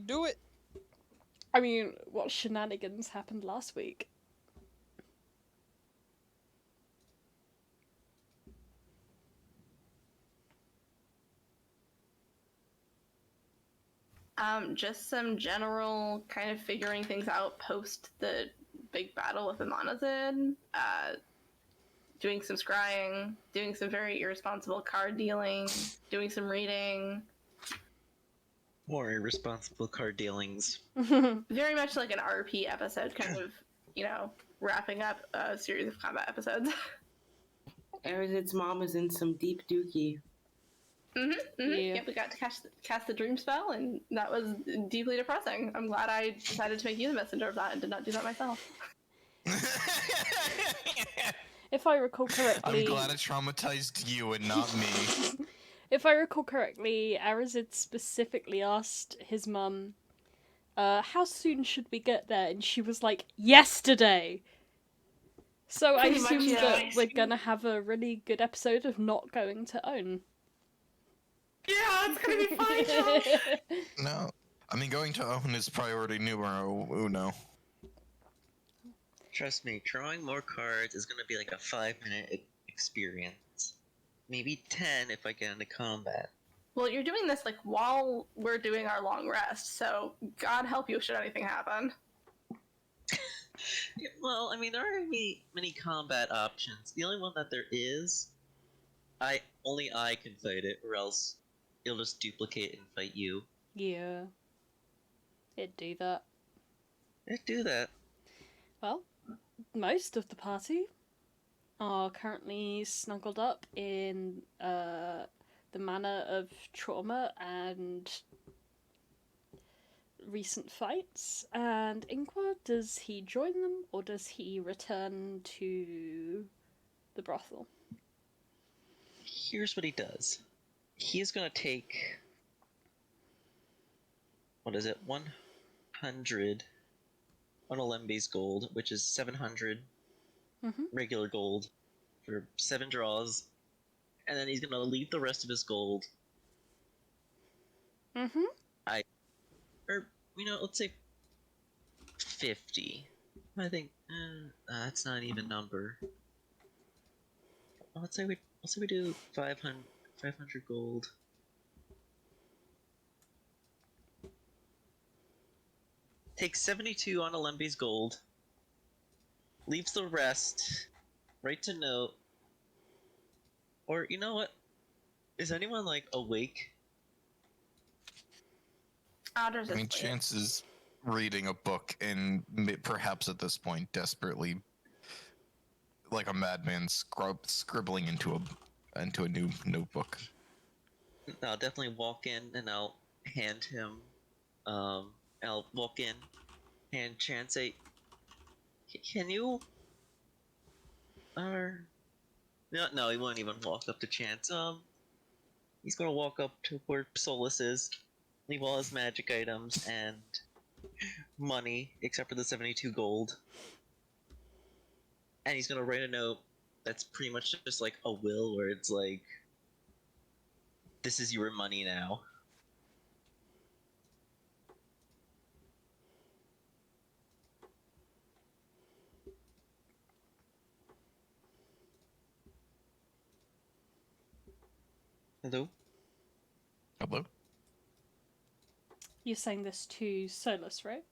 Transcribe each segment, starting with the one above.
Do it. I mean, what shenanigans happened last week? Just some general kind of figuring things out post the big battle with the Arazid. Doing some scrying, doing some very irresponsible card dealing, doing some reading. More irresponsible card dealings. Very much like an RP episode, kind of, wrapping up a series of combat episodes. Arazid's mom is in some deep dookie. Yeah. Yep, we got to cast the dream spell, and that was deeply depressing. I'm glad I decided to make you the messenger of that and did not do that myself. If I recall correctly... I'm glad it traumatized you and not me. If I recall correctly, Arazid specifically asked his mum, how soon should we get there? And she was like, yesterday! So I assume that we're gonna have a really good episode of not going to Own. Yeah, it's gonna be fine. No. I mean, going to Own is priority numero uno. Trust me, drawing more cards is gonna be like a 5-minute experience. Maybe 10 if I get into combat. Well, you're doing this like while we're doing our long rest, so God help you should anything happen. Well, I mean, there aren't many combat options. The only one that there is, only I can fight it, or else it'll just duplicate and fight you. Yeah. It'd do that. It'd do that. Well, most of the party are currently snuggled up in the manor of trauma and recent fights. And Inqua, does he join them or does he return to the brothel? Here's what he does. He's gonna take... What is it? 100 on Alembi's gold, which is 700 regular gold for 7 draws, and then he's gonna leave the rest of his gold. Let's say 50. I think that's not an even number. Let's say we do 500 gold. Takes 72 on Alembi's gold. Leaves the rest. Writes a note. Or, you know what? Is anyone, awake? Audra's I mean, Chance's reading a book and perhaps at this point desperately, like a madman, scribbling into a new notebook. I'll definitely walk in and I'll hand him, I'll walk in, hand Chance say, can you, no, he won't even walk up to Chance. He's gonna walk up to where Solas is, leave all his magic items and money, except for the 72 gold. And he's gonna write a note that's pretty much just like a will, where it's like, this is your money now. Hello? Hello? You're saying this to Solas, right?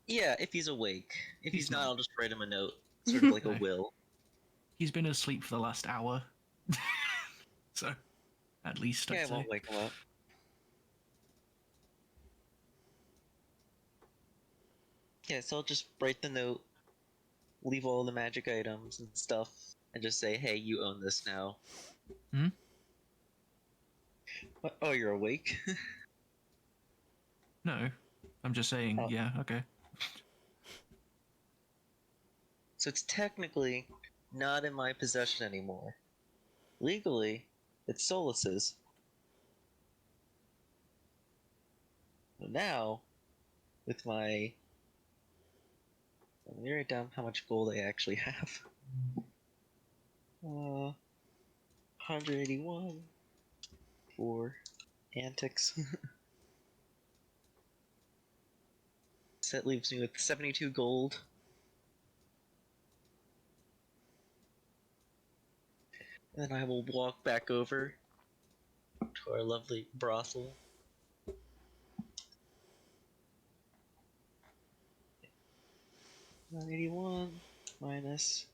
Yeah, if he's awake. If he's not, I'll just write him a note, sort of like a will. He's been asleep for the last hour. So, at least Yeah, I'd I say. won't wake him up. Yeah, so I'll just write the note, leave all the magic items and stuff, and just say, hey, you own this now. Hmm? What? Oh, you're awake? No, I'm just saying, Oh. yeah, okay. So it's technically not in my possession anymore. Legally, it's Solas's. But now, with my... Let me write down how much gold I actually have. 181 for antics. So that leaves me with 72 gold. And then I will walk back over to our lovely brothel. 981 minus.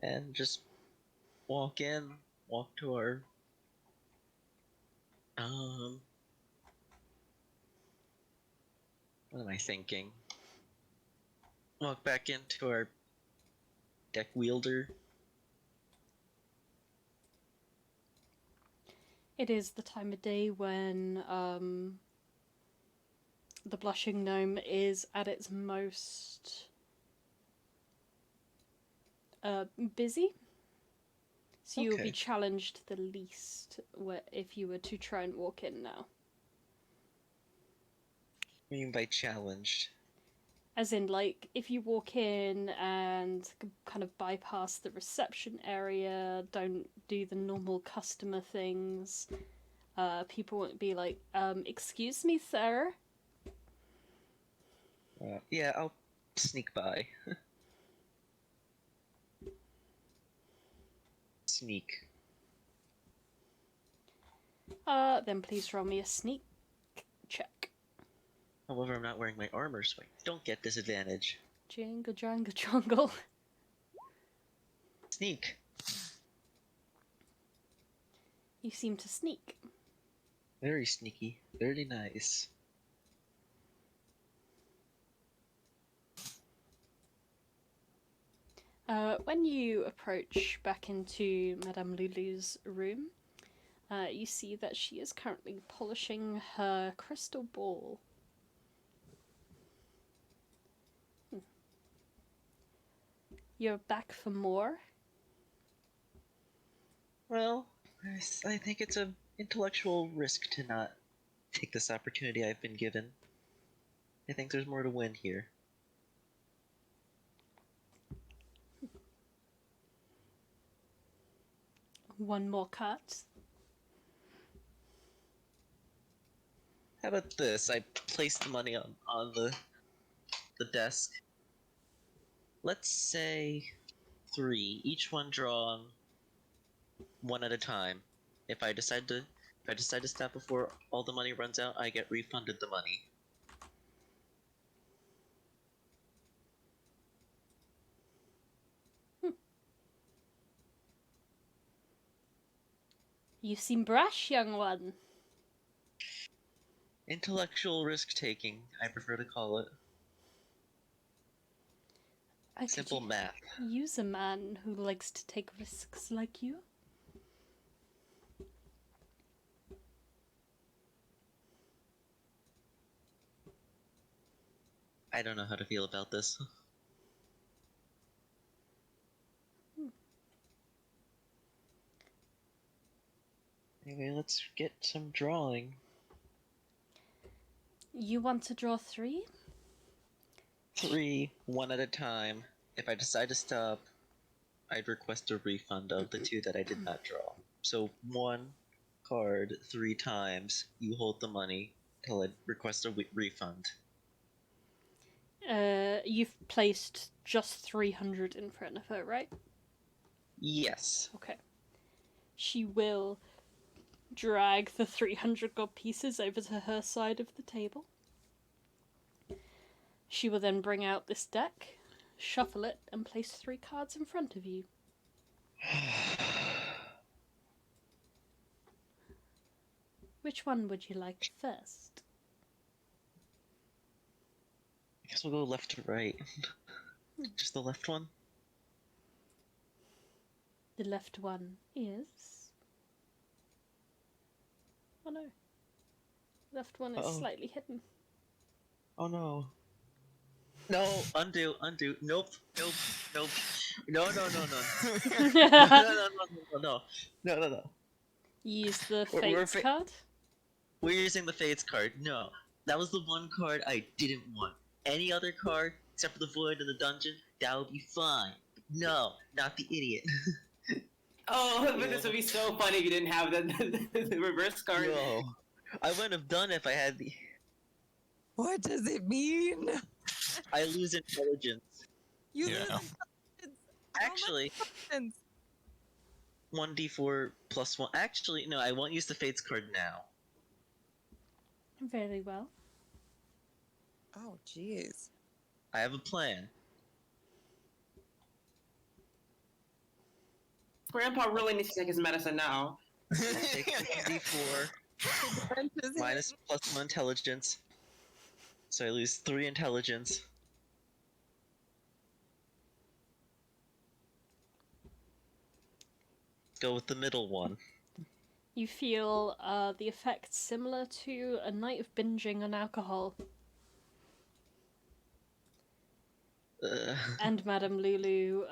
And just walk to our what am I thinking? Walk back into our deck wielder. It is the time of day when the blushing gnome is at its most busy. So you will be Okay. challenged the least if you were to try and walk in now. What do you mean by challenged? As in, like, if you walk in and kind of bypass the reception area, don't do the normal customer things, people won't be like, excuse me, sir? Yeah, I'll sneak by. Sneak. Then please roll me a sneak check. However, I'm not wearing my armor, so I don't get disadvantage. Jingle, jangle, jungle. Sneak. You seem to sneak. Very sneaky. Very nice. When you approach back into Madame Lulu's room, you see that she is currently polishing her crystal ball. You're back for more? Well, I think it's an intellectual risk to not take this opportunity I've been given. I think there's more to win here. One more cut. How about this? I place the money on the desk. Let's say 3, each one drawn one at a time. If I decide to stop before all the money runs out, I get refunded the money. You seem brash, young one. Intellectual risk-taking, I prefer to call it. I Simple could math. use a man who likes to take risks like you. I don't know how to feel about this. Anyway, let's get some drawing. You want to draw 3? 3, one at a time. If I decide to stop, I'd request a refund of the 2 that I did not draw. So 1 card 3 times, you hold the money till I request a refund. You've placed just 300 in front of her, right? Yes. Okay. She will drag the 300 gold pieces over to her side of the table. She will then bring out this deck, shuffle it, and place 3 cards in front of you. Which one would you like first? I guess we'll go left to right. Just the left one? The left one is... Oh no. Left one is slightly hidden. Oh no. No, undo. Nope. No. No. No. Use the We're Fates card. We're using the Fates card. No. That was the one card I didn't want. Any other card, except for the Void in the dungeon, that would be fine. No, not the idiot. Oh, but this would be so funny if you didn't have the reverse card. No. I wouldn't have done it if I had the. What does it mean? I lose intelligence. You Yeah. lose intelligence. Actually, Oh, my 1d4 plus 1. Actually, no, I won't use the Fates card now. Very well. oh, jeez. I have a plan. Grandpa really needs to take his medicine now. I take 1d4 minus plus 1 intelligence. So I lose 3 intelligence. Go with the middle one. You feel the effects similar to a night of binging on alcohol. And Madame Lulu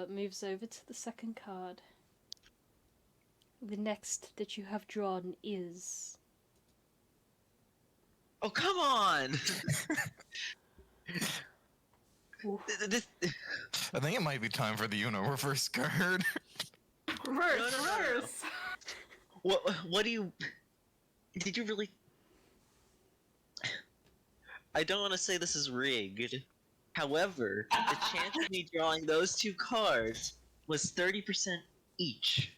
moves over to the second card. The next that you have drawn is... Oh, come on! Oof. This... I think it might be time for the reverse card. Reverse, No. reverse. What do you... Did you really... I don't want to say this is rigged. However, the chance of me drawing those 2 cards was 30% each.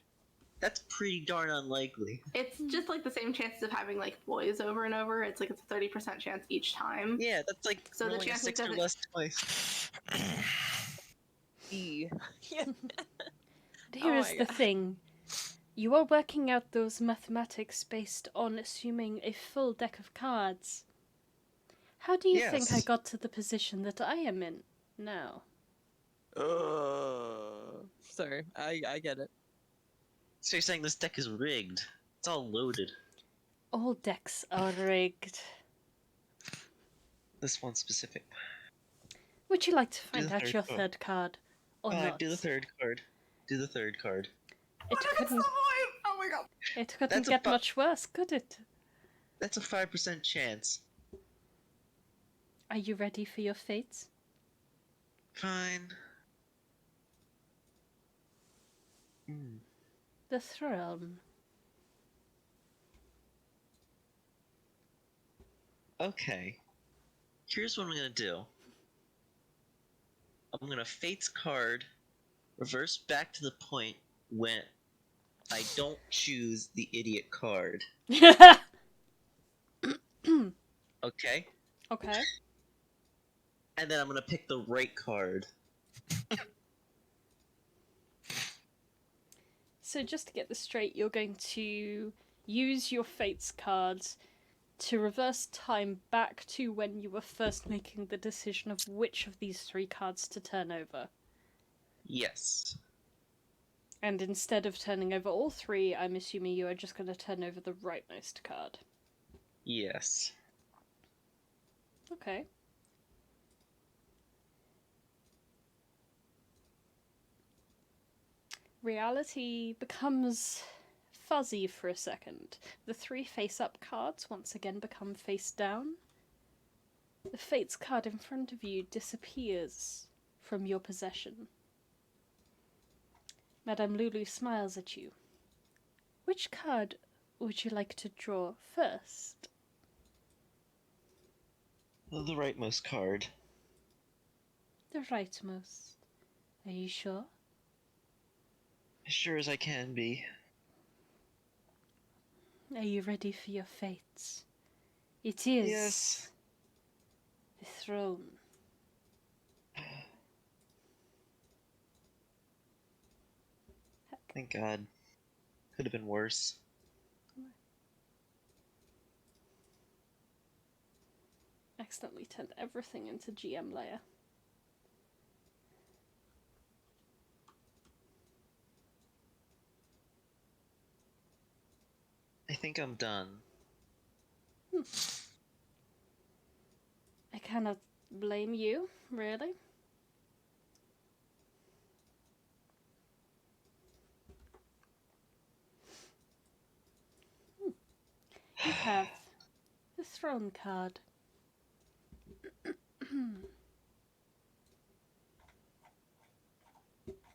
That's pretty darn unlikely. It's just like the same chances of having like boys over and over. It's like it's a 30% chance each time. Yeah, that's like So the rolling a chances 6 or doesn't- less twice. E. Here Oh is my the God. thing. You are working out those mathematics based on assuming a full deck of cards. How do you think I Yes. got to the position that I am in now? Sorry, I get it. So you're saying this deck is rigged? It's all loaded. All decks are rigged. This one specific. Would you like to Do find the out third your card. third card? Or not? Do the third card. Do the third card. It couldn't, Oh my god. it couldn't That's a get fu- much worse, could it? That's a 5% chance. Are you ready for your fate? Fine. Hmm. The throne. Okay. Here's what I'm gonna do. I'm gonna Fate's card, reverse back to the point when I don't choose the idiot card. Okay? Okay. And then I'm gonna pick the right card. So just to get this straight, you're going to use your Fates cards to reverse time back to when you were first making the decision of which of these 3 cards to turn over. Yes. And instead of turning over all 3, I'm assuming you are just going to turn over the rightmost card. Yes. Okay. Reality becomes fuzzy for a second. The 3 face-up cards once again become face-down. The Fates card in front of you disappears from your possession. Madame Lulu smiles at you. Which card would you like to draw first? The rightmost card. The rightmost. Are you sure? As sure as I can be. Are you ready for your fates? It is Yes. the throne. Thank God. Could have been worse. Accidentally turned everything into GM layer. I think I'm done. I cannot blame you, really. You have the throne card.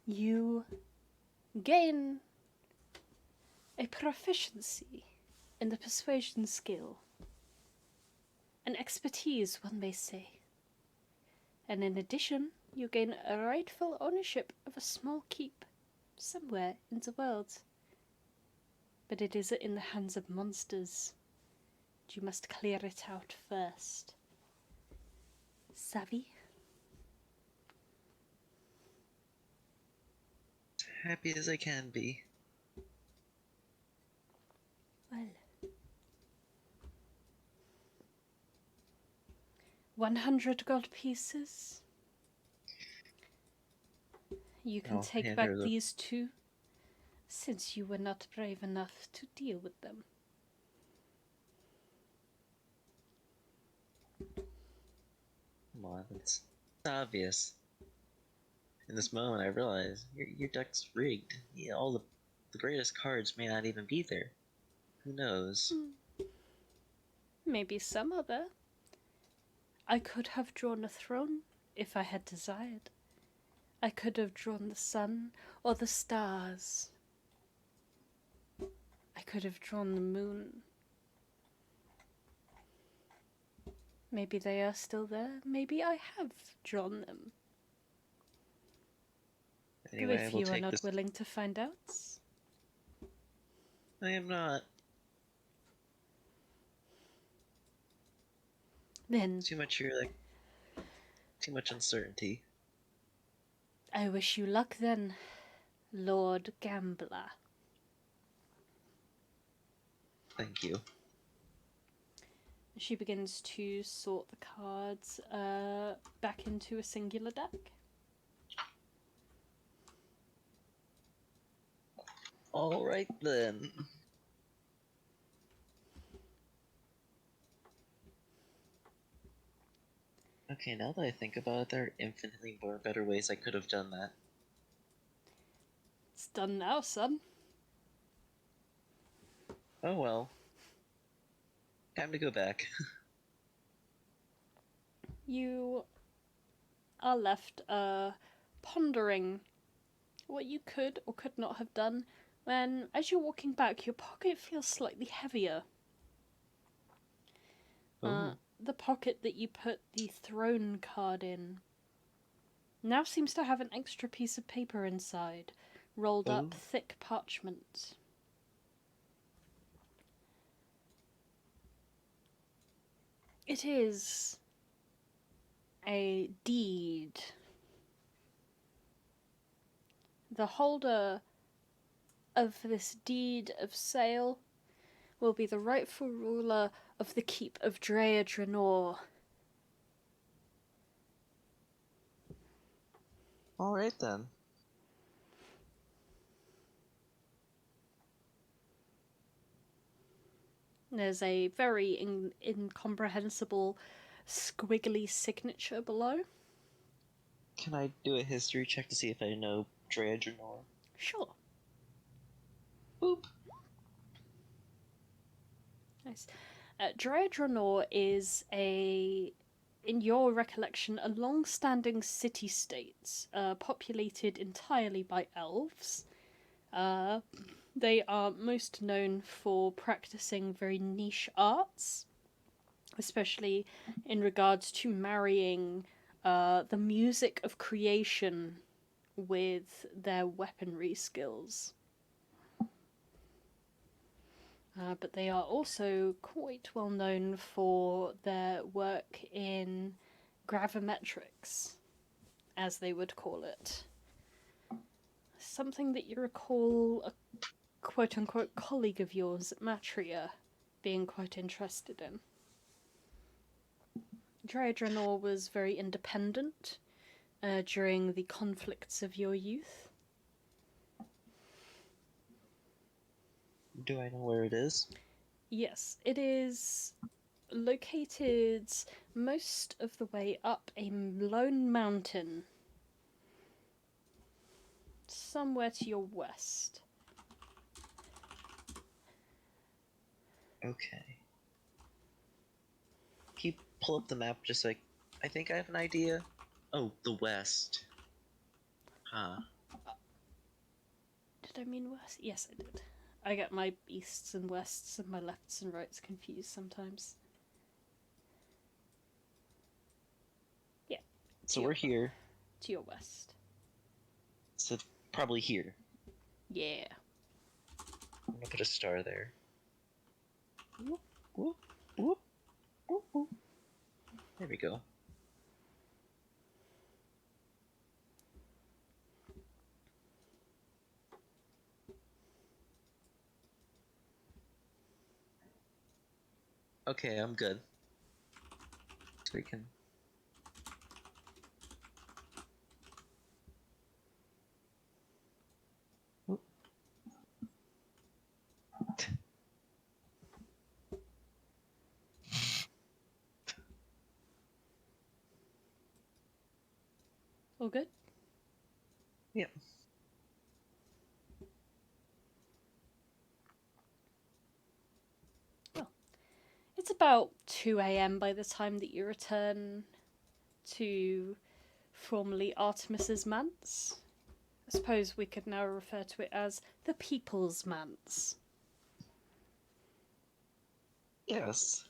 You gain a proficiency in the persuasion skill. An expertise, one may say. And in addition, you gain a rightful ownership of a small keep somewhere in the world. But it is in the hands of monsters. You must clear it out first. Savvy? Happy as I can be. Well. 100 gold pieces. You can I'll take hand back her the- these two, since you were not brave enough to deal with them. Come on, it's obvious. In this moment, I realize your deck's rigged. Yeah, all the greatest cards may not even be there. Who knows? Maybe some other. I could have drawn a throne if I had desired. I could have drawn the sun or the stars. I could have drawn the moon. Maybe they are still there. Maybe I have drawn them. Anyway, but I if will you are take not this. willing to find out, I am not. then Too much here, like too much uncertainty. I wish you luck then, Lord Gambler. Thank you. She begins to sort the cards back into a singular deck. All right then. Okay, now that I think about it, there are infinitely more better ways I could have done that. It's done now, son. Oh well. Time to go back. You are left pondering what you could or could not have done when, as you're walking back, your pocket feels slightly heavier. Oh. The pocket that you put the throne card in now seems to have an extra piece of paper inside, rolled up Oh. thick parchment. It is a deed. The holder of this deed of sale will be the rightful ruler of the keep of Drea Drenor. All right then. There's a very incomprehensible squiggly signature below. Can I do a history check to see if I know Drea Drenor? Sure. Boop. Nice. Drea Drenor is in your recollection, a long-standing city-state populated entirely by elves. They are most known for practicing very niche arts, especially in regards to marrying the music of creation with their weaponry skills. But they are also quite well known for their work in gravimetrics, as they would call it. Something that you recall a quote-unquote colleague of yours at Matria being quite interested in. Drea Drenor was very independent during the conflicts of your youth. Do I know where it is? Yes, it is located most of the way up a lone mountain, somewhere to your west. Okay. Can you pull up the map just like I think I have an idea? Oh, the west. Huh. Did I mean west? Yes, I did. I get my easts and wests and my lefts and rights confused sometimes. Yeah. So we're here. To your west. So probably here. Yeah. I'm gonna put a star there. Whoop, whoop, whoop, whoop, whoop. There we go. Okay, I'm good. So we can... Oop. All good? Yep. It's about 2 a.m. by the time that you return to formerly Artemis's manse. I suppose we could now refer to it as the People's Manse. Yes.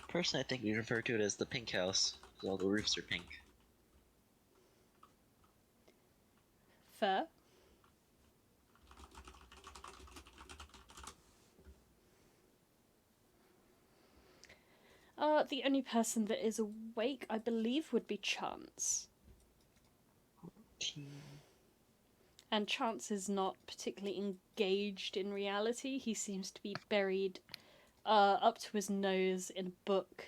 Personally, I think we refer to it as the Pink House, because all the roofs are pink. Fair. The only person that is awake, I believe, would be Chance. And Chance is not particularly engaged in reality. He seems to be buried up to his nose in a book,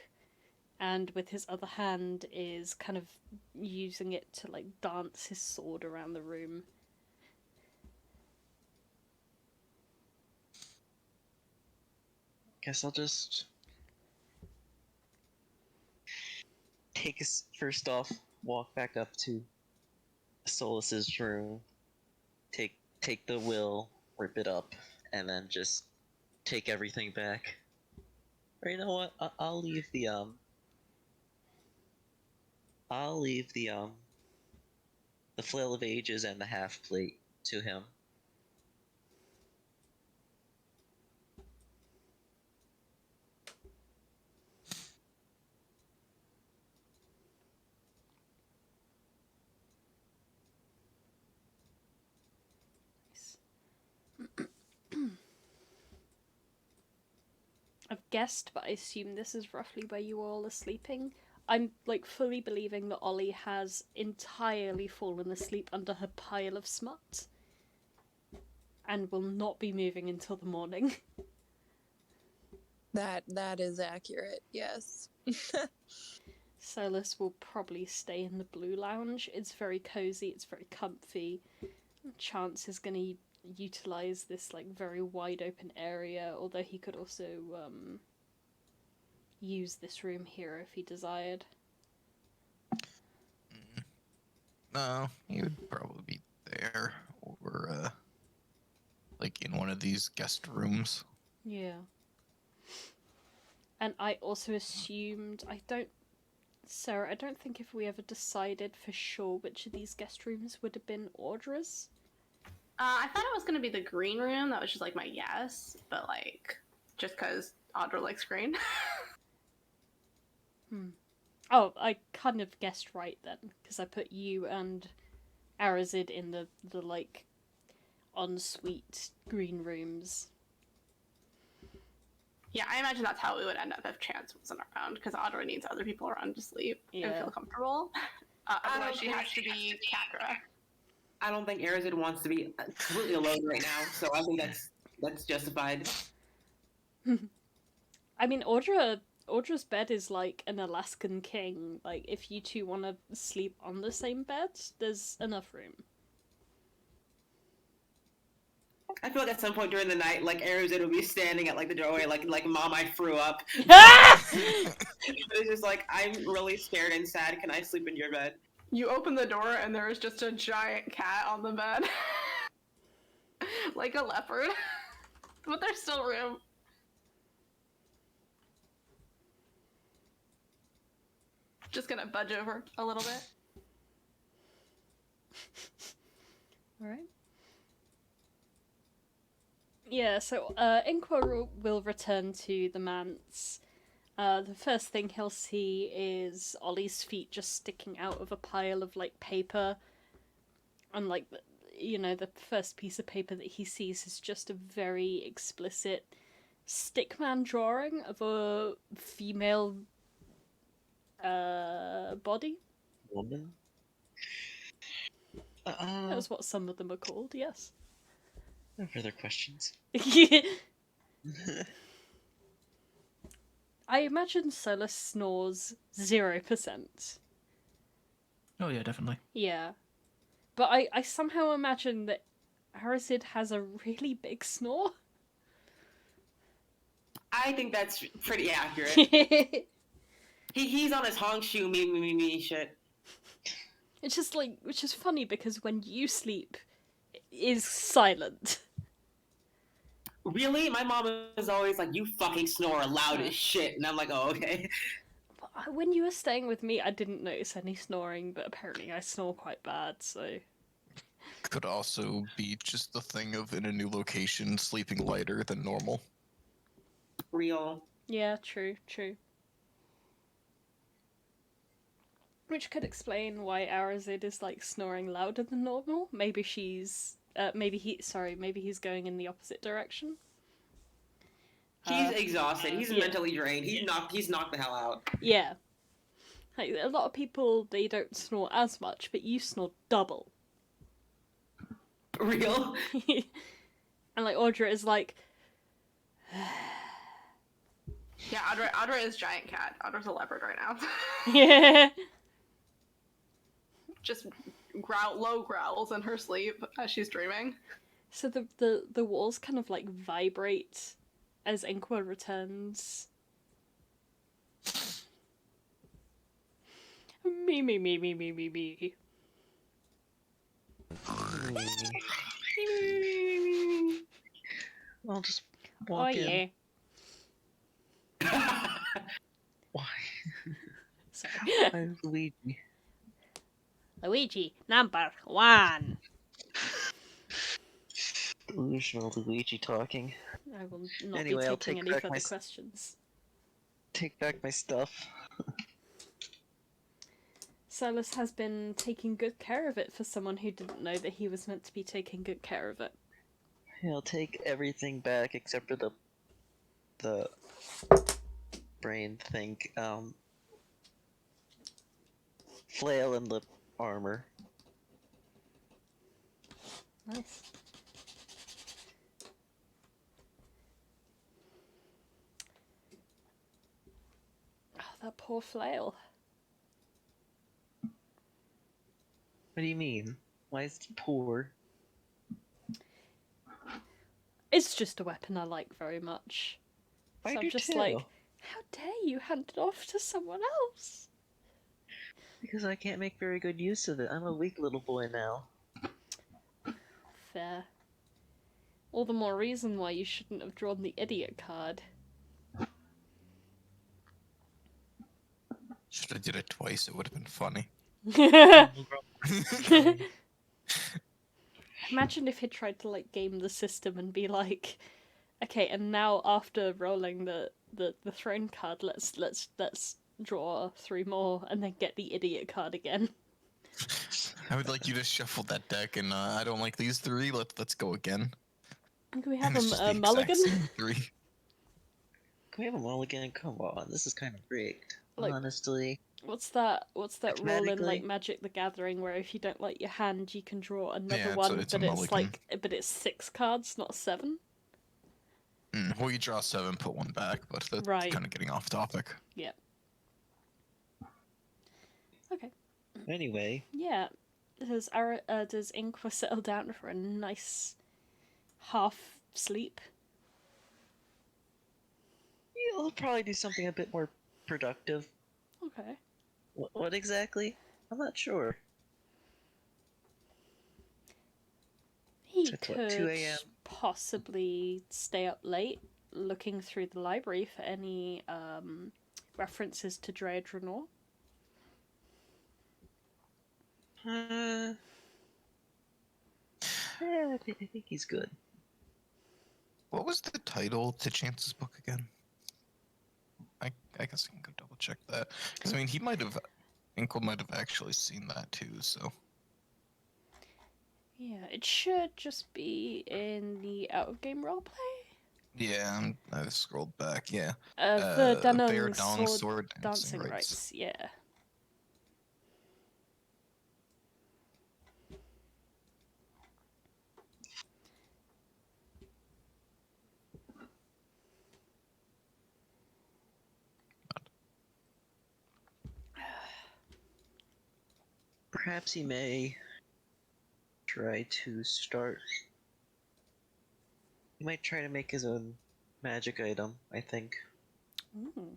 and with his other hand is kind of using it to like dance his sword around the room. Guess I'll just take us first off, walk back up to Solas's room, take the will, rip it up, and then just take everything back. Or you know what? I'll leave the the flail of ages and the half plate to him. I've guessed, but I assume this is roughly where you all are sleeping. I'm like fully believing that Ollie has entirely fallen asleep under her pile of smut and will not be moving until the morning. That is accurate, yes. Solas will probably stay in the blue lounge. It's very cozy, it's very comfy. Chance is going to utilize this like very wide open area, although he could also use this room here if he desired. No, he would probably be there or like in one of these guest rooms. Yeah. And I also assumed, Sarah, I don't think if we ever decided for sure which of these guest rooms would have been Audra's. I thought it was going to be the green room. That was just like my guess, but like just because Audra likes green. Oh, I kind of guessed right then, because I put you and Arazid in the like ensuite green rooms. Yeah, I imagine that's how it would end up if Chance wasn't around, because Audra needs other people around to sleep and Yeah. feel comfortable. Otherwise, she has to be Kakra. I don't think Arazid wants to be completely alone right now, so I think that's justified. I mean, Audra's bed is like an Alaskan king. Like, if you two want to sleep on the same bed, there's enough room. I feel like at some point during the night, like Arazid will be standing at like the doorway, like Mom, I threw up. It's just like, I'm really scared and sad. Can I sleep in your bed? You open the door and there is just a giant cat on the bed. Like a leopard. But there's still room. Just gonna budge over a little bit. Alright. Yeah, so Inqua will return to the manse. The first thing he'll see is Ollie's feet just sticking out of a pile of like paper, and like the first piece of paper that he sees is just a very explicit stickman drawing of a female body. Woman? That's what some of them are called, yes. No further questions. I imagine Solas snores 0%. Oh yeah, definitely. Yeah. But I somehow imagine that Arazid has a really big snore. I think that's pretty accurate. He's on his honk shoe me shit. It's just like, which is funny because when you sleep, it is silent. Really? My mom is always like, you fucking snore loud as shit. And I'm like, oh, okay. But when you were staying with me, I didn't notice any snoring, but apparently I snore quite bad, so... Could also be just the thing of in a new location sleeping lighter than normal. Real. Yeah, true. Which could explain why Arazid is like snoring louder than normal. Maybe he's going in the opposite direction. He's exhausted. He's mentally drained. He's knocked the hell out. Yeah. Like, a lot of people, they don't snore as much, but you snore double. Real? And like Audra is like... Yeah, Audra is giant cat. Audra's a leopard right now. Yeah. Just low growls in her sleep as she's dreaming. So the walls kind of like vibrate as Inqua returns. Me. I'll just walk in. Why? Sorry. I'm Luigi. Luigi, number 1. Delusional Luigi talking. I will not Anyway, be I'll taking take any back further my questions. Take back my stuff. Solas has been taking good care of it for someone who didn't know that he was meant to be taking good care of it. I'll take everything back except for the brain thing. Flail and the armor. Nice. Oh, that poor flail. What do you mean? Why is it poor? It's just a weapon I like very much. I So do I'm just too. like, how dare you hand it off to someone else? Because I can't make very good use of it. I'm a weak little boy now. Fair. All the more reason why you shouldn't have drawn the idiot card. Should have did it twice, it would have been funny. Imagine if he tried to like game the system and be like, okay, and now after rolling the throne card, let's draw 3 more and then get the idiot card again. I would like you to shuffle that deck, and I don't like these 3. Let's go again. Can we have And it's just the a exact mulligan? same 3. Can we have a mulligan? Come on, this is kind of rigged. Like- Honestly. What's that rule in like Mathematically? Magic the Gathering where if you don't like your hand you can draw another Yeah, one, it's a but it's mulligan. like but it's 6 cards, not 7? Well, you draw 7, put 1 back, but that's Right. kind of getting off topic. Yeah. Okay. Anyway, Yeah. Does Inqua settle down for a nice half sleep? you'll probably do something a bit more productive. Okay. What exactly? I'm not sure. He It's what, could 2 a.m.? possibly stay up late looking through the library for any references to Dredrenor. I think he's good. What was the title to Chance's book again? I guess I can go double check that. Because, I mean, Inqua might have actually seen that too, so. Yeah, it should just be in the out-of-game roleplay. Yeah, I scrolled back, yeah. The Bear Danong Dong sword Sword dancing rights. rights, yeah. Perhaps he may try to start. He might try to make his own magic item, I think. Ooh.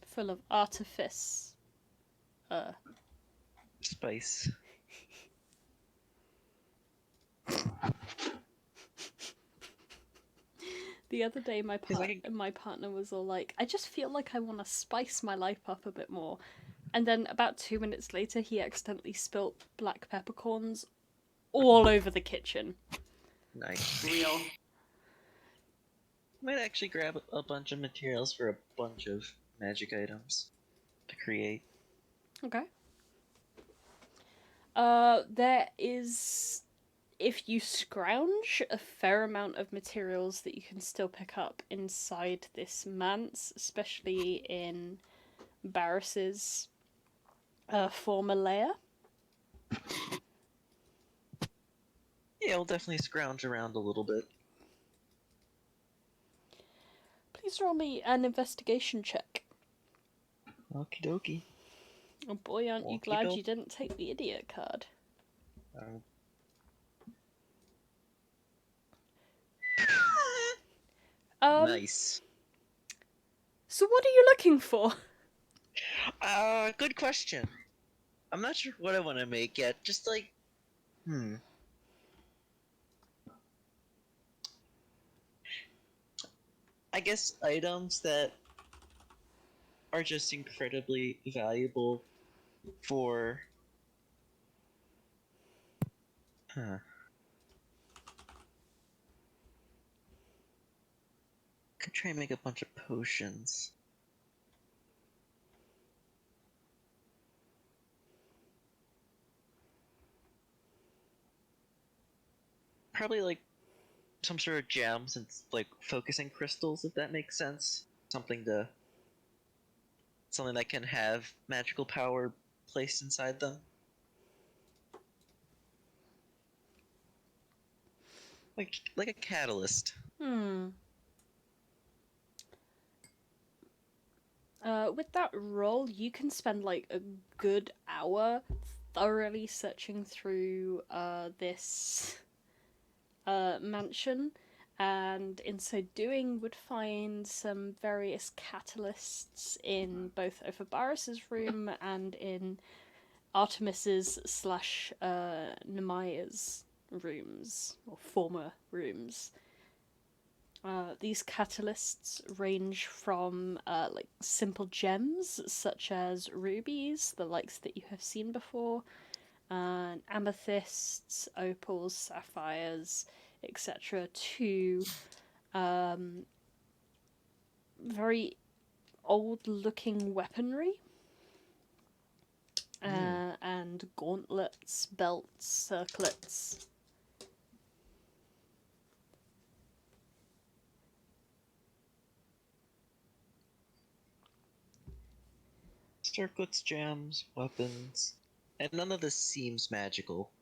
Full of artifice. Spice. The other day, my like my partner was all like, "I just feel like I want to spice my life up a bit more," and then about 2 minutes later, he accidentally spilt black peppercorns all over the kitchen. Nice. Real. Might actually grab a bunch of materials for a bunch of magic items to create. Okay. There is, if you scrounge, a fair amount of materials that you can still pick up inside this manse, especially in Barris's former lair. Yeah, we'll definitely scrounge around a little bit. Please roll me an investigation check. Okie dokie. Oh boy, aren't you Okie glad doke. you didn't take the idiot card? Nice. So what are you looking for? Good question. I'm not sure what I want to make yet. Just like, I guess items that are just incredibly valuable for. Could try and make a bunch of potions. Probably like some sort of gems and like focusing crystals, if that makes sense. Something that can have magical power placed inside them. Like a catalyst. With that roll, you can spend like a good hour thoroughly searching through this mansion, and in so doing would find some various catalysts in both Ophibaris's room and in Artemis's / Nemaya's rooms, or former rooms. These catalysts range from like simple gems such as rubies, the likes that you have seen before, and amethysts, opals, sapphires, etc., to very old-looking weaponry and gauntlets, belts, circlets. Circlets, gems, weapons, and none of this seems magical.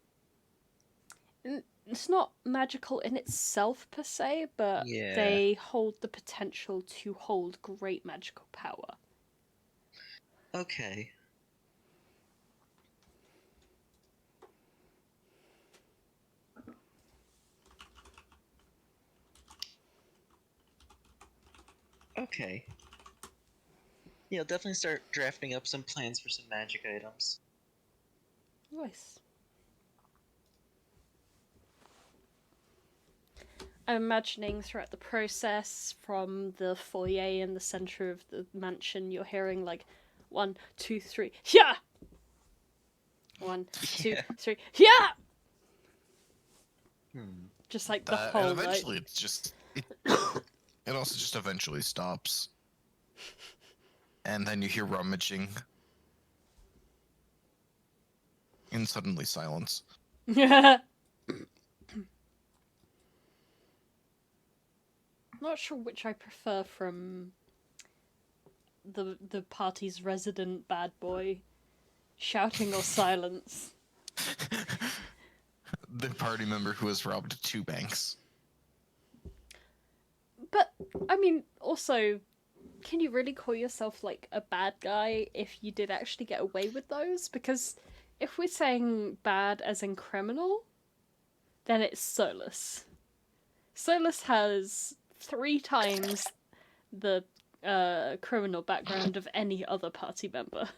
It's not magical in itself per se, but Yeah. they hold the potential to hold great magical power. Okay. Okay. Yeah, I'll definitely start drafting up some plans for some magic items. Nice. I'm imagining throughout the process, from the foyer in the center of the mansion, you're hearing like 1, 2, 3, yeah. 1, 2, Yeah. 3, yeah. Just like the That, whole and night. eventually it also just eventually stops. And then you hear rummaging. And suddenly silence. Not sure which I prefer from the party's resident bad boy, shouting or silence. The party member who has robbed 2 banks. But I mean, also, can you really call yourself like a bad guy if you did actually get away with those? Because if we're saying bad as in criminal, then it's Solas. Solas has 3 times the criminal background of any other party member.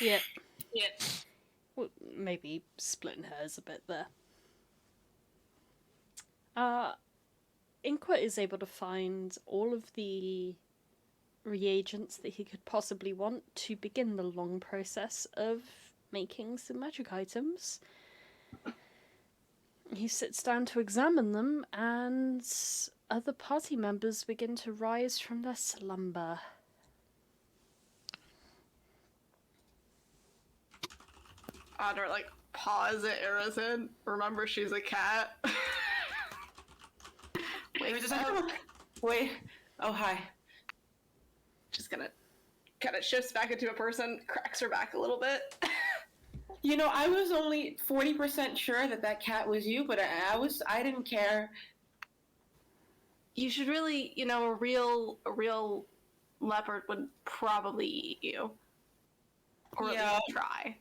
Yeah. Yeah. Well, maybe splitting hairs a bit there. Inqua is able to find all of the reagents that he could possibly want to begin the long process of making some magic items. He sits down to examine them, and other party members begin to rise from their slumber. Audra, like, pause at Arazid. Remember, she's a cat. Wait, Wait. Oh, hi. just gonna kind of shifts back into a person, cracks her back a little bit. You know, I was only 40% sure that cat was you, but I didn't care. You should really, you know, a real leopard would probably eat you. Or at least try.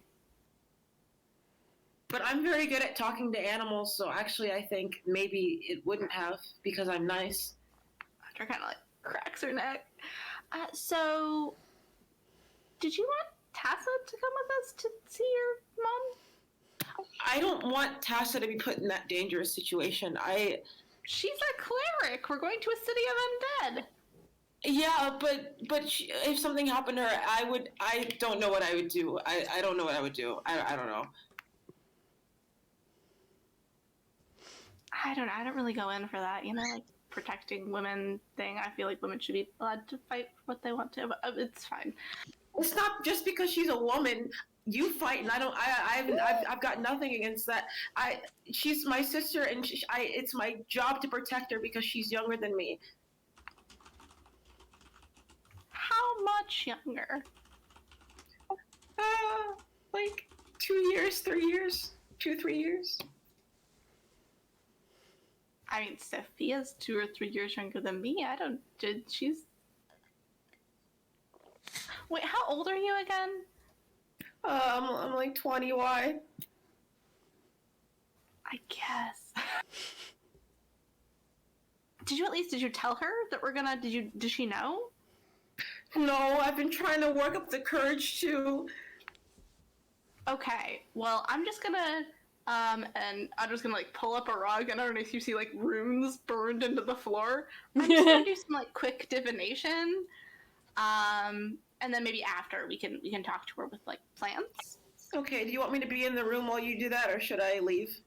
But I'm very good at talking to animals, so actually I think maybe it wouldn't have, because I'm nice. Audra kind of like cracks her neck. So, did you want Tassa to come with us to see your mom? I don't want Tassa to be put in that dangerous situation. She's a cleric. We're going to a city of undead. Yeah, but if something happened to her, I don't know what I would do. I don't know what I would do. I don't know. I don't know. I don't really go in for that, you know, like protecting women thing. I feel like women should be allowed to fight what they want to, but it's fine. It's not just because she's a woman. You fight, and I've got nothing against that. She's my sister, and it's my job to protect her because she's younger than me. How much younger? Like 2 years, 3 years, 2-3 years. I mean, Sophia's 2 or 3 years younger than me. She's... Wait, how old are you again? I'm like 20, why? I guess. Did you tell her that we're gonna, did she know? No, I've been trying to work up the courage to. Okay, well, I'm just gonna, and I'm just gonna, like, pull up a rug, and underneath you see, like, runes burned into the floor. I'm just gonna do some, like, quick divination, and then maybe after we can talk to her with, like, plans. Okay, do you want me to be in the room while you do that, or should I leave?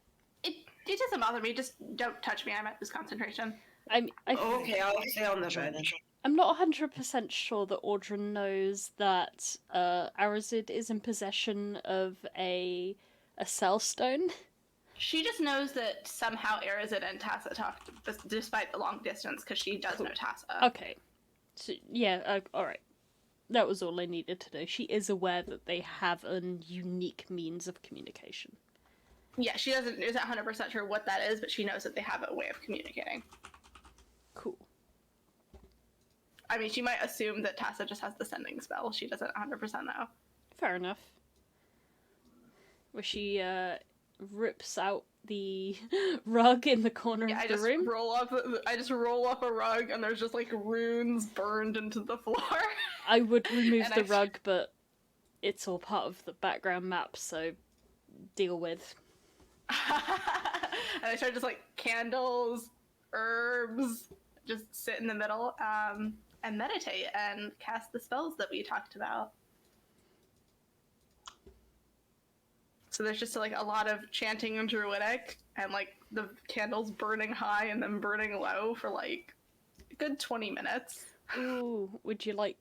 It doesn't bother me, just don't touch me, I'm at this concentration. Okay, I'll stay on the bed. I'm not 100% sure that Audra knows that Arazid is in possession of a cell stone. She just knows that somehow Arazid and Tassa talked, despite the long distance, because she does know Tassa. Okay. So, yeah, alright. That was all I needed to know. She is aware that they have a unique means of communication. Yeah, she isn't 100% sure what that is, but she knows that they have a way of communicating. Cool. I mean, she might assume that Tassa just has the sending spell. She doesn't 100% know. Fair enough. Was she rips out the rug in the corner Yeah, of I the just room. roll up a rug, and there's just like runes burned into the floor. I would remove And the I- rug, but it's all part of the background map, so deal with. And I start just like candles, herbs, just sit in the middle, and meditate and cast the spells that we talked about. So there's just like a lot of chanting in Druidic, and like the candles burning high and then burning low for like a good 20 minutes. Ooh, would you like...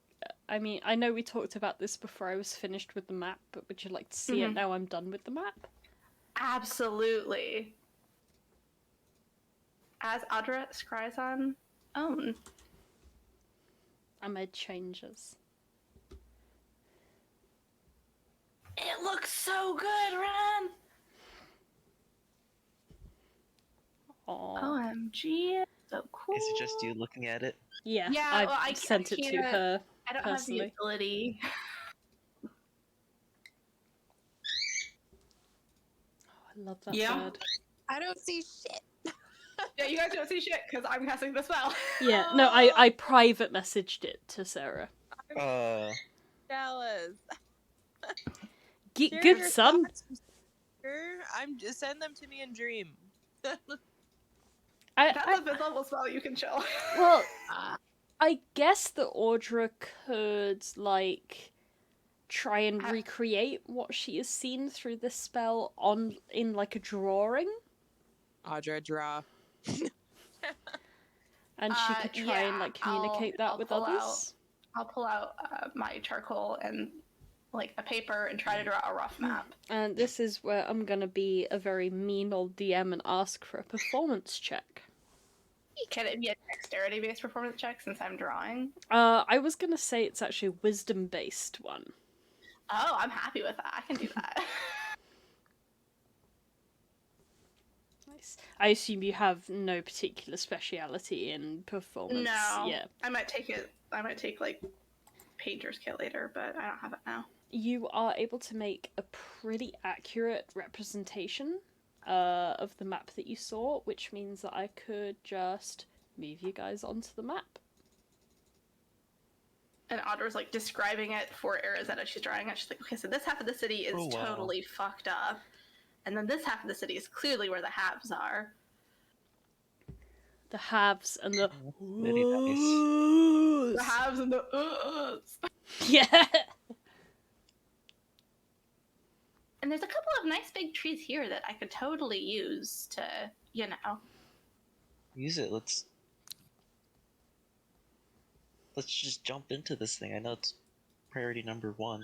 I mean, I know we talked about this before I was finished with the map, but would you like to see it now I'm done with the map? Absolutely. As Audra scries on own. I made changes. It looks so good, Ren! Aww. OMG, so cool. Is it just you looking at it? Yeah, Yeah, I well, I sent it to can't- her I don't personally. have the ability. I love that Yeah. bird. I don't see shit. Yeah, you guys don't see shit because I'm casting the spell. Yeah, no, I private messaged it to Sarah. Jealous. Get Share good, your son. thoughts, sister. I'm just send them to me in dream. That's I a fifth level spell. You can chill. well, I guess that Audra could like try and recreate what she has seen through this spell in like a drawing, Audra, draw. and she could try and yeah, like communicate that I'll with pull others. I'll pull out my charcoal and like a paper and try to draw a rough map. And this is where I'm gonna be a very mean old DM and ask for a performance check. Can it be a dexterity-based performance check since I'm drawing? I was gonna say it's actually a wisdom-based one. Oh, I'm happy with that. I can do that. Nice. I assume you have no particular speciality in performance. No. Yeah. I might take it. I might take like painter's kit later, but I don't have it now. You are able to make a pretty accurate representation of the map that you saw, which means that I could just move you guys onto the map. And Audra's like describing it for Arazid as she's drawing it. She's like, okay, so this half of the city is Oh, wow. totally fucked up. And then this half of the city is clearly where the haves are. The haves and the Very nice. The haves and the yeah. And there's a couple of nice big trees here that I could totally use to, you know. Use it. Let's just jump into this thing. I know it's priority number 1.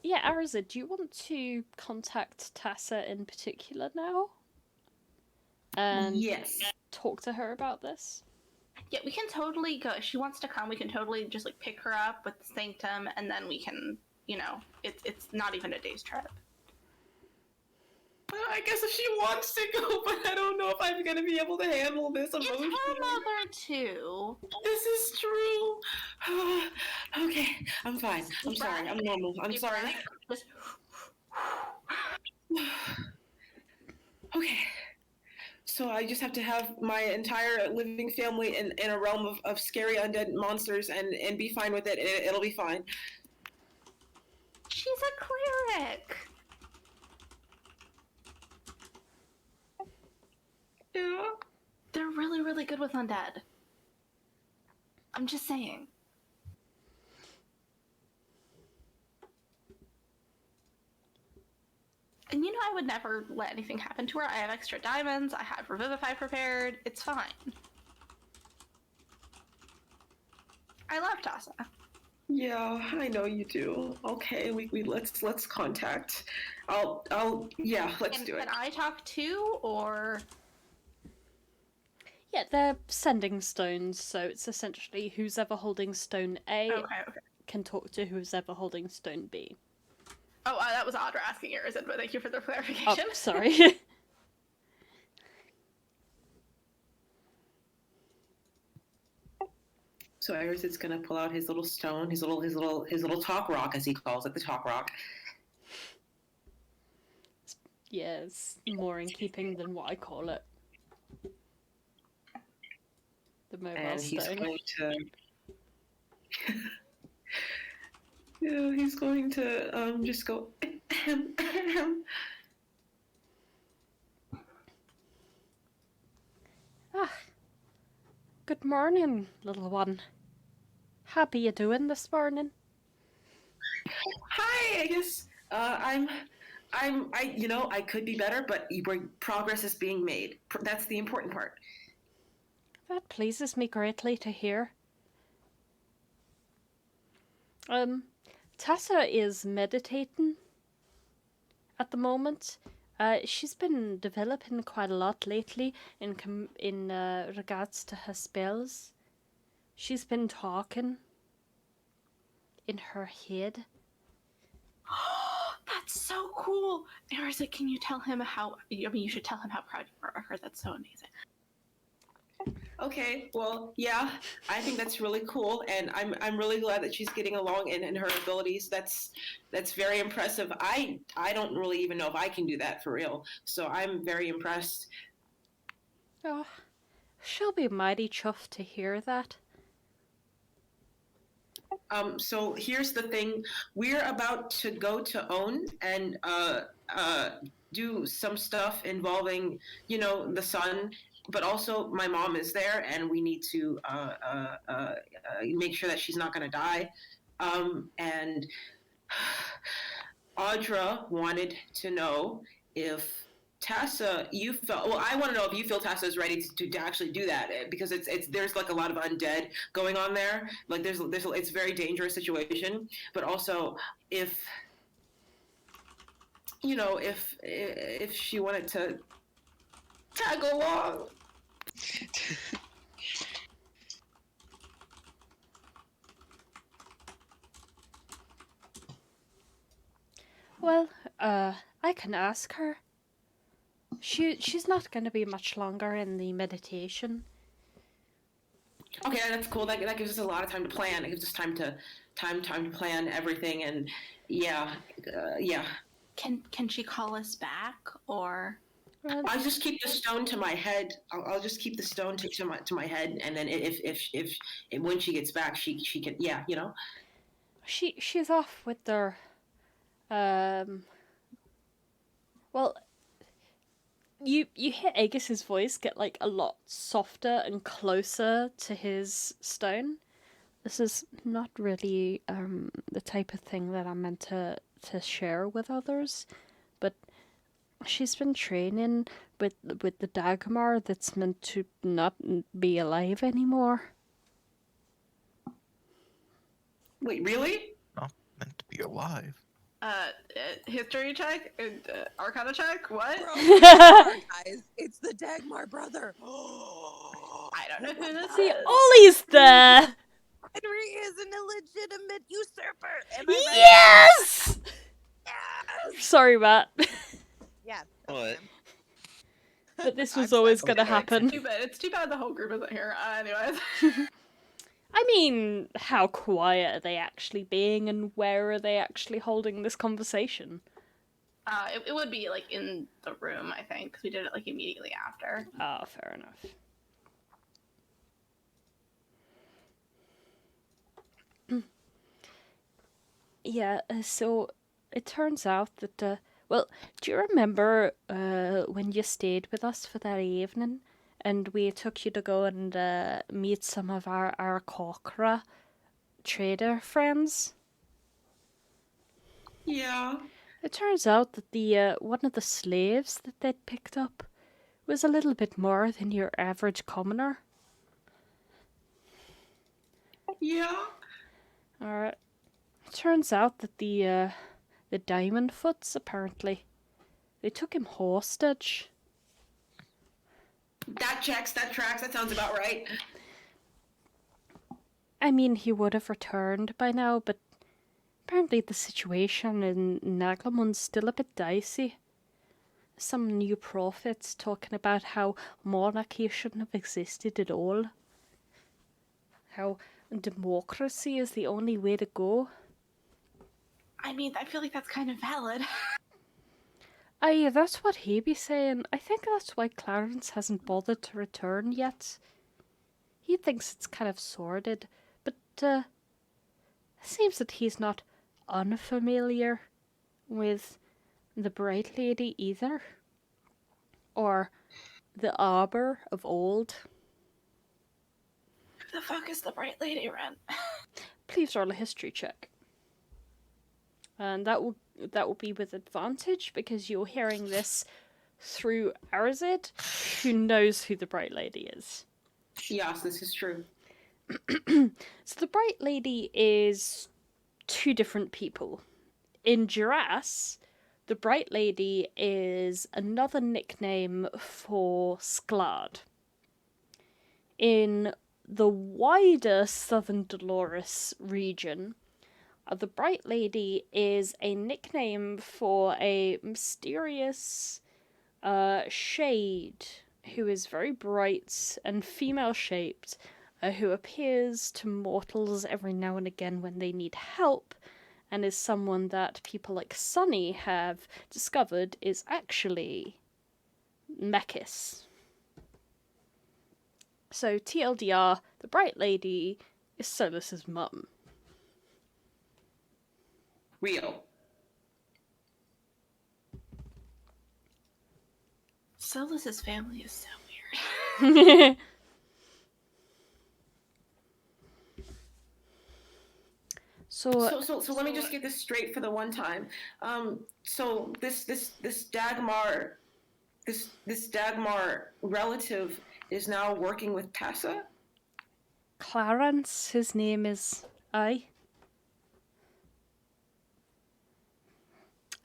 Yeah, Arazid, do you want to contact Tassa in particular now? And Yes. talk to her about this? Yeah, we can totally go. If she wants to come, we can totally just like pick her up with the Sanctum, and then we can, you know, it's not even a day's trip. I guess if she wants to go, but I don't know if I'm gonna be able to handle this It's emotionally. her mother too. This is true. Okay, I'm fine. I'm sorry. I'm normal. I'm Deep sorry. breath. Just Okay. So I just have to have my entire living family in a realm of scary undead monsters and be fine with it, and it'll be fine. she's a cleric. Yeah. They're really, really good with undead. I'm just saying. And you know I would never let anything happen to her. I have extra diamonds. I have Revivify prepared. It's fine. I love Tassa. Yeah, I know you do. Okay, we let's contact. I'll let's do it. Can I talk too, or Yeah, they're sending stones, so it's essentially who's ever holding stone A okay. can talk to who's ever holding stone B. Oh, that was Audra asking Arazid, but thank you for the Oh, clarification. sorry. So Arazid's gonna pull out his little stone, his little talk rock, as he calls it, the talk rock. Yeah, it's more in keeping than what I call it. The mobile And he's stone. going to yeah, he's going to just go ahem, ahem. Ah, good morning, little one. How be you doing this morning? Hi, I guess I could be better, but progress is being made. That's the important part. That pleases me greatly to hear. Tessa is meditating at the moment. She's been developing quite a lot lately in regards to her spells. She's been talking in her head. That's so cool. Arazid, can you tell him how? I mean, you should tell him how proud you are of her. That's so amazing. Okay, well, yeah, I think that's really cool, and I'm really glad that she's getting along in her abilities. That's very impressive. I don't really even know if I can do that for real, so I'm very impressed. Oh, she'll be mighty chuffed to hear that. So here's the thing: we're about to go to Own and do some stuff involving, the sun. But also, my mom is there, and we need to make sure that she's not going to die. And Audra wanted to know if Tassa, you felt. Well, I want to know if you feel Tassa is ready to actually do that, because there's like a lot of undead going on there. Like there's it's a very dangerous situation. But also, if if she wanted to tag along. Well, I can ask her. She's not going to be much longer in the meditation. Okay, that's cool. That gives us a lot of time to plan. It gives us time to plan everything, and yeah. Can she call us back, or? Well, I'll just keep the stone to my head. I'll just keep the stone to my head, and then if when she gets back, she can she's off with their well, you hear Agus's voice get like a lot softer and closer to his stone. This is not really the type of thing that I'm meant to share with others, but she's been training with the Dagmar that's meant to not be alive anymore. Wait, really? Not meant to be alive. History check? Arcana check? What? Bro, guys, it's the Dagmar brother. I don't know who this See, is. Ollie's there! Henry is an illegitimate usurper. Am I right? Yes! Yes! Sorry, Matt. Yeah. What? But this was always going to happen. It's too bad the whole group isn't here. Anyways. I mean, how quiet are they actually being, and where are they actually holding this conversation? It would be like in the room, I think, because we did it like immediately after. Ah, fair enough. Yeah, so it turns out that, well, do you remember when you stayed with us for that evening and we took you to go and meet some of our Kokra trader friends? Yeah. It turns out that the one of the slaves that they'd picked up was a little bit more than your average commoner. Yeah. Alright. It turns out that the Diamond Foots, apparently, they took him hostage. That checks. That tracks. That sounds about right. I mean, he would have returned by now, but apparently the situation in Naglamund's still a bit dicey. Some new prophets talking about how monarchy shouldn't have existed at all. How democracy is the only way to go. I mean, I feel like that's kind of valid. Aye, that's what he be saying. I think that's why Clarence hasn't bothered to return yet. He thinks it's kind of sordid, but it seems that he's not unfamiliar with the Bright Lady either. Or the Arbor of old. Who the fuck is the Bright Lady, Ren? Please roll a history check. And that will be with advantage because you're hearing this through Arazid, who knows who the Bright Lady is. Yes, this is true. So the Bright Lady is two different people. In Duras, the Bright Lady is another nickname for Sklad. In the wider southern Dolores region, the Bright Lady is a nickname for a mysterious shade who is very bright and female-shaped, who appears to mortals every now and again when they need help, and is someone that people like Sunny have discovered is actually Mekis. So TLDR, the Bright Lady is Solas's mum. Real. Solas's family is so weird. So let me just get this straight for the one time. So this Dagmar relative is now working with Tassa? Clarence, his name is. Aye.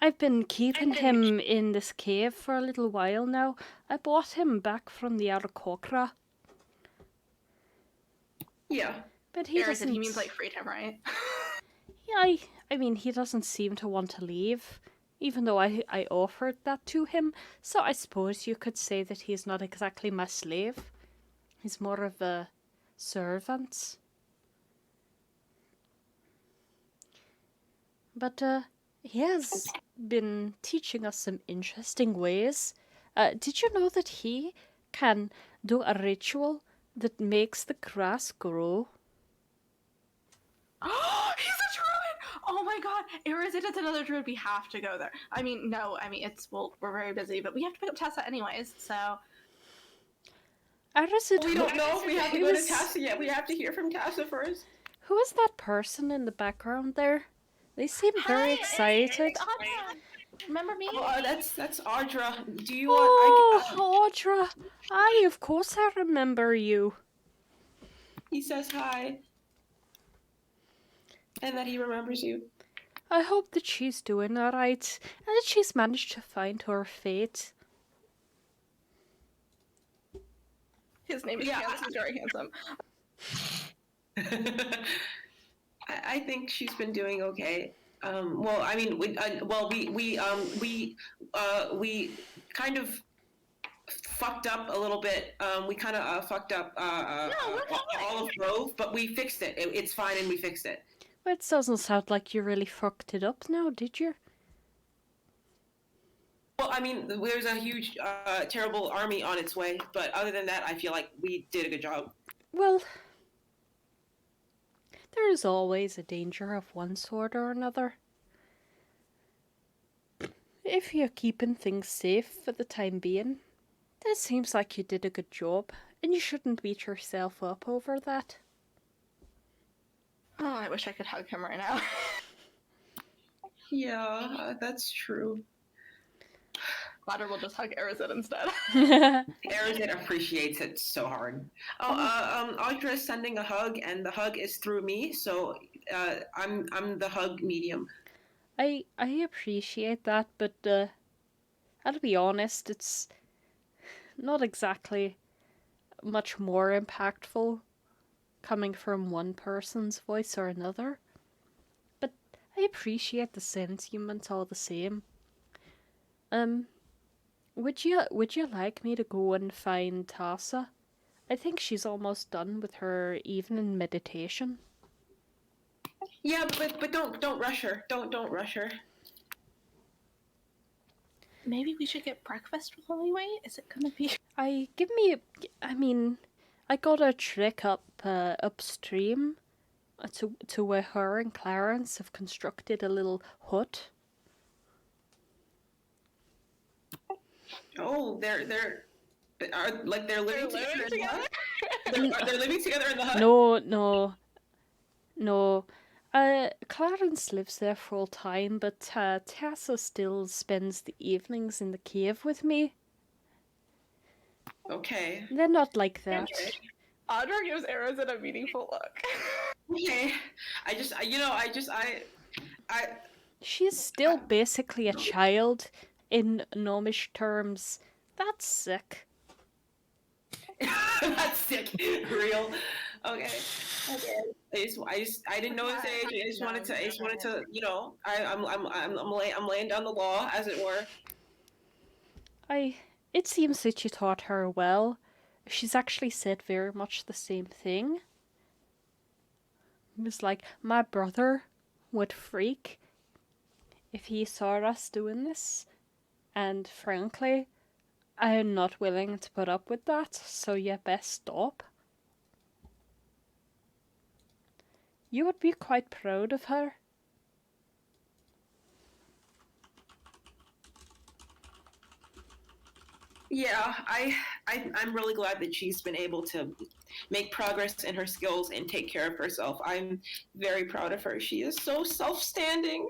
I've been keeping him in this cave for a little while now. I bought him back from the Arakokra. Yeah. But he doesn't... He means like freedom, right? Yeah, I mean, he doesn't seem to want to leave, even though I offered that to him. So I suppose you could say that he's not exactly my slave. He's more of a servant. But he has been teaching us some interesting ways. Did you know that he can do a ritual that makes the grass grow? Oh, he's a druid! Oh my god, Arazid is another druid. We have to go there. We're very busy, but we have to pick up Tessa anyways, so... Arazid, we don't know if we have to go to Tassa yet. We have to hear from Tassa first. Who is that person in the background there? They seem very excited. Remember me? Oh, that's Audra. Do you want... Audra! Aye, of course I remember you. He says hi. And that he remembers you. I hope that she's doing alright, and that she's managed to find her fate. His name is Handsome. He's very handsome. I think she's been doing okay. Well, I mean, we kind of fucked up a little bit. We kind of fucked up Olive Grove, but we fixed it. It's fine, and we fixed it. Well, it doesn't sound like you really fucked it up now, did you? Well, I mean, there's a huge, terrible army on its way, but other than that, I feel like we did a good job. Well, there is always a danger of one sort or another. If you're keeping things safe for the time being, it seems like you did a good job, and you shouldn't beat yourself up over that. Oh, I wish I could hug him right now. Yeah, that's true. Ladder will just hug Arazid instead. Arazid appreciates it so hard. Audra is sending a hug, and the hug is through me, so I'm the hug medium. I appreciate that, but I'll be honest, it's not exactly much more impactful coming from one person's voice or another. But I appreciate the sentiment all the same. Would you like me to go and find Tassa? I think she's almost done with her evening meditation. Yeah, but don't rush her. Don't rush her. Maybe we should get breakfast while we wait. Is it gonna be? I got a trick up upstream to where her and Clarence have constructed a little hut. Oh, they're living together. together? They're living together in the hut. No. Clarence lives there full time, but Tessa still spends the evenings in the cave with me. Okay. They're not like that. Okay. Audra gives Arazid a meaningful look. Okay. She's still basically a child in gnomish terms. That's sick. That's sick. Real. Okay. I didn't know his age. I just wanted to, I'm laying down the law, as it were. It seems that you taught her well. She's actually said very much the same thing. It was like, my brother would freak if he saw us doing this. And frankly, I am not willing to put up with that, so you best stop. You would be quite proud of her. Yeah, I'm really glad that she's been able to make progress in her skills and take care of herself. I'm very proud of her. She is so self-standing.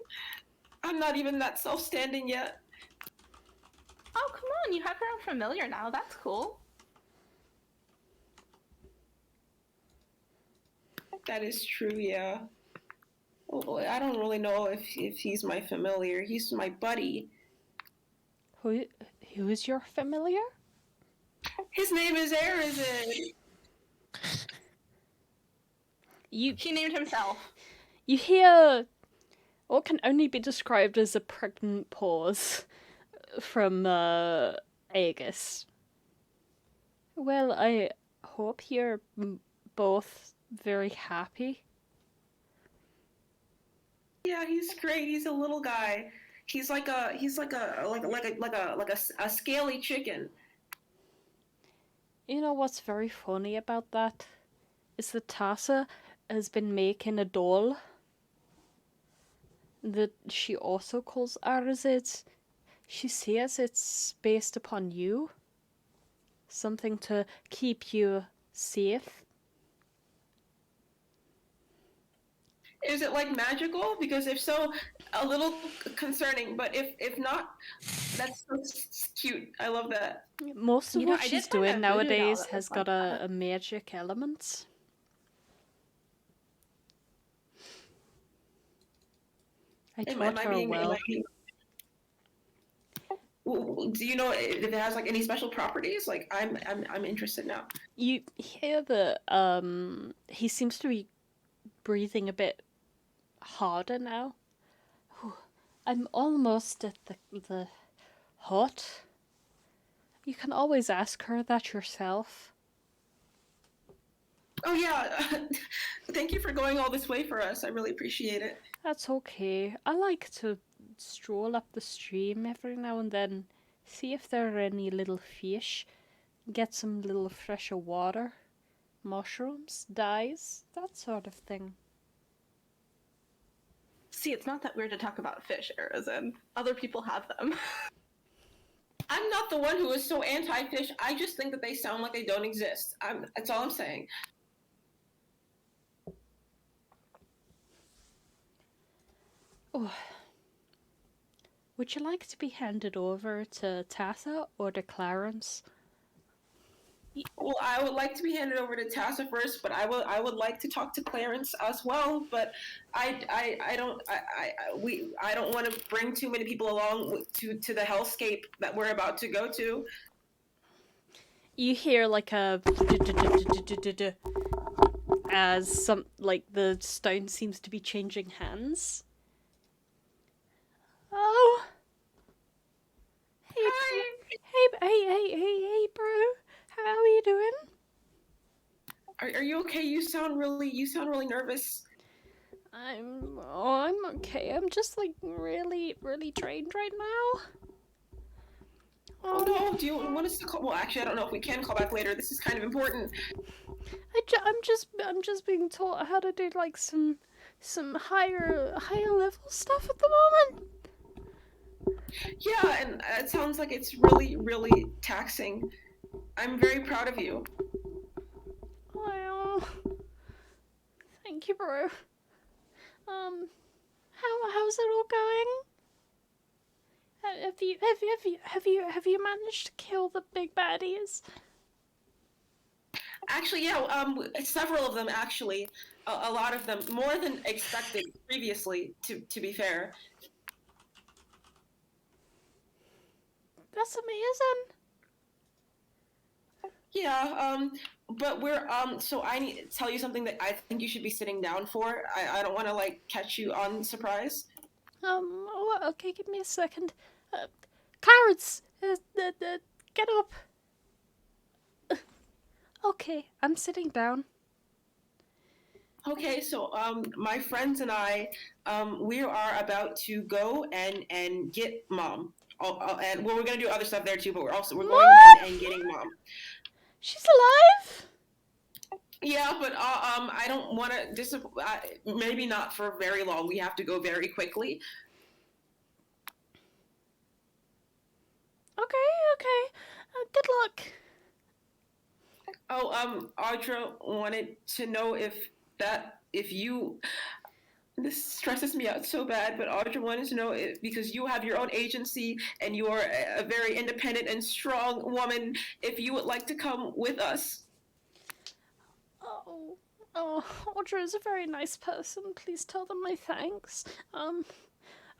I'm not even that self-standing yet. Oh, come on, you have your own familiar now. That's cool. That is true, yeah. Oh boy, I don't really know if he's my familiar. He's my buddy. Who is your familiar? His name is Arazid. He named himself. You hear what can only be described as a pregnant pause from Aegis. Well, I hope you're both very happy. Yeah, he's great. He's a little guy. He's like a scaly chicken. You know what's very funny about that is that Tassa has been making a doll that she also calls Arazid. She says it's based upon you. Something to keep you safe. Is it like magical? Because if so, a little concerning. But if not, that's so cute. I love that. Most of what I she's did find doing that voodoo doll nowadays that has was got like a magic element. I taught her well. Do you know if it has like any special properties? Like I'm interested now. You hear that he seems to be breathing a bit harder now. I'm almost at the hut. You can always ask her that yourself. Oh yeah, thank you for going all this way for us. I really appreciate it. That's okay. I like to stroll up the stream every now and then, see if there are any little fish, get some little fresher water, mushrooms, dyes, that sort of thing. See, it's not that weird to talk about fish, Arazid. Other people have them. I'm not the one who is so anti-fish. I just think that they sound like they don't exist. That's all I'm saying. Oh. Would you like to be handed over to Tassa or to Clarence? Well, I would like to be handed over to Tassa first, but I would like to talk to Clarence as well. But I don't want to bring too many people along to the hellscape that we're about to go to. You hear like a as some like the stone seems to be changing hands. Oh. Hey, bro. How are you doing? Are you okay? You sound really nervous. I'm okay. I'm just like really drained right now. Oh no, do you want us to call? Well, actually, I don't know if we can call back later. This is kind of important. I'm just being taught how to do like some higher level stuff at the moment. Yeah, and it sounds like it's really taxing. I'm very proud of you. Well, thank you, bro. How's it all going? Have you managed to kill the big baddies? Actually, yeah, several of them actually. A lot of them, more than expected previously. To be fair. That's amazing. Yeah, but we're so I need to tell you something that I think you should be sitting down for. I don't want to like catch you on surprise. Okay, give me a second. Clarence, get up. Okay, I'm sitting down. Okay, so my friends and I, we are about to go and get Mom. And well, we're gonna do other stuff there too, but we're going and getting Mom. She's alive? Yeah, but I don't want to maybe not for very long. We have to go very quickly. Okay. Good luck. Oh, Audra wanted to know if you. This stresses me out so bad, but Audra wanted to know if, because you have your own agency and you are a very independent and strong woman, if you would like to come with us. Oh, Audra is a very nice person. Please tell them my thanks.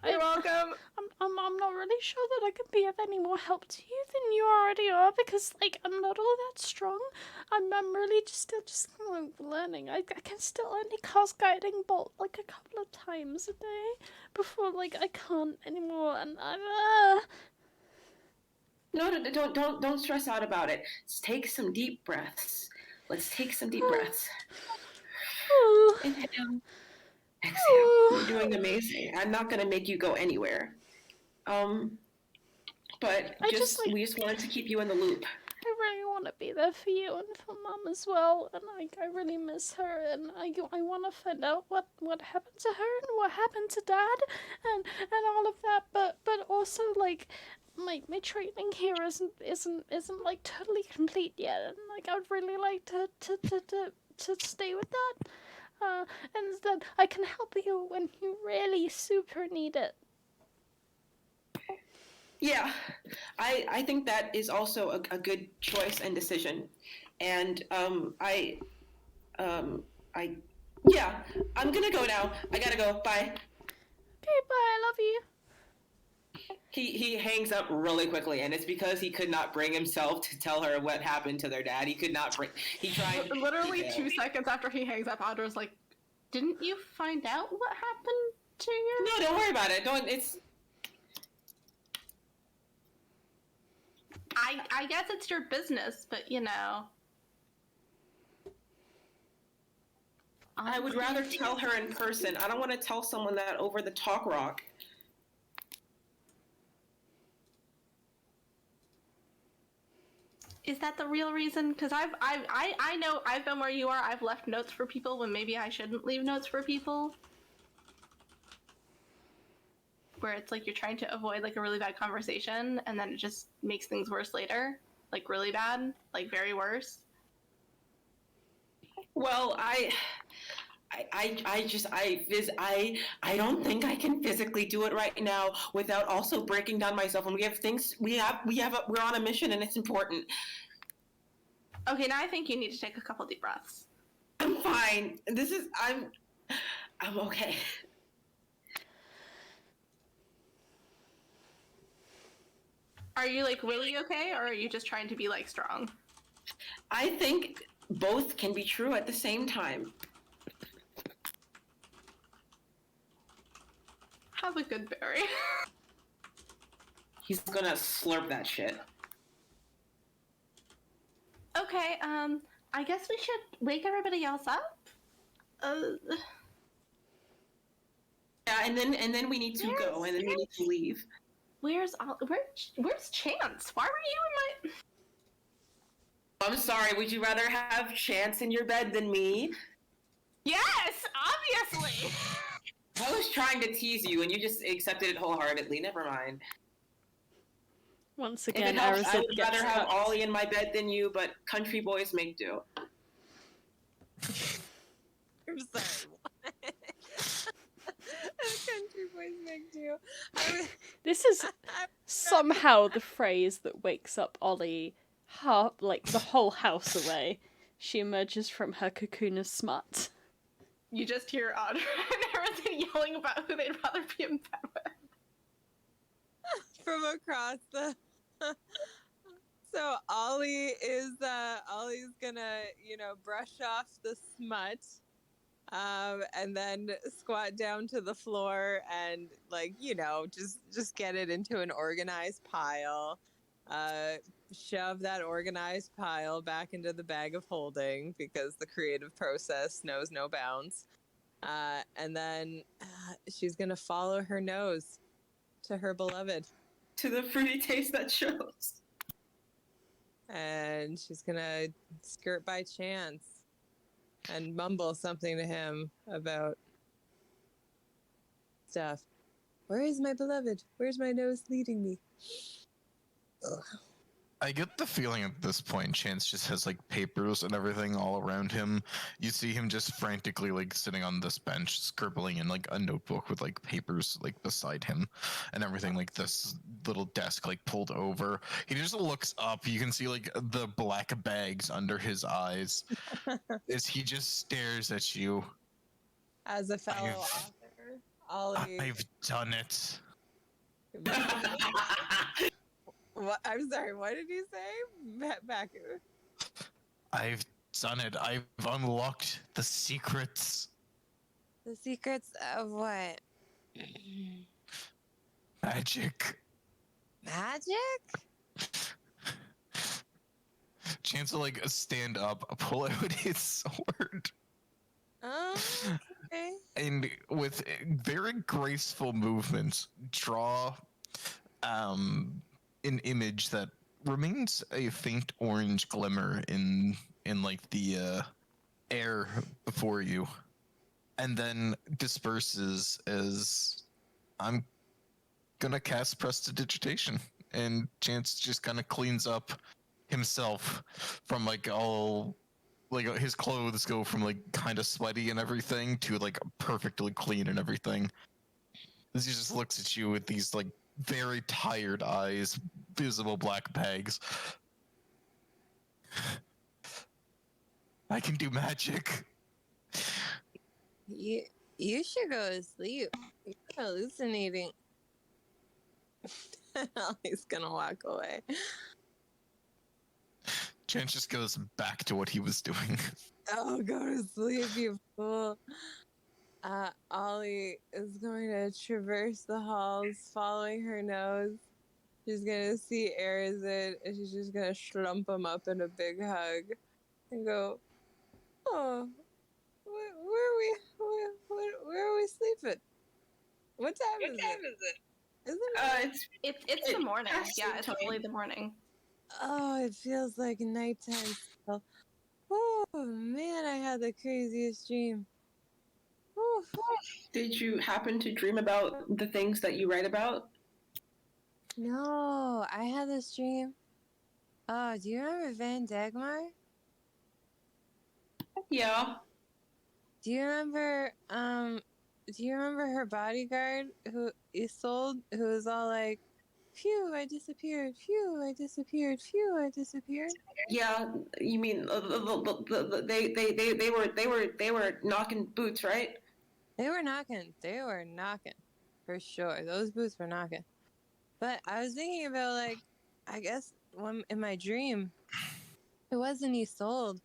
You're welcome. I'm not really sure that I can be of any more help to you than you already are, because like I'm not all that strong. I'm really just learning. I can still only cast guiding bolt like a couple of times a day before like I can't anymore, and I'm No, don't stress out about it. Let's take some deep breaths. Let's take some deep breaths. Inhale. Exhale. You're doing amazing. I'm not gonna make you go anywhere. But we just wanted to keep you in the loop. I really want to be there for you and for Mum as well, and I really miss her, and I want to find out what happened to her and what happened to Dad, and all of that. But also like my training here isn't like totally complete yet, and like I'd really like to stay with that. And that I can help you when you really super need it. Yeah, I think that is also a good choice and decision, and yeah, I'm gonna go now. I gotta go. Bye. Okay, bye. I love you. He hangs up really quickly, and it's because he could not bring himself to tell her what happened to their dad. He could not bring. He tried. Literally 2 seconds after he hangs up, Audra's like, "Didn't you find out what happened to you?" No, don't worry about it. Don't. It's. I guess it's your business, but you know. I would rather tell her in person. I don't want to tell someone that over the talk rock. Is that the real reason? Because I know I've been where you are. I've left notes for people when maybe I shouldn't leave notes for people. Where it's like you're trying to avoid like a really bad conversation, and then it just makes things worse later. Like really bad, like very worse. Well, I don't think I can physically do it right now without also breaking down myself. And we have things we're on a mission, and it's important. Okay, now I think you need to take a couple deep breaths. I'm fine. I'm okay. Are you like really okay, or are you just trying to be like strong? I think both can be true at the same time. Have a good berry. He's gonna slurp that shit. Okay, I guess we should wake everybody else up. Yeah, and then we need to go, and then we need to leave. Where's Chance? Why were you in my? I'm sorry. Would you rather have Chance in your bed than me? Yes, obviously. I was trying to tease you, and you just accepted it wholeheartedly. Never mind. Once If again, it helps, I Arazid would gets rather have fucked. Ollie in my bed than you, but country boys make do. I'm sorry. What? Country boys make do. This is somehow the phrase that wakes up Ollie like the whole house away. She emerges from her cocoon of smut. You just hear Audra and Arazid yelling about who they'd rather be in bed with. From across the. So Ollie's gonna, brush off the smut, and then squat down to the floor and just get it into an organized pile. Shove that organized pile back into the bag of holding because the creative process knows no bounds. And then she's gonna follow her nose to her beloved. To the fruity taste that shows. And she's gonna skirt by Chance and mumble something to him about stuff. Where is my beloved? Where's my nose leading me? Ugh. I get the feeling at this point Chance just has like papers and everything all around him. You see him just frantically like sitting on this bench, scribbling in like a notebook with like papers like beside him and everything, like this little desk like pulled over. He just looks up. You can see like the black bags under his eyes as he just stares at you. As a fellow author, Ollie. I've done it. What? I'm sorry. What did you say? Back. I've done it. I've unlocked the secrets. The secrets of what? Magic. Magic? Chance will like stand up, pull out his sword, Okay. and with very graceful movements, draw an image that remains a faint orange glimmer in like the air before you, and then disperses as I'm gonna cast prestidigitation, and Chance just kind of cleans up himself from like all like his clothes go from like kind of sweaty and everything to like perfectly clean and everything. As he just looks at you with these like very tired eyes, visible black bags. I can do magic. You should go to sleep. You're hallucinating. He's gonna walk away. Chance just goes back to what he was doing. Oh, go to sleep, you fool. Ollie is going to traverse the halls, following her nose. She's gonna see Arazid, and she's just gonna slump him up in a big hug, and go, "Oh, where are we sleeping? What time is it? Is it? It's the morning. Yeah, it's time. totally the morning. Oh, it feels like nighttime still. Oh man, I had the craziest dream. Oof. Did you happen to dream about the things that you write about? No, I had this dream. Oh, do you remember Van Dagmar? Yeah. Do you remember her bodyguard who Isolde, who was all like, "Phew, I disappeared. Phew, I disappeared. Phew, I disappeared." Yeah, you mean they were knocking boots, right? They were knocking. For sure. Those boots were knocking. But I was thinking about, like, I guess in my dream, it wasn't Isolde,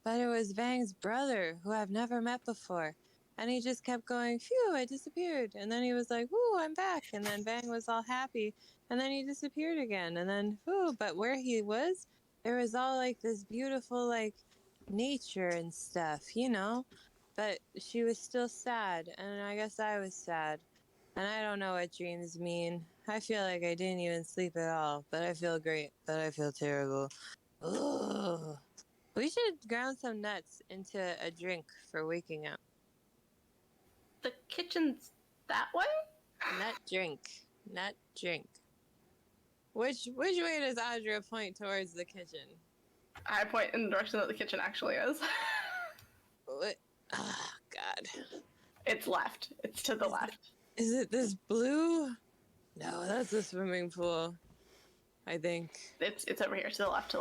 but it was Vang's brother, who I've never met before. And he just kept going, "Phew, I disappeared." And then he was like, "Woo, I'm back." And then Vang was all happy. And then he disappeared again. And then, whew, but where he was, there was all, like, this beautiful, like, nature and stuff, you know? But she was still sad, and I guess I was sad. And I don't know what dreams mean. I feel like I didn't even sleep at all, but I feel great, but I feel terrible. Ugh. We should ground some nuts into a drink for waking up. The kitchen's that way? Nut drink. Nut drink. Which way does Audra point towards the kitchen? I point in the direction that the kitchen actually is. What? Oh, God. It's left. It's to the left. Is it this blue? No, that's a swimming pool. I think. It's over here, to the left,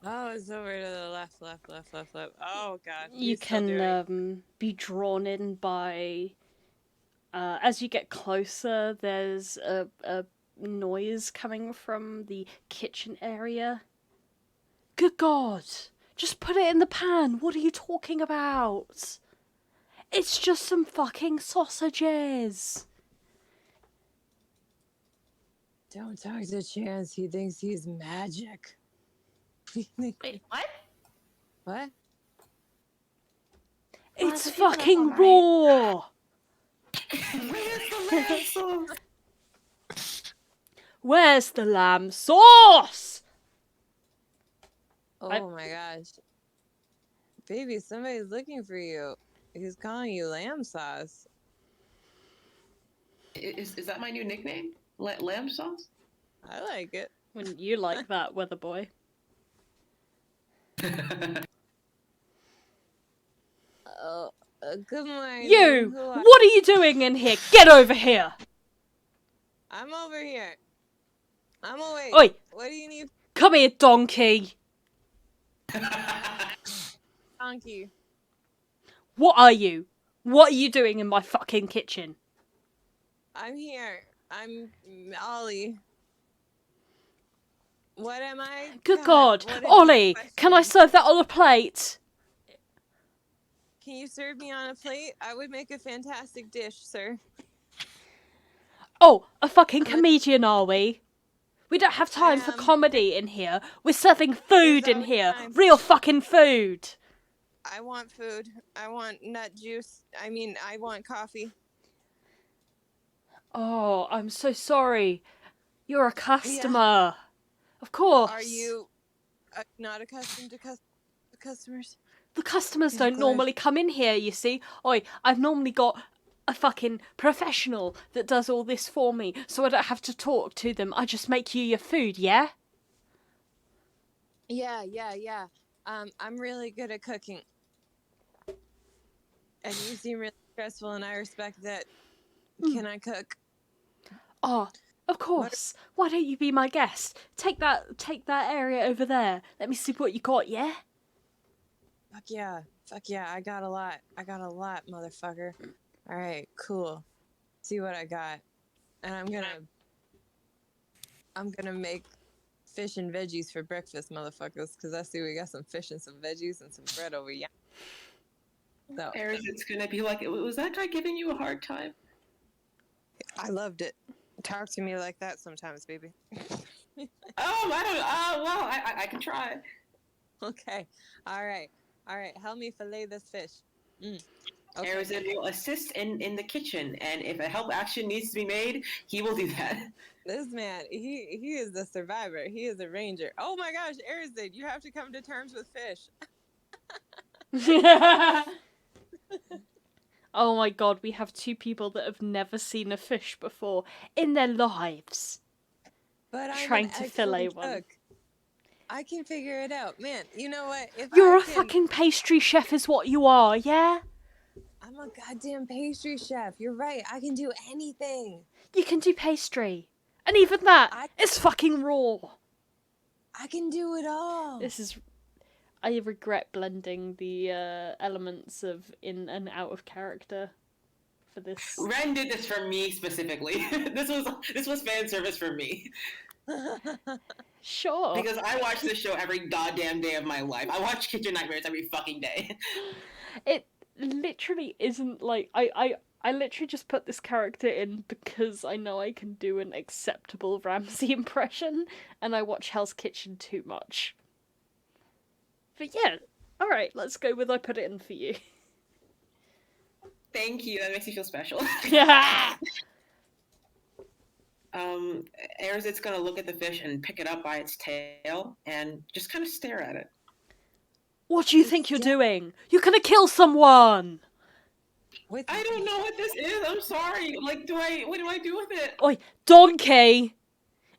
Oh, it's over to the left. Oh, God. You can be drawn in by... as you get closer, there's a noise coming from the kitchen area. Good God! Just put it in the pan! What are you talking about? It's just some fucking sausages! Don't talk to Chance. He thinks he's magic. Wait, what? What? It's the people fucking up raw! Where's the lamb sauce? Where's the lamb sauce? Oh my gosh. Baby, somebody's looking for you. He's calling you lamb sauce. Is that my new nickname? Lamb sauce? I like it. Wouldn't you like that, weather boy? Oh, good morning. You! Who are- What are you doing in here? Get over here! I'm over here. I'm awake. Oi! What do you need, Come here, donkey! donkey? What are you? What are you doing in my fucking kitchen? I'm here. I'm Ollie. What am I? Good God! what a Ollie! question. Can I serve that on a plate? Can you serve me on a plate? I would make a fantastic dish, sir. Oh, a fucking comedian, are we? We don't have time for am. comedy in here. We're serving food in always here. time. Real fucking food. I want food. I want nut juice. I want coffee. Oh, I'm so sorry. You're a customer. Of course. Are you not accustomed to customers? The customers Yeah, don't glad. normally come in here, you see. Oi, I've normally got a fucking professional that does all this for me, so I don't have to talk to them. I just make you your food, yeah? Yeah. I'm really good at cooking. And you seem really stressful, and I respect that. Can I cook? Oh, of course. Why don't you be my guest? Take that area over there. Let me see what you got, yeah? Fuck yeah. I got a lot, motherfucker. All right, cool. See what I got. And I'm gonna make fish and veggies for breakfast, motherfuckers, because I see we got some fish and some veggies and some bread over here. So Arazid's gonna be like, was that guy giving you a hard time? I loved it. Talk to me like that sometimes, baby. I don't. Well, I can try. Okay. All right. Help me fillet this fish. Okay. Arazid will assist in the kitchen, and if a help action needs to be made, he will do that. This man, he is the survivor. He is a ranger. Oh my gosh, Arazid, you have to come to terms with fish. Oh my god, we have two people that have never seen a fish before in their lives. But I'm Trying an to excellent fillet one. cook. I can figure it out. Man, you know what? If You're I a can- fucking pastry chef is what you are, yeah? I'm a goddamn pastry chef. You're right. I can do anything. You can do pastry. And even that I- is fucking raw. I can do it all. This is... I regret blending the elements of in and out of character for this. Ren did this for me specifically. This was fan service for me Sure. because I watch this show every goddamn day of my life. I watch Kitchen Nightmares every fucking day. It literally isn't like... I literally just put this character in because I know I can do an acceptable Ramsay impression, and I watch Hell's Kitchen too much. But yeah, Alright, let's go with I put it in for you. Thank you. That makes me feel special. Yeah. Arazid's gonna look at the fish and pick it up by its tail and just kind of stare at it. What do you think you're doing? You're gonna kill someone! I don't know what this is. I'm sorry. Like, what do I do with it? Oi, donkey!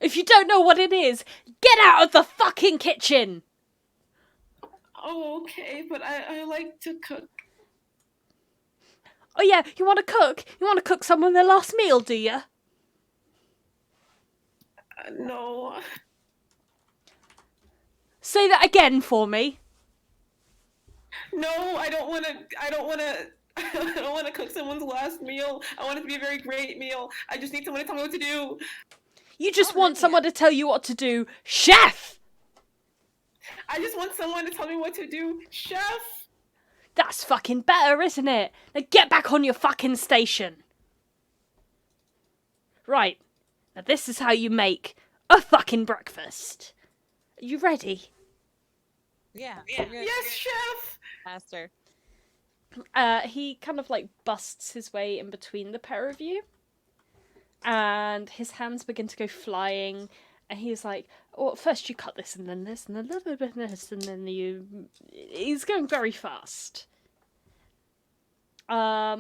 If you don't know what it is, get out of the fucking kitchen! Oh, okay, but I like to cook. Oh yeah, you want to cook? You want to cook someone their last meal, do you? No. Say that again for me. No, I don't want to. I don't want to cook someone's last meal. I want it to be a very great meal. I just need someone to tell me what to do. You just want someone to tell you what to do, chef. I just want someone to tell me what to do, chef. That's fucking better, isn't it? Now get back on your fucking station. Right. Now this is how you make a fucking breakfast. Are you ready? Yeah. Yes, chef. Master. He kind of like busts his way in between the pair of you. And his hands begin to go flying. And he's like, well, first you cut this and then this and then a little bit of this and then you... He's going very fast. I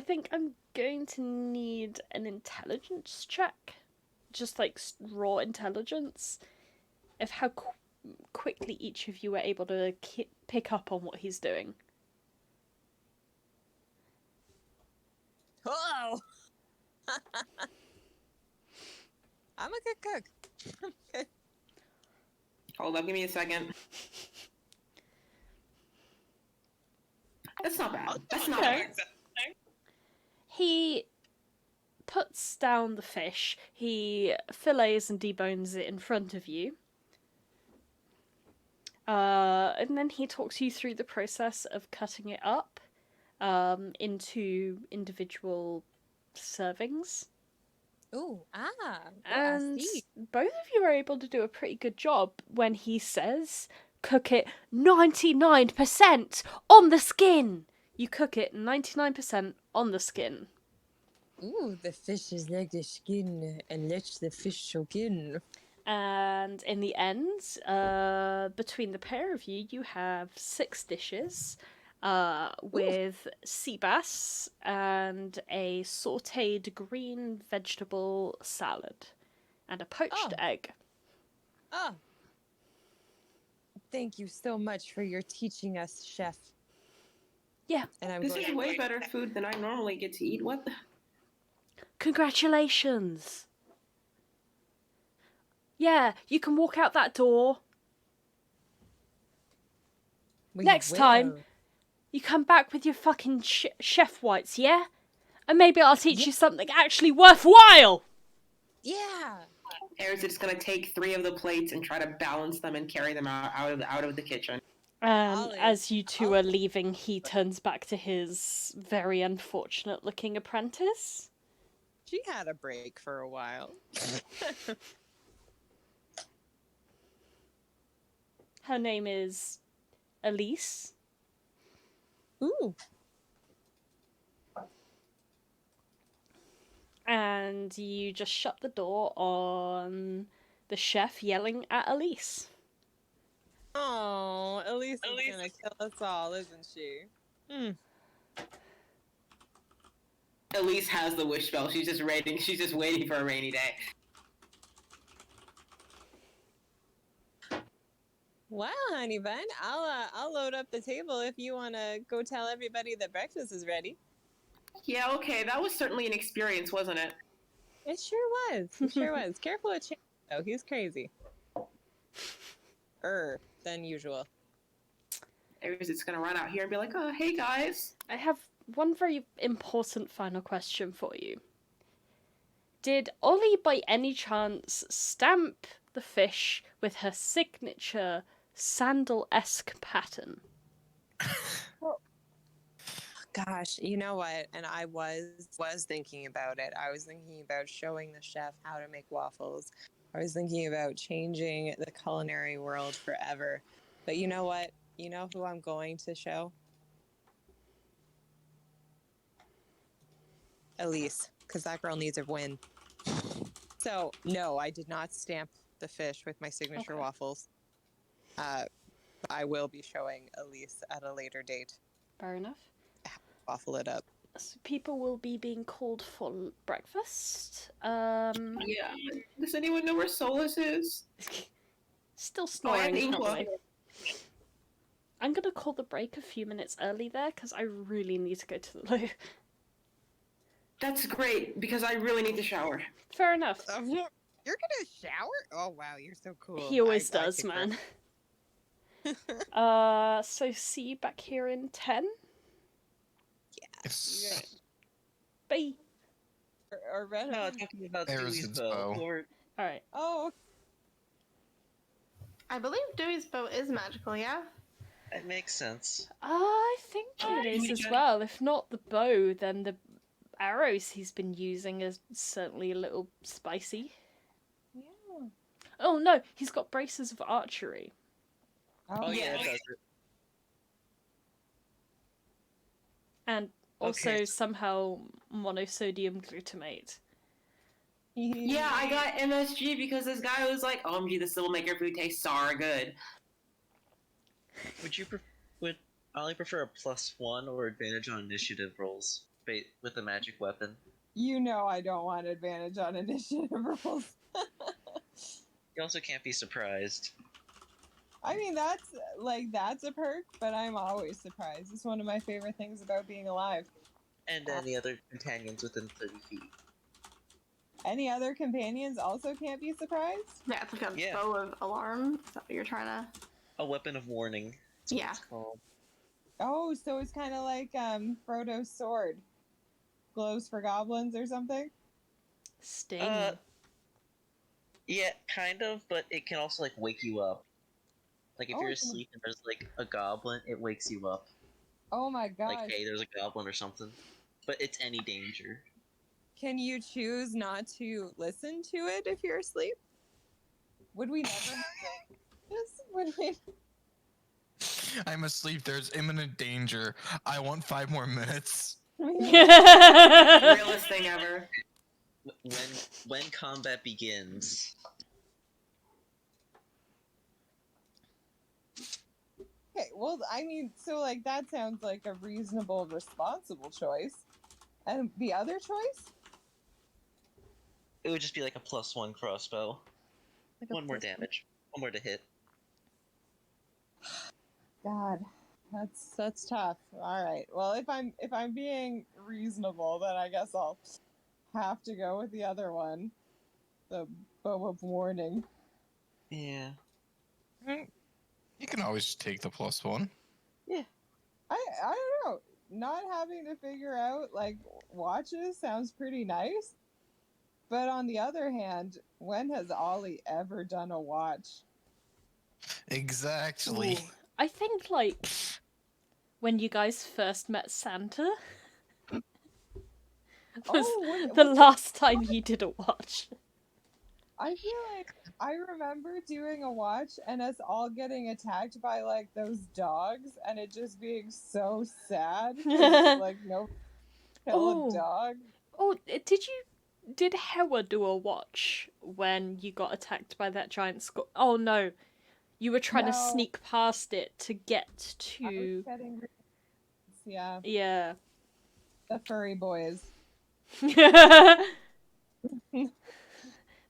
think I'm going to need an intelligence check. Just like raw intelligence. Of how quickly each of you were able to pick up on what he's doing. Whoa! I'm a good cook. Okay. Hold up, give me a second. That's not bad. That's not bad. He puts down the fish. He fillets and debones it in front of you. And then he talks you through the process of cutting it up into individual servings. Ooh, And both of you are able to do a pretty good job when he says, cook it 99% on the skin. You cook it 99% on the skin. Ooh, the fish is like the skin, and let the fish soak in. And in the end, between the pair of you, you have 6 dishes with sea bass and a sautéed green vegetable salad and a poached egg. Oh. Thank you so much for your teaching us, chef. Yeah. And This is way better food than I normally get to eat. What? Congratulations. Yeah, you can walk out that door. Next time, you come back with your fucking chef whites, yeah? And maybe I'll teach you something actually worthwhile! Yeah! Arazid's gonna take 3 of the plates and try to balance them and carry them out of the kitchen. As you two are leaving, he turns back to his very unfortunate looking apprentice. She had a break for a while. Her name is Elise. Ooh. And you just shut the door on the chef yelling at Elise. Oh, Elise is gonna kill us all, isn't she? Elise has the wish spell. She's just waiting for a rainy day. Wow, honey bun. I'll load up the table if you want to go tell everybody that breakfast is ready. Yeah, okay. That was certainly an experience, wasn't it? It sure was. It sure was. Careful with Chance, though. He's crazy. Than usual. It's gonna run out here and be like, oh, hey, guys. I have one very important final question for you. Did Ollie by any chance stamp the fish with her signature sandal-esque pattern? Gosh, you know what? And I was thinking about it. I was thinking about showing the chef how to make waffles. I was thinking about changing the culinary world forever. But you know what? You know who I'm going to show? Elise, because that girl needs a win. So, no, I did not stamp the fish with my signature waffles. I will be showing Elise at a later date. Fair enough. Waffle it up. So people will be being called for breakfast. Yeah. Does anyone know where Solas is? Still snoring, Inqua. probably. I'm gonna call the break a few minutes early there, because I really need to go to the loo. That's great, because I really need to shower. Fair enough. You're gonna shower? Oh wow, you're so cool. He always I does, kick man. So see you back here in 10? Yes. Bye. Or Red No, Hot. talking about Arazid's Dewey's bow. bow. Or Alright. Oh, I believe Dewey's bow is magical, yeah? it makes sense. I think it is as well. If not the bow, then the arrows he's been using is certainly a little spicy. yeah. Oh no, he's got braces of archery. Oh yeah, it does. And also Okay. somehow monosodium glutamate. Yeah, I got MSG because this guy was like, "OMG, this will make your food taste so good." Would Ollie prefer a +1 or advantage on initiative rolls with a magic weapon? You know I don't want advantage on initiative rolls. You also can't be surprised. I mean, that's a perk, but I'm always surprised. It's one of my favorite things about being alive. And any other companions within 30 feet. Any other companions also can't be surprised? Yeah, it's like a Yeah. bow of alarm. Is that what you're trying to... A weapon of warning. That's what Yeah. it's called. Oh, so it's kind of like Frodo's sword. Glows for goblins or something? Sting. Yeah, kind of, but it can also like wake you up. Like if Oh, you're it's- asleep and there's like a goblin, it wakes you up. Oh my gosh. Like, hey, there's a goblin or something. But it's any danger. Can you choose not to listen to it if you're asleep? Would we never have this? Would we? I'm asleep. There's imminent danger. I want 5 more minutes. Realest thing ever. When combat begins. Okay, well, I mean, so like that sounds like a reasonable, responsible choice. And the other choice? It would just be like a +1 crossbow. Like a One more plus- damage. One more to hit. God, that's tough. All right. Well, if I'm being reasonable, then I guess I'll have to go with the other one, the bow of warning. Yeah. You can always take the +1. I don't know. Not having to figure out like watches sounds pretty nice. But on the other hand, when has Ollie ever done a watch? Exactly. Ooh. I think, like, when you guys first met Santa was the last time you did a watch. I feel like I remember doing a watch and us all getting attacked by like those dogs and it just being so sad. 'Cause, like no kill Oh. a dog. Oh, did Hewa do a watch when you got attacked by that giant skull? Oh no, you were trying to No. sneak past it to get I was to... getting yeah, Yeah. the furry boys.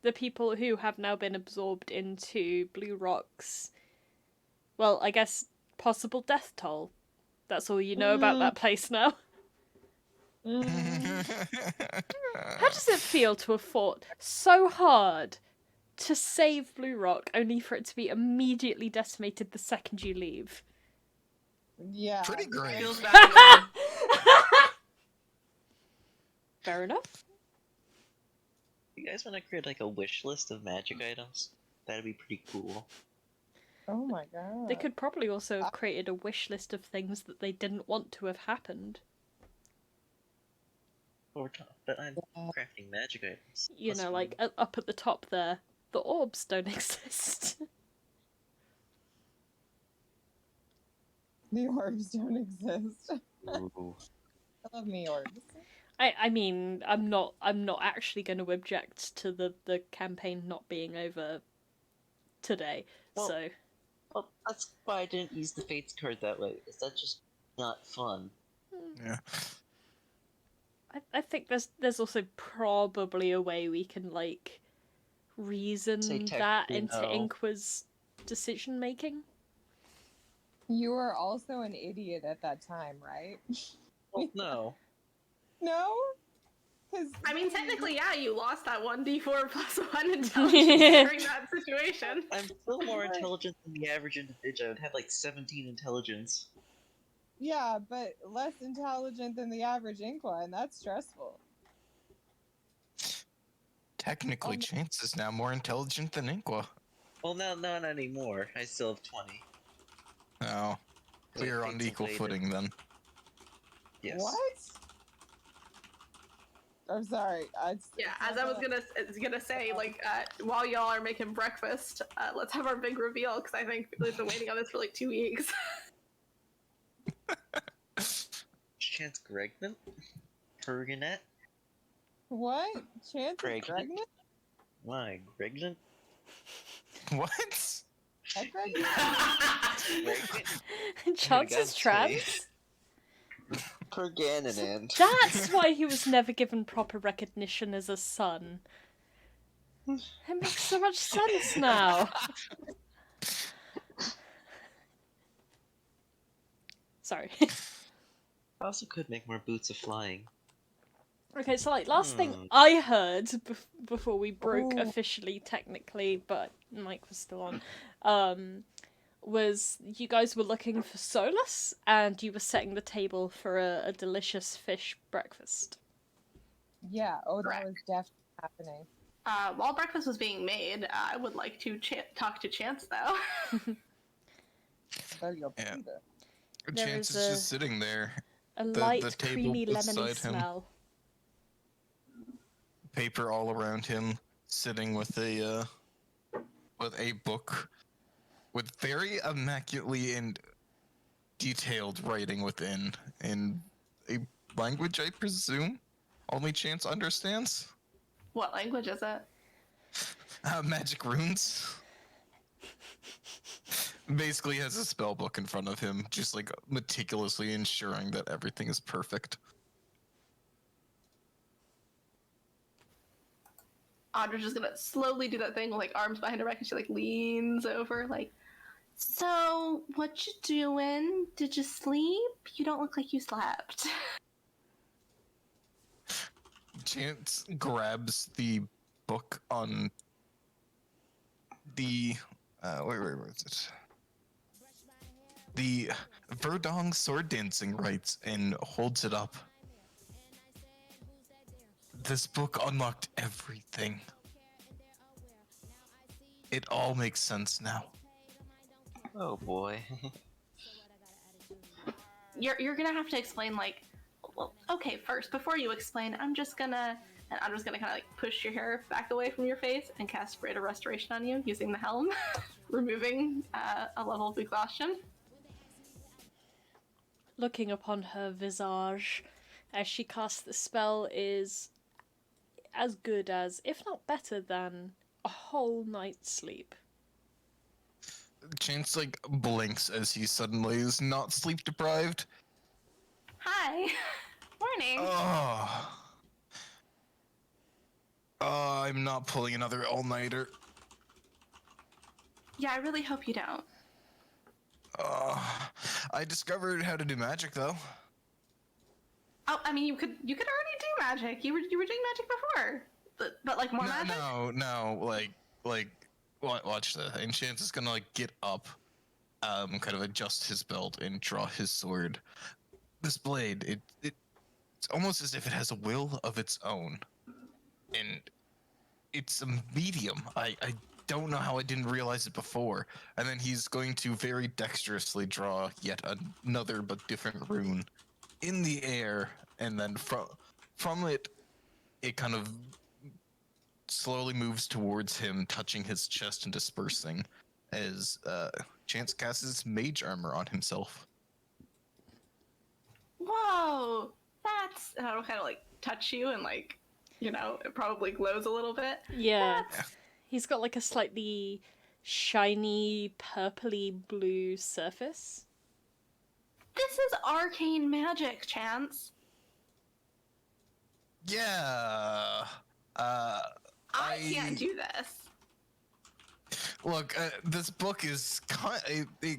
The people who have now been absorbed into Blue Rock's, well, I guess, possible death toll. That's all you know about that place now. How does it feel to have fought so hard to save Blue Rock, only for it to be immediately decimated the second you leave? Yeah. Pretty great. Feels bad. Fair enough. You guys want to create like a wish list of magic items? That'd be pretty cool. Oh my god. They could probably also have created a wish list of things that they didn't want to have happened. But I'm crafting magic items. You That's know, fine. like up at the top there, the orbs don't exist. The orbs don't exist. Ooh. I love me orbs. I mean, I'm not actually going to object to the campaign not being over today. Well- So Well, that's why I didn't use the Fates card that way. Is that just not fun? Yeah. I think there's also probably a way we can like reason Say that technically into no. Inqua's decision making. You were also an idiot at that time, right? Well, no. No? Because I mean, technically, yeah, you lost that 1d4 plus 1 intelligence during that situation. I'm still more intelligent than the average individual. I would have like 17 intelligence. yeah, but less intelligent than the average Inqua, and that's stressful. Technically, Chance is now more intelligent than Inqua. Well, no, not anymore. I still have 20. Oh, we are on Fates equal invaded. footing then. Yes. What? I'm sorry. Yeah, as I was gonna say, like, while y'all are making breakfast, let's have our big reveal, because I think we've been waiting on this for like 2 weeks. Chance Gregnan? Perganet? What? Chance is Pregnant? pregnant? Why, Gregnan? What? I'm pregnant? Chance God, is trans. Perganan. That's why he was never given proper recognition as a son. It makes so much sense now. Sorry. I also could make more boots of flying. Okay, so like last thing I heard before we broke Ooh. officially, technically, but Mike was still on, was you guys were looking for Solas and you were setting the table for a delicious fish breakfast. Yeah, that Correct. was definitely happening. While breakfast was being made, I would like to talk to Chance, though. So you'll Yeah. be there. There Chance is is just sitting there, A The light, table creamy, lemony beside him. smell. paper all around him, sitting with a book with very immaculately and detailed writing within, in a language I presume only Chance understands. What language is it? Magic runes. Basically has a spell book in front of him, just like meticulously ensuring that everything is perfect. Audra's just gonna slowly do that thing with like arms behind her back, and she like leans over, like, "So, what you doing? Did you sleep? You don't look like you slept." Chance grabs the book on the where was it? The Verdong sword dancing rites and holds it up. This book unlocked everything. It all makes sense now. Oh boy. You're gonna have to explain, like, well, okay, first, before you explain, I'm just gonna kind of like push your hair back away from your face and cast Spirit of Restoration on you using the helm, removing a level of exhaustion. Looking upon her visage as she casts the spell is as good as, if not better than, a whole night's sleep. Chance like blinks as he suddenly is not sleep deprived. Hi, morning. I'm not pulling another all-nighter. Yeah, I really hope you don't. I discovered how to do magic though. Oh, I mean, you could already do magic. You were doing magic before, but like more magic. No, like watch this. And Chance is gonna like get up, kind of adjust his belt and draw his sword. This blade, it's almost as if it has a will of its own, and it's a medium. I don't know how I didn't realize it before. And then he's going to very dexterously draw yet another but different rune in the air, and then from it, it kind of slowly moves towards him, touching his chest and dispersing as Chance casts his mage armor on himself. Whoa, that's... And I'll kind of like touch you and like, you know, it probably glows a little bit. Yeah. That's... He's got like a slightly shiny, purpley blue surface. This is arcane magic, Chance. Yeah. I can't do this. Look, this book is they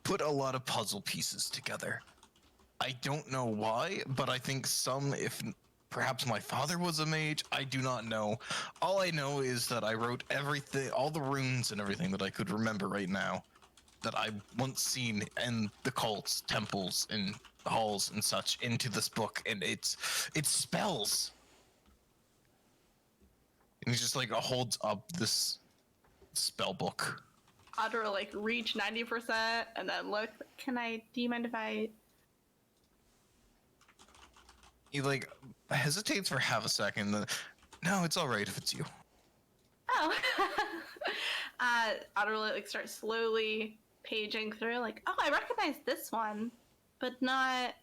put a lot of puzzle pieces together. I don't know why, but I think if perhaps my father was a mage, I do not know. All I know is that I wrote everything, all the runes and everything that I could remember right now that I once seen in the cults, temples, and halls and such into this book, and it's spells. And he just like holds up this spell book. Audra like reach 90% and then look. Do you mind if I... He like hesitates for half a second. No, it's all right if it's you. Oh. Audra like starts slowly paging through like, oh, I recognize this one, but not...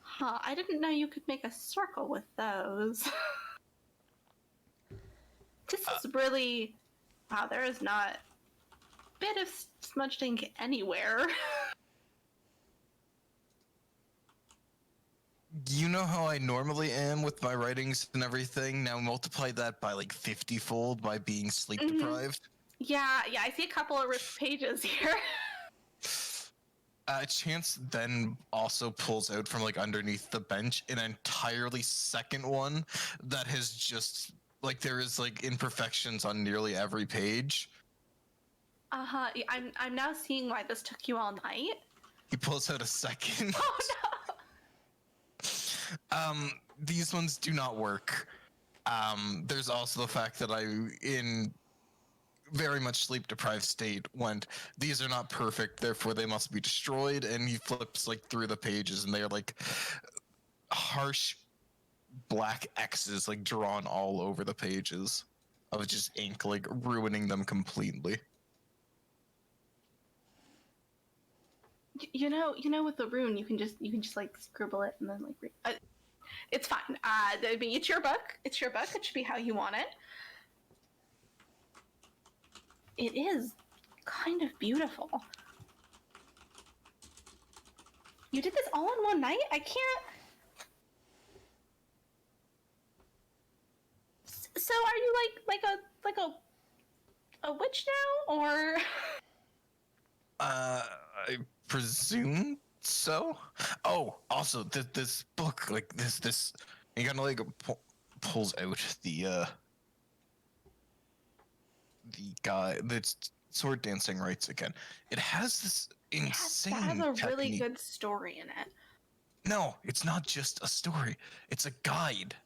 Huh, I didn't know you could make a circle with those. This is really... Wow, there is not a bit of smudged ink anywhere. You know how I normally am with my writings and everything? Now multiply that by like 50-fold by being sleep deprived. Yeah, I see a couple of ripped pages here. Chance then also pulls out from like underneath the bench an entirely second one that has just like there is like imperfections on nearly every page. Uh-huh. I'm now seeing why this took you all night. He pulls out a second. Oh no. These ones do not work. There's also the fact that I, in very much sleep deprived state, went, these are not perfect, therefore they must be destroyed, and he flips like through the pages and they're like harsh black X's like drawn all over the pages of just ink like ruining them completely. You know, with the rune, you can just like scribble it and then like it's fine. I mean, it's your book. It's your book. It should be how you want it. It is kind of beautiful. You did this all in one night? I can't. So are you like a witch now, or? I presume so. Oh, also this book, like this, he kind of like pulls out the guy that's sword dancing rights again. It has this insane. It has a really technique. good story in it. No, it's not just a story. It's a guide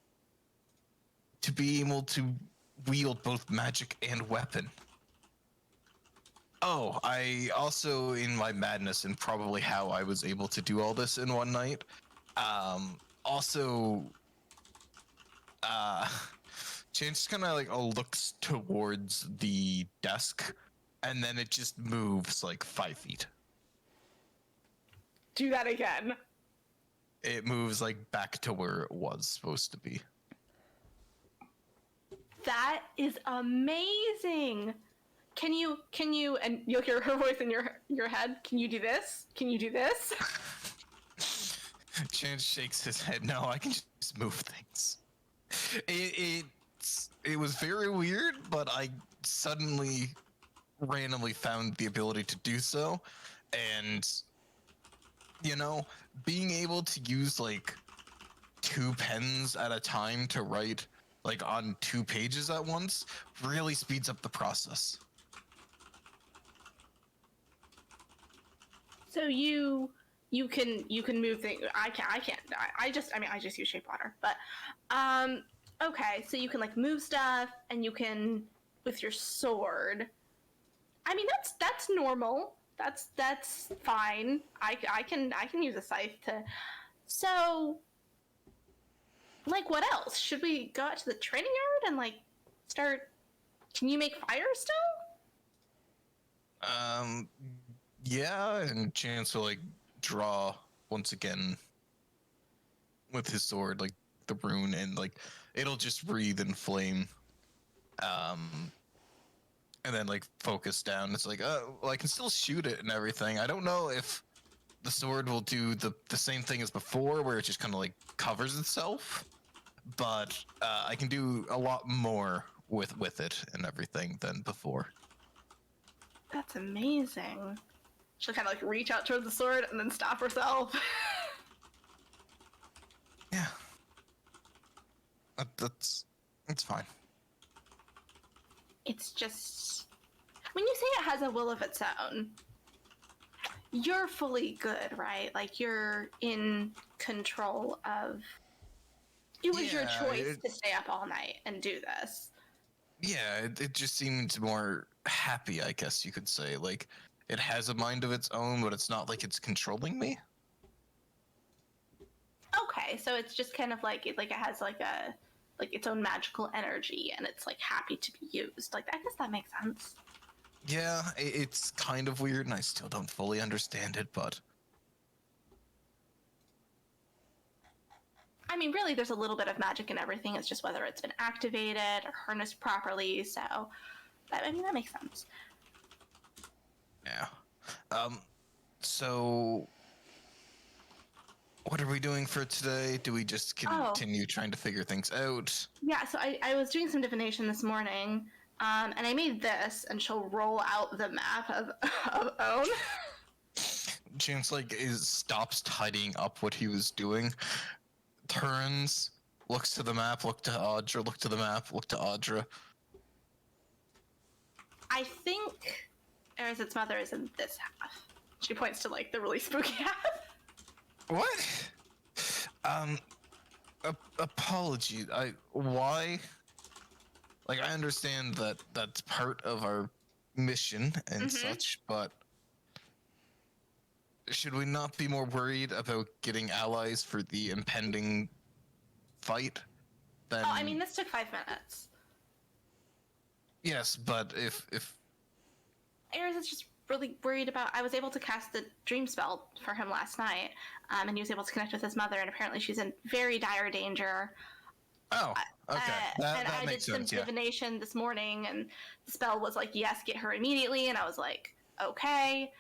to be able to wield both magic and weapon. Oh, I also, in my madness and probably how I was able to do all this in one night, Chance kind of like looks towards the desk, and then it just moves like 5 feet. Do that again. It moves like back to where it was supposed to be. That is amazing. Can you, and you'll hear her voice in your head, can you do this? Can you do this? Chance shakes his head. No, I can just move things. It was very weird, but I suddenly randomly found the ability to do so. And, you know, being able to use like 2 pens at a time to write like on 2 pages at once really speeds up the process. So you can move things. I can't. I just use shape water. But okay, so you can like move stuff, and you can with your sword. I mean, that's normal. That's fine. I can use a scythe to. So Like, what else? Should we go out to the training yard and, like, start... Can you make fire still? Yeah, and Chance will, like, draw once again with his sword, like, the rune, and, like, it'll just breathe in flame. And then, like, focus down. It's like, well, I can still shoot it and everything. I don't know if the sword will do the same thing as before, where it just kind of, like, covers itself. But I can do a lot more with it and everything than before. That's amazing. She'll kind of, like, reach out towards the sword and then stop herself. Yeah. That's fine. It's just... When you say it has a will of its own, you're fully good, right? Like, you're in control of... It was your choice to stay up all night and do this. Yeah, it just seemed more happy, I guess you could say. Like, it has a mind of its own, but it's not like it's controlling me. Okay, so it's just kind of like it has like its own magical energy, and it's like happy to be used. Like, I guess that makes sense. Yeah, it's kind of weird, and I still don't fully understand it, but... I mean, really, there's a little bit of magic in everything. It's just whether it's been activated or harnessed properly, so... I mean, that makes sense. Yeah. So... What are we doing for today? Do we just continue trying to figure things out? Yeah, so I was doing some divination this morning, and I made this, and she'll roll out the map of Own. Chance, like, stops tidying up what he was doing, turns, looks to the map, look to Audra, look to the map, look to Audra. I think Arazid's mother is in this half. She points to, like, the really spooky half. What? Apology. Why? Like, I understand that that's part of our mission and such, but should we not be more worried about getting allies for the impending fight than... Oh, I mean, this took 5 minutes. Yes, but if... Arazid's just really worried about... I was able to cast the dream spell for him last night, and he was able to connect with his mother, and apparently she's in very dire danger. Oh, okay. That I makes did some sense, yeah. divination this morning, and the spell was like, yes, get her immediately, and I was like, okay.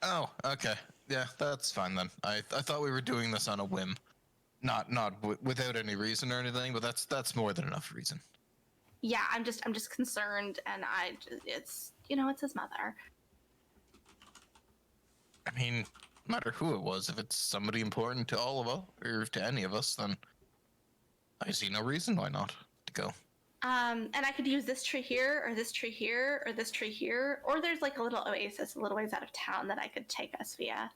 Oh, okay. Yeah, that's fine then. I thought we were doing this on a whim. Not without any reason or anything, but that's more than enough reason. Yeah, I'm just concerned, and it's his mother. I mean, no matter who it was, if it's somebody important to all of us, or to any of us, then I see no reason why not to go. And I could use this tree here, or this tree here, or this tree here, or there's like a little oasis a little ways out of town that I could take us via.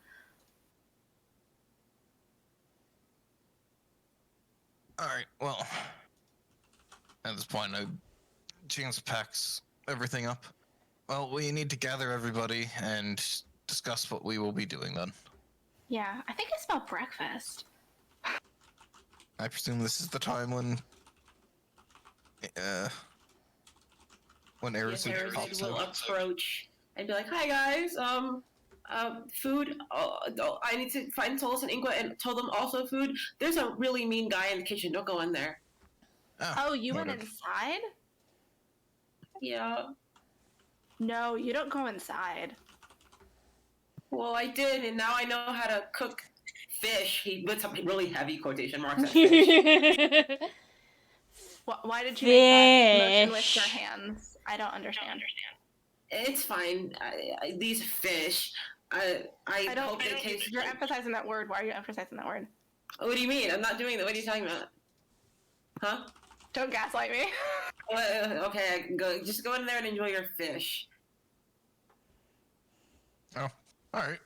Alright, well, at this point, Chance packs everything up. Well, we need to gather everybody and discuss what we will be doing then. Yeah, I think I smell breakfast. I presume this is the time when Arazid pops will out. approach and be like, "Hi guys, food. I need to find Solas and Inqua and tell them also food. There's a really mean guy in the kitchen. Don't go in there." Oh, you went inside? Yeah. No, you don't go inside. Well, I did, and now I know how to cook fish. He put some really heavy quotation marks at fish. Why did you make that motion with your hands? I don't understand. It's fine. These fish. I hope they taste. You're emphasizing that word. Why are you emphasizing that word? What do you mean? I'm not doing that. What are you talking about? Huh? Don't gaslight me. Okay, just go in there and enjoy your fish. Oh, alright.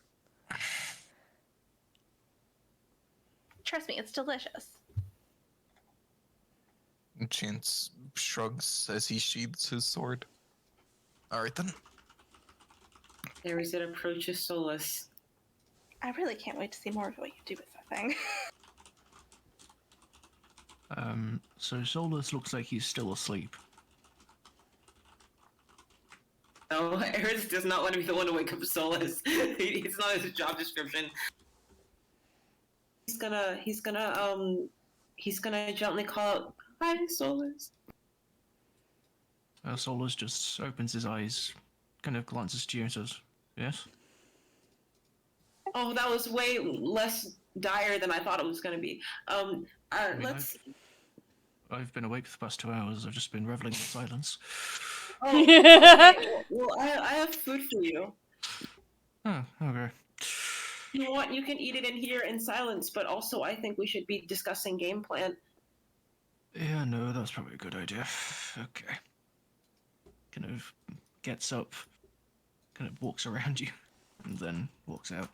Trust me, it's delicious. Chance shrugs as he sheathes his sword. Alright then. Arazid approaches Solas. I really can't wait to see more of what you do with that thing. So Solas looks like he's still asleep. No, Aris does not want to be the one to wake up Solas. It's not his job description. He's gonna gently call out, "Hi, Solas." Solas just opens his eyes, kind of glances to you and says, "Yes?" Oh, that was way less dire than I thought it was gonna be. Let's. I've been awake for the past 2 hours. I've just been reveling in silence. Oh, okay. Well, I have food for you. Oh, okay. If you want, you can eat it in here in silence, but also I think we should be discussing game plan. Yeah, no, that's probably a good idea. Okay. Kind of gets up, kind of walks around you, and then walks out.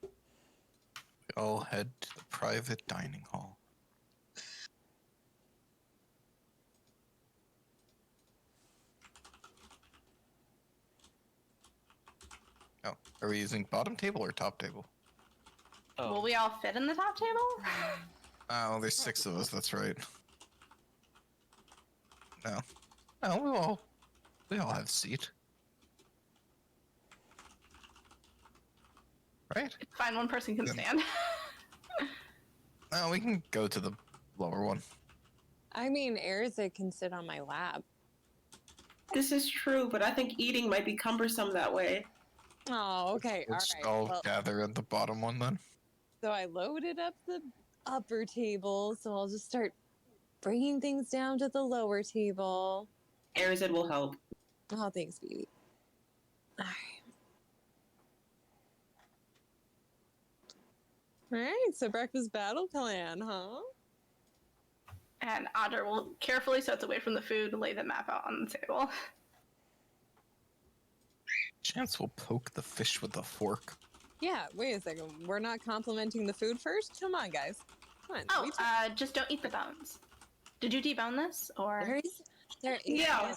We all head to the private dining hall. Oh, are we using bottom table or top table? Oh, Will we all fit in the top table? Oh, there's 6 of us. That's right. No, no, we all have a seat, right? Fine, one person can Yeah. stand. No, we can go to the lower one. I mean, Arazid can sit on my lap. This is true, but I think eating might be cumbersome that way. Oh, okay. All Let's right. all Well, gather at the bottom one then. so I loaded up the upper table, so I'll just start bringing things down to the lower table. Arazid will help. Oh, thanks, baby. All right, so breakfast battle plan, huh? And Audra will carefully set away from the food and lay the map out on the table. Chance will poke the fish with a fork. Yeah, wait a second. We're not complimenting the food first? Come on, guys. Come on. Oh, we took- just don't eat the bones. Did you debone this, or there is Yeah.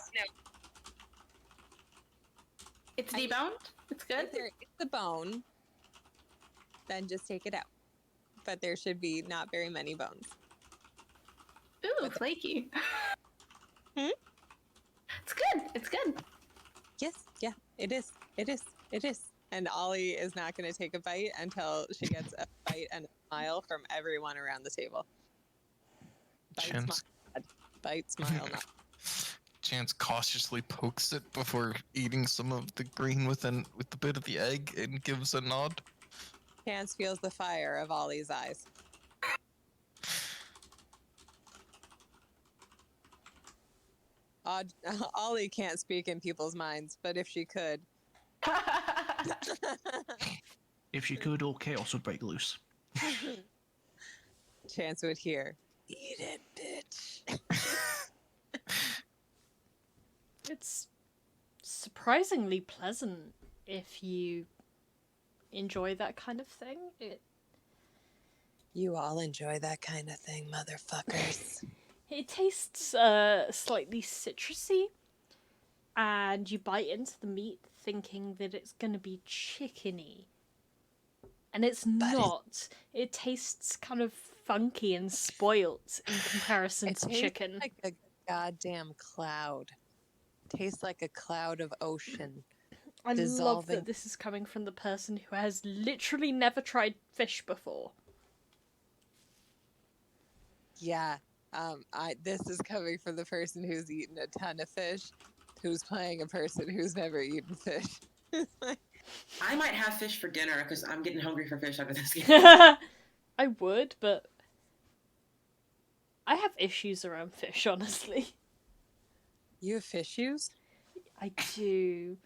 it's deboned? It's good. If there is the bone, then just take it out. But there should be not very many bones. Ooh, flaky. Hmm? It's good. It's good. Yes, yeah, it is. It is. It is. And Ollie is not going to take a bite until she gets a bite and a smile from everyone around the table. Bite, Chance, smile, bite, smile, nod. Chance cautiously pokes it before eating some of the green with the bit of the egg and gives a nod. Chance feels the fire of Ollie's eyes. Ollie can't speak in people's minds, but if she could. If she could, all chaos would break loose. Chance would hear, "Eat it, bitch." It's surprisingly pleasant if you enjoy that kind of thing. You all enjoy that kind of thing, motherfuckers. It tastes slightly citrusy, and you bite into the meat thinking that it's going to be chickeny. And it's not. It tastes kind of funky and spoilt in comparison It to tastes chicken. like a goddamn cloud. Tastes like a cloud of ocean. I love dissolving. that this is coming from the person who has literally never tried fish before. Yeah. This is coming from the person who's eaten a ton of fish, who's playing a person who's never eaten fish. I might have fish for dinner because I'm getting hungry for fish after this game. I would, but I have issues around fish, honestly. You have fish shoes? I do.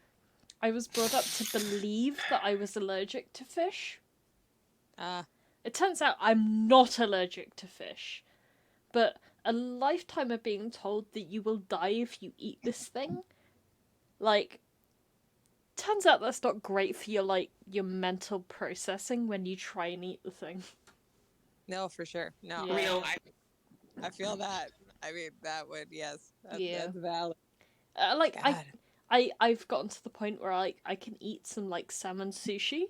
I was brought up to believe that I was allergic to fish. It turns out I'm not allergic to fish. But a lifetime of being told that you will die if you eat this thing, like, turns out that's not great for your mental processing when you try and eat the thing. No, for sure. No, Yeah. Real. I feel that. I mean, that would, yes. Yeah. That's valid. I God. I've gotten to the point where I can eat some, salmon sushi.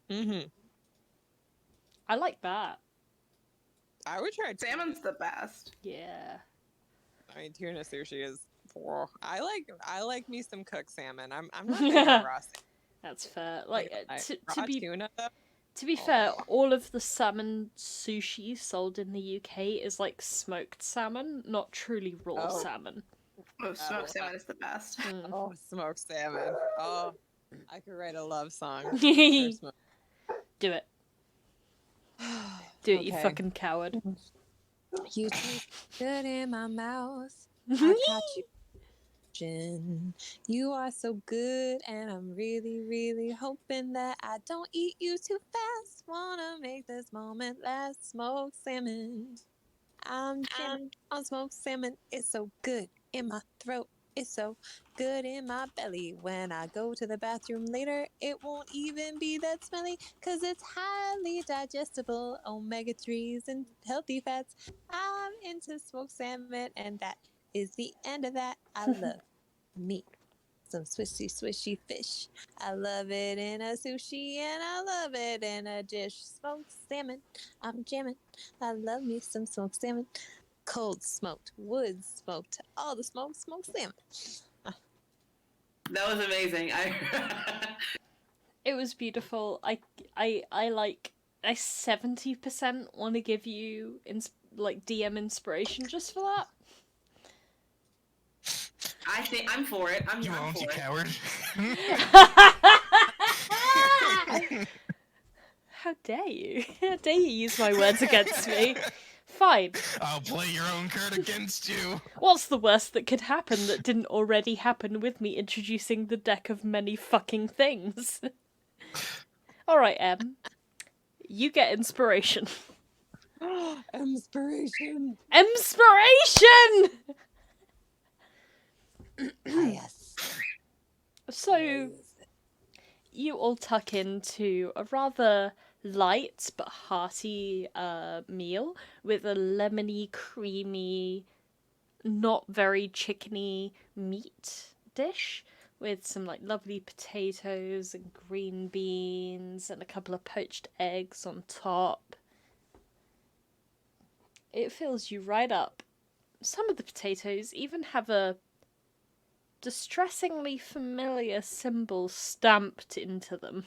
Mm-hmm. I like that. I would try Salmon's the best. Yeah. I mean, tuna sushi is. I like me some cooked salmon. I'm not big on raw salmon. That's fair. Like Raw tuna though. To be fair, all of the salmon sushi sold in the UK is like smoked salmon, not truly raw salmon. Oh, smoked salmon is the best. Oh, smoked salmon. Oh, I could write a love song. Do it. Do it, you Okay. fucking coward. You taste good in my mouth. I caught you. You are so good, and I'm really, really hoping that I don't eat you too fast. Wanna make this moment last. Smoked salmon. I'm jamming on smoked salmon. It's so good in my throat. It's so good in my belly. When I go to the bathroom later, it won't even be that smelly, cause it's highly digestible, omega-3s and healthy fats. I'm into smoked salmon, and that is the end of that. I love meat. Some swishy fish. I love it in a sushi, and I love it in a dish. Smoked salmon, I'm jamming. I love me some smoked salmon. Cold smoked, wood smoked, all the smoked salmon. That was amazing. It was beautiful. I 70% want to give you DM inspiration just for that. I think I'm for it. I'm You for won't, you it. coward. How dare you? How dare you use my words against me? Fine. I'll play your own card against you. What's the worst that could happen that didn't already happen with me introducing the deck of many fucking things? Alright, Em. You get inspiration. Inspiration. Inspiration! Yes. So, you all tuck into a rather light but hearty meal with a lemony, creamy, not very chickeny meat dish with some lovely potatoes and green beans and a couple of poached eggs on top. It fills you right up. Some of the potatoes even have a distressingly familiar symbol stamped into them.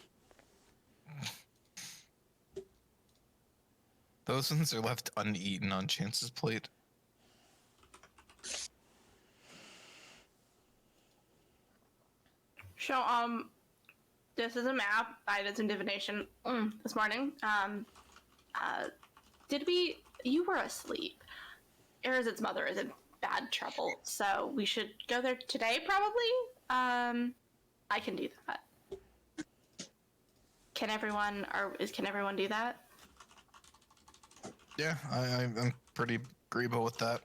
Those ones are left uneaten on Chance's plate. So, this is a map. I did some divination this morning. You were asleep. Arazid's mother is in bad trouble, so we should go there today, probably? I can do that. Can everyone do that? Yeah, I'm pretty agreeable with that.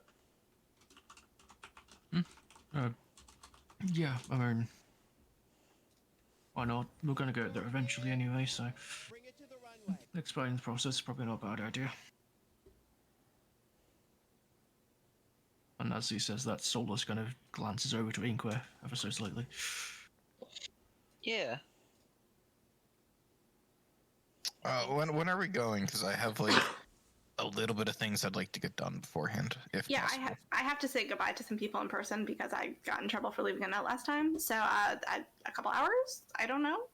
Yeah, I mean, why not? We're gonna get there eventually anyway, so explaining the process is probably not a bad idea. And as he says that, Solas kind of glances over to Inqua ever so slightly. Yeah. When are we going? Because I have a little bit of things I'd like to get done beforehand, if possible. I have to say goodbye to some people in person because I got in trouble for leaving a note last time. So a couple hours. I don't know.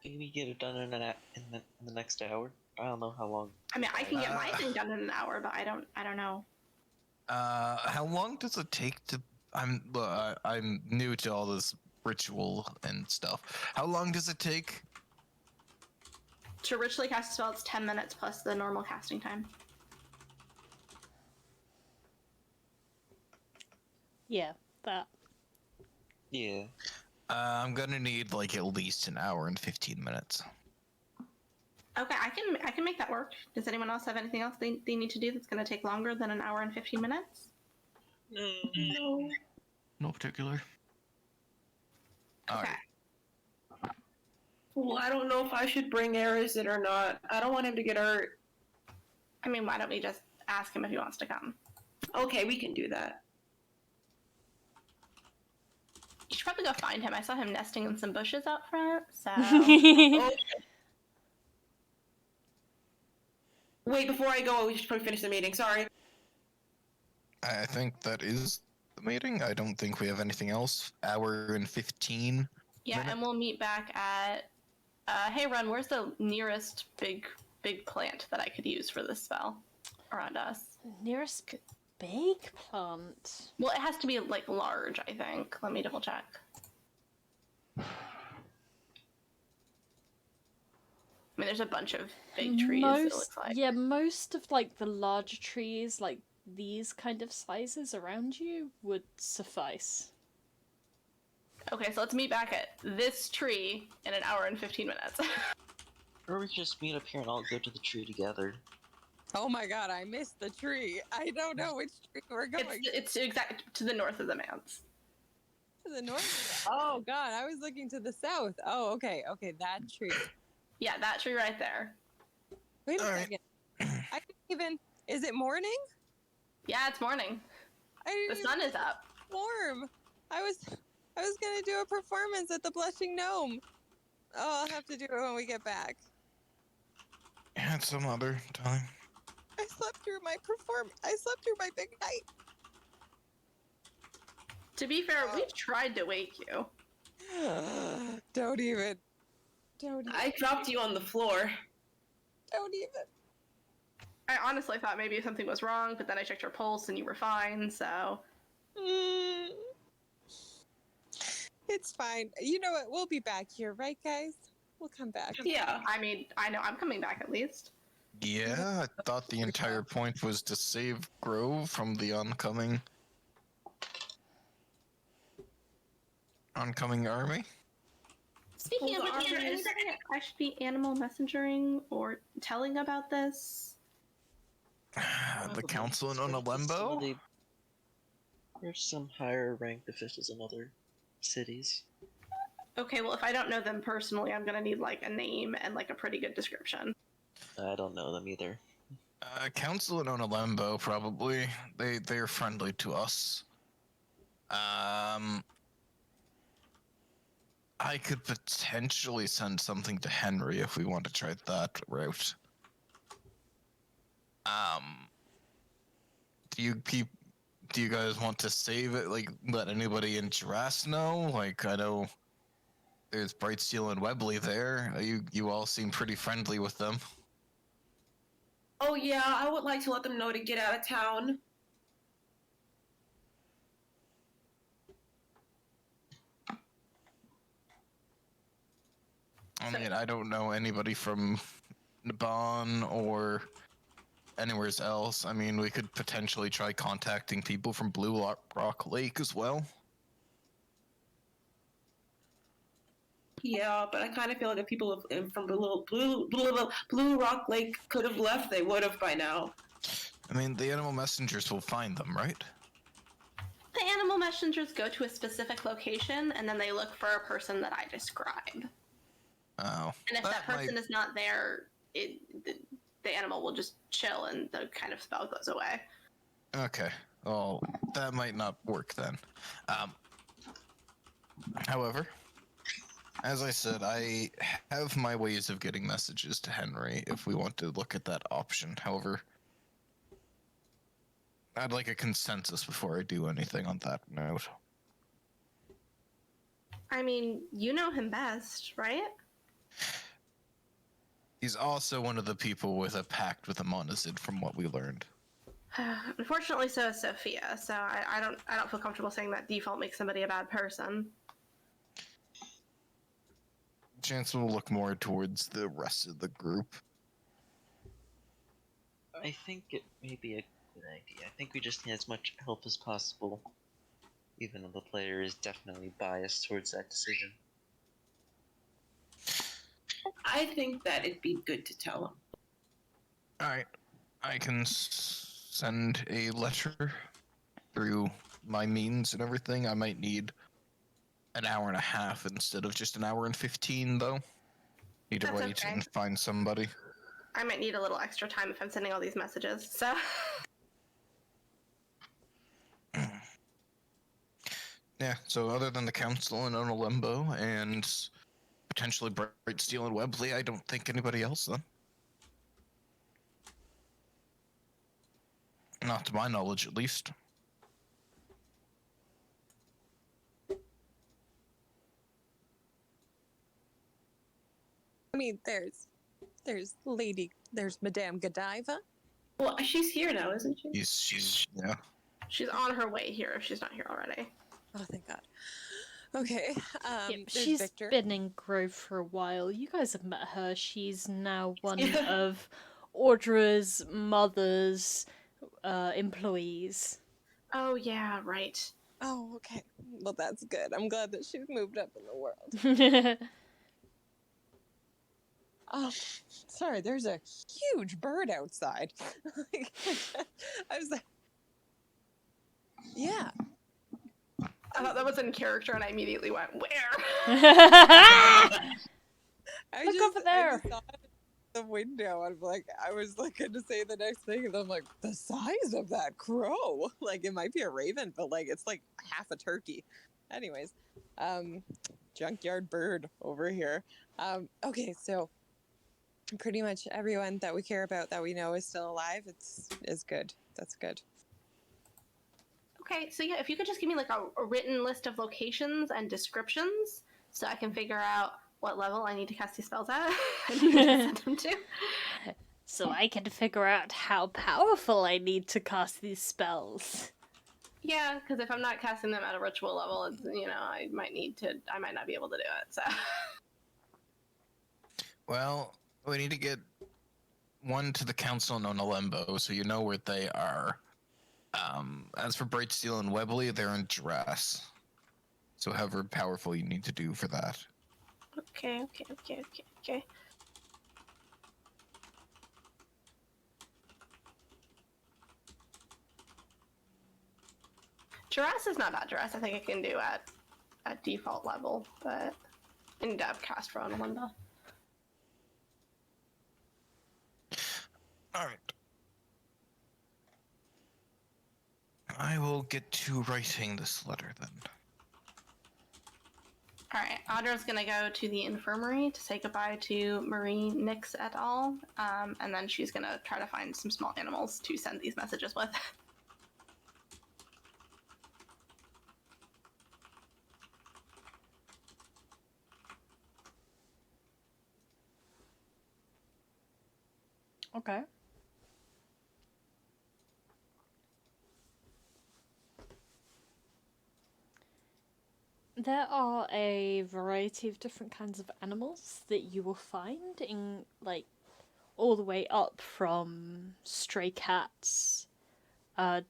Maybe get it done in the next hour. I don't know how long. I mean, I can get my thing done in an hour, but I don't know. How long does it take to? I'm new to all this ritual and stuff. How long does it take? To ritually cast a spell, it's 10 minutes plus the normal casting time. Yeah, that. Yeah. I'm gonna need at least an hour and 15 minutes. Okay, I can make that work. Does anyone else have anything else they need to do that's going to take longer than an hour and 15 minutes? No. Not particular. Okay. Well, I don't know if I should bring Arazid or not. I don't want him to get hurt. I mean, why don't we just ask him if he wants to come? Okay, we can do that. You should probably go find him. I saw him nesting in some bushes out front, so... Okay. Wait, before I go, we should probably finish the meeting. Sorry. I think that is the meeting. I don't think we have anything else. Hour and 15. Yeah, Minute? and we'll meet back at. Hey, Run, where's the nearest big plant that I could use for this spell around us? Nearest big plant. Well, it has to be like large, I think. Let me double check. I mean, there's a bunch of big trees, it looks like. Yeah, most of like the larger trees, like these kind of sizes around you, would suffice. Okay, so let's meet back at this tree in an hour and 15 minutes. Or we just meet up here and all go to the tree together. Oh my god, I missed the tree. I don't know which tree we're going. It's exact to the north of the manse. To the north. Oh god, I was looking to the south. Oh, okay, that tree. Yeah, that tree right there. Wait a All right. second. I didn't even. Is it morning? Yeah, it's morning. I didn't The sun is up. warm. I was gonna do a performance at the Blushing Gnome. Oh, I'll have to do it when we get back. At some other time. I slept through my I slept through my big night. To be fair, we tried to wake you. Don't even. I dropped you on the floor. Don't even. I honestly thought maybe something was wrong, but then I checked your pulse and you were fine, so... Mm. It's fine. You know what? We'll be back here, right, guys? We'll come back. Yeah. I mean, I know I'm coming back at least. Yeah, I thought the entire point was to save Grove from the oncoming army. Speaking of which, is there anybody I should be animal messengering or telling about this? The council in Onalembo? There's some higher ranked officials in other cities. Okay, well, if I don't know them personally, I'm gonna need, like, a name and, like, a pretty good description. I don't know them either. Council in Onalembo, probably. They're friendly to us. I could potentially send something to Henry if we want to try that route. Do you guys want to save it? Like, let anybody in Jurass know? Like, I know there's Brightsteel and Webley there. You all seem pretty friendly with them. Oh yeah, I would like to let them know to get out of town. I mean, I don't know anybody from Nabon or anywhere else. I mean, we could potentially try contacting people from Blue Rock Lake as well. Yeah, but I kind of feel like if people from Blue Rock Lake could have left, they would have by now. I mean, the animal messengers will find them, right? The animal messengers go to a specific location, and then they look for a person that I describe. Oh. And if that person is not there, the animal will just chill and the kind of spell goes away. Okay. Well, that might not work then. However, as I said, I have my ways of getting messages to Henry if we want to look at that option. However, I'd like a consensus before I do anything on that note. I mean, you know him best, right? He's also one of the people with a pact with Amonazid, from what we learned. Unfortunately, so is Sophia. So I don't feel comfortable saying that default makes somebody a bad person. Chance will look more towards the rest of the group. I think it may be a good idea. I think we just need as much help as possible, even though the player is definitely biased towards that decision. I think that it'd be good to tell them. Alright, I can send a letter through my means and everything. I might need an hour and a half instead of just an hour and 15, though. Need to That's wait okay. and find somebody. I might need a little extra time if I'm sending all these messages, so... Yeah, so other than the council in Onalembo and potentially Brightsteel and Webley, I don't think anybody else, then. Not to my knowledge, at least. I mean, there's Madame Godiva. Well, she's here now, isn't she? Yeah. She's on her way here if she's not here already. Oh, thank God. Okay. Yep, There's she's Victor. been in Grove for a while. You guys have met her. She's now one Yeah. of Audra's mother's employees. Oh yeah, right. Oh, okay. Well, that's good. I'm glad that she's moved up in the world. Oh, sorry. There's a huge bird outside. I was like, yeah. I thought that was in character, and I immediately went, "Where?" Look over there. I just saw it in the window. I was like going to say the next thing, and I'm like, the size of that crow. Like, it might be a raven, but like it's like half a turkey. Anyways, junkyard bird over here. Okay, so pretty much everyone that we care about that we know is still alive. Is good. That's good. Okay, so yeah, if you could just give me like a written list of locations and descriptions, so I can figure out what level I need to cast these spells at and who to send them to. So I can figure out how powerful I need to cast these spells. Yeah, because if I'm not casting them at a ritual level, it's, I might not be able to do it. So. Well, we need to get one to the Council known Alembo, so you know where they are. As for Brightsteel and Webley, they're in Dress. So however powerful you need to do for that. Okay. Dress is not bad. Dress I think I can do at default level, but I need to have cast for Amelinda. Alright. I will get to writing this letter then. Alright, Audra's gonna go to the infirmary to say goodbye to Marie Nix et al. And then she's gonna try to find some small animals to send these messages with. Okay. There are a variety of different kinds of animals that you will find in, like, all the way up from stray cats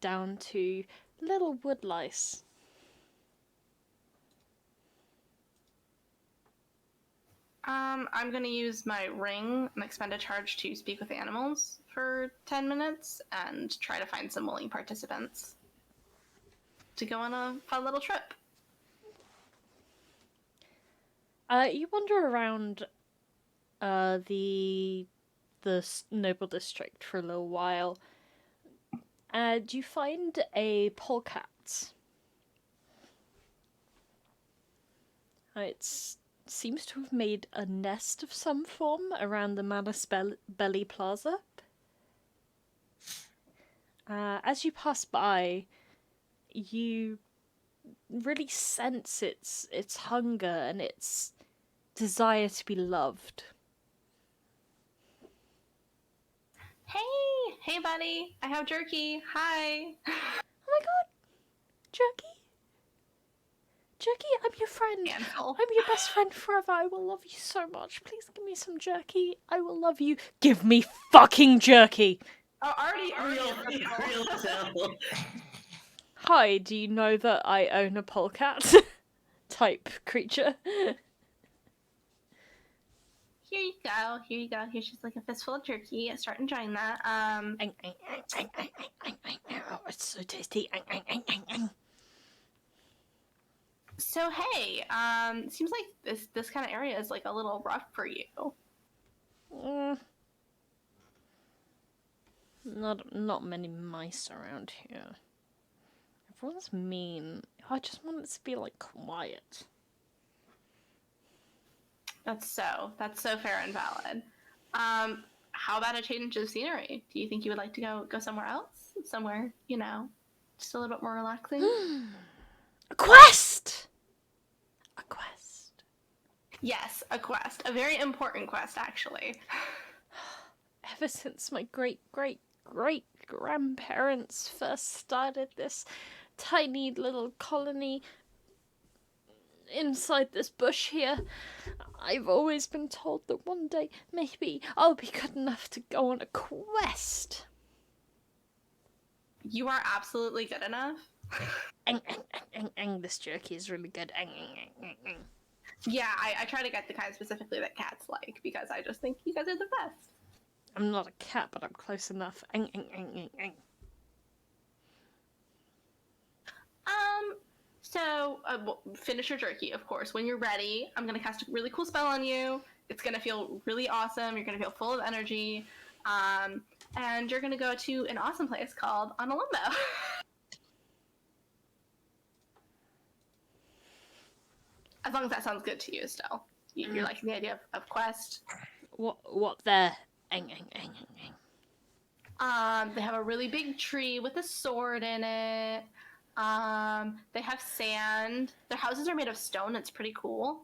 down to little wood lice. I'm gonna use my ring and expend a charge to speak with animals for 10 minutes and try to find some willing participants to go on a fun little trip. You wander around the noble district for a little while, and you find a polecat. It seems to have made a nest of some form around the Manus Belly Plaza. As you pass by, you really sense its hunger and its desire to be loved. Hey buddy, I have jerky. Hi. Oh my god, Jerky? Jerky, I'm your friend. Handful. I'm your best friend forever. I will love you so much. Please give me some jerky. I will love you. Give me fucking jerky. Oh, already Real Hi, do you know that I own a polecat type creature? Here you go. Here's just like a fistful of jerky. Start enjoying that. Oh, it's so tasty. So hey, seems like this kind of area is like a little rough for you. Not many mice around here. Everyone's mean. I just want it to be like quiet. That's so fair and valid. how about a change of scenery? Do you think you would like to go somewhere else? Somewhere, just a little bit more relaxing? A quest! A quest. Yes, a quest. A very important quest, actually. Ever since my great-great-great-grandparents first started this tiny little colony inside this bush here, I've always been told that one day maybe I'll be good enough to go on a quest. You are absolutely good enough. This jerky is really good. Yeah, I try to get the kind specifically that cats like, because I just think you guys are the best. I'm not a cat, but I'm close enough. So, finish your jerky, of course. When you're ready, I'm going to cast a really cool spell on you. It's going to feel really awesome. You're going to feel full of energy. And you're going to go to an awesome place called Analumbo. As long as that sounds good to you still. You're liking the idea of quest. What there? They have a really big tree with a sword in it. They have sand. Their houses are made of stone. It's pretty cool.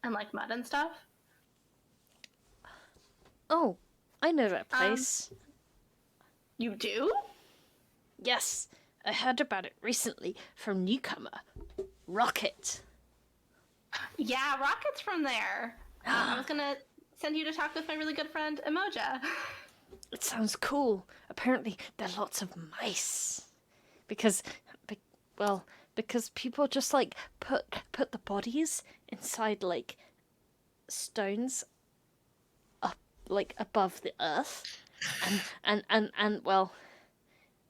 And like mud and stuff. Oh, I know that place. You do? Yes, I heard about it recently from newcomer Rocket. Yeah, Rocket's from there. I was gonna send you to talk with my really good friend Emoja. It sounds cool. Apparently, there are lots of mice. Because people just like put the bodies inside like stones up like above the earth, and well,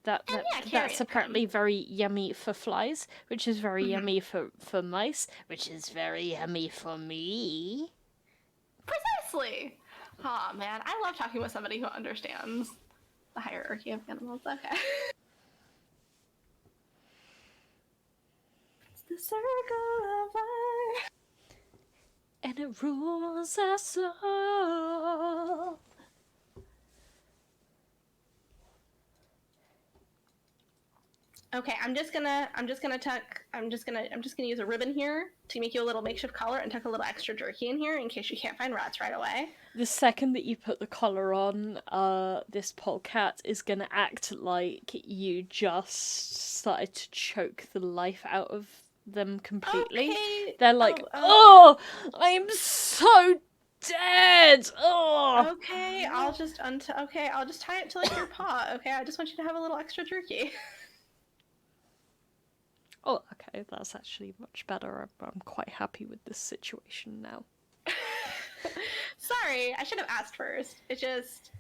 that's apparently very yummy for flies, which is very yummy for mice, which is very yummy for me. Precisely. Aw, man, I love talking with somebody who understands the hierarchy of animals. Okay. It's the circle of life. And it rules us all. Okay, I'm just gonna use a ribbon here to make you a little makeshift collar and tuck a little extra jerky in here in case you can't find rats right away. The second that you put the collar on, this polecat is gonna act like you just started to choke the life out of them completely. Okay. They're like, oh, I'm so dead. Oh. Okay, I'll just tie it to like your paw. Okay, I just want you to have a little extra jerky. Oh, okay, that's actually much better. I'm quite happy with this situation now. Sorry, I should have asked first. It just...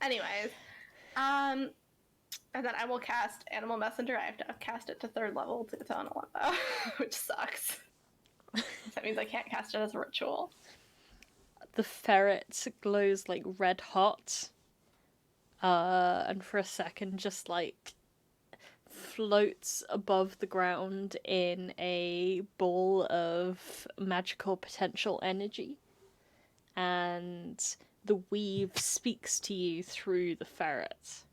Anyways. And then I will cast Animal Messenger. I have to cast it to 3rd level to get to Analembo, which sucks. That means I can't cast it as a ritual. The ferret glows like red hot. And for a second just like floats above the ground in a ball of magical potential energy. And the weave speaks to you through the ferret.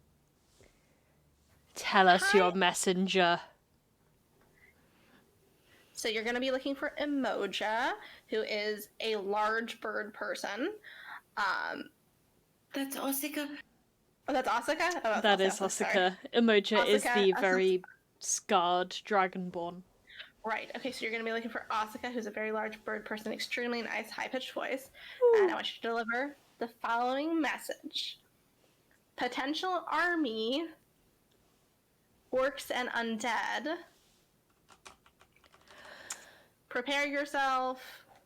Tell us your messenger. So you're going to be looking for Emoja, who is a large bird person. That's Osika. Oh, that's Asuka? Oh, that is Asuka. Emoja is the Asuka. very scarred dragonborn. Right, okay, so you're going to be looking for Asuka, who's a very large bird person, extremely nice, high-pitched voice. Ooh. And I want you to deliver the following message. Potential army, orcs and undead. Prepare yourself.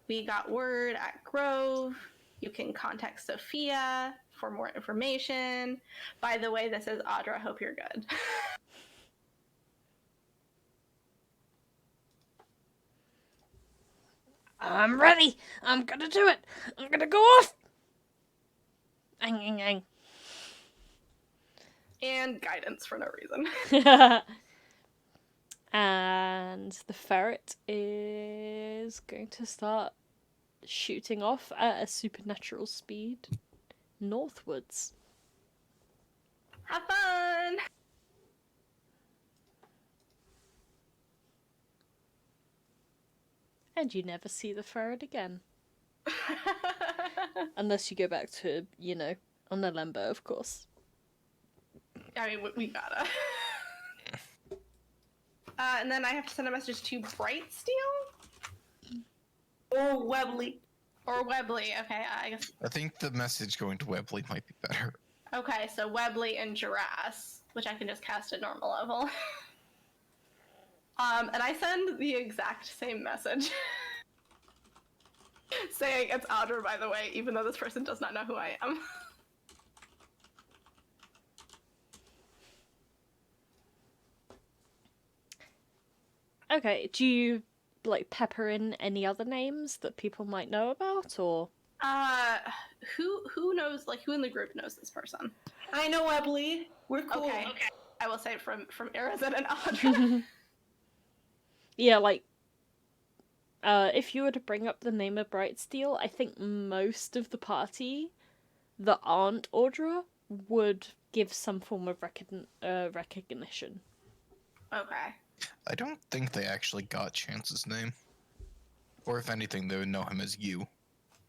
We got word at Grove. You can contact Sophia for more information. By the way, this is Audra. Hope you're good. I'm ready. I'm gonna do it. I'm gonna go off. And guidance for no reason. And the ferret is going to start shooting off at a supernatural speed. northwards. Have fun! And you never see the ferret again. Unless you go back to, on the Lembo, of course. I mean, we gotta. And then I have to send a message to Brightsteel? Or Webley. Or Webley, okay, I guess. I think the message going to Webley might be better. Okay, so Webley and Girasse, which I can just cast at normal level. And I send the exact same message. Saying it's Audra, by the way, even though this person does not know who I am. Okay, do you, pepper in any other names that people might know about, or? Who knows, who in the group knows this person? I know Webley. We're cool. Okay. I will say from Arazid and Audra. Yeah, if you were to bring up the name of Brightsteel, I think most of the party that aren't Audra would give some form of recognition. Okay. I don't think they actually got Chance's name. Or if anything, they would know him as you.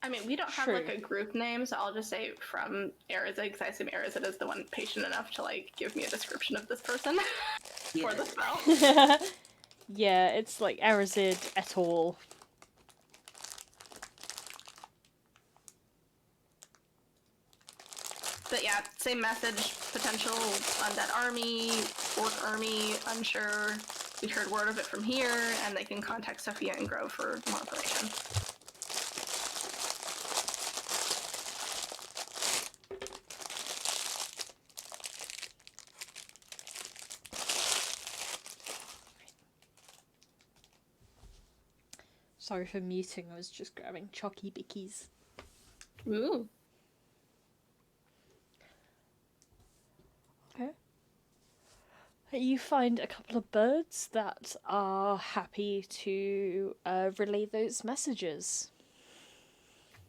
I mean, we don't have, True. a group name, so I'll just say from Arazid, because I assume Arazid is the one patient enough to, give me a description of this person for the spell. Yeah, it's Arazid et al. But yeah, same message, potential undead army, orc army, unsure. We heard word of it from here, and they can contact Sophia and Grove for more information. Sorry for muting, I was just grabbing Chocky Bickies. Ooh. Okay. You find a couple of birds that are happy to relay those messages.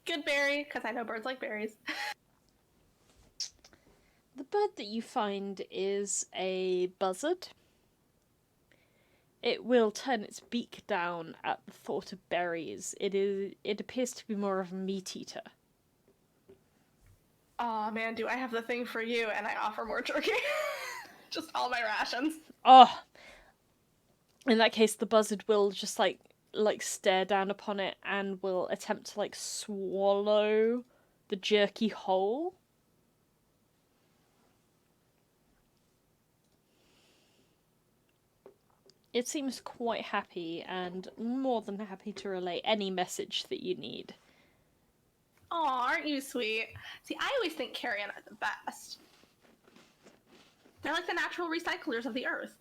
Good berry, because I know birds like berries. The bird that you find is a buzzard. It will turn its beak down at the thought of berries. It appears to be more of a meat eater. Aw, man, do I have the thing for you, and I offer more jerky. Just all my rations. Oh! In that case, the buzzard will just, stare down upon it and will attempt to, swallow the jerky whole. It seems quite happy and more than happy to relay any message that you need. Aw, aren't you sweet? See, I always think carrion are the best. They're like the natural recyclers of the earth.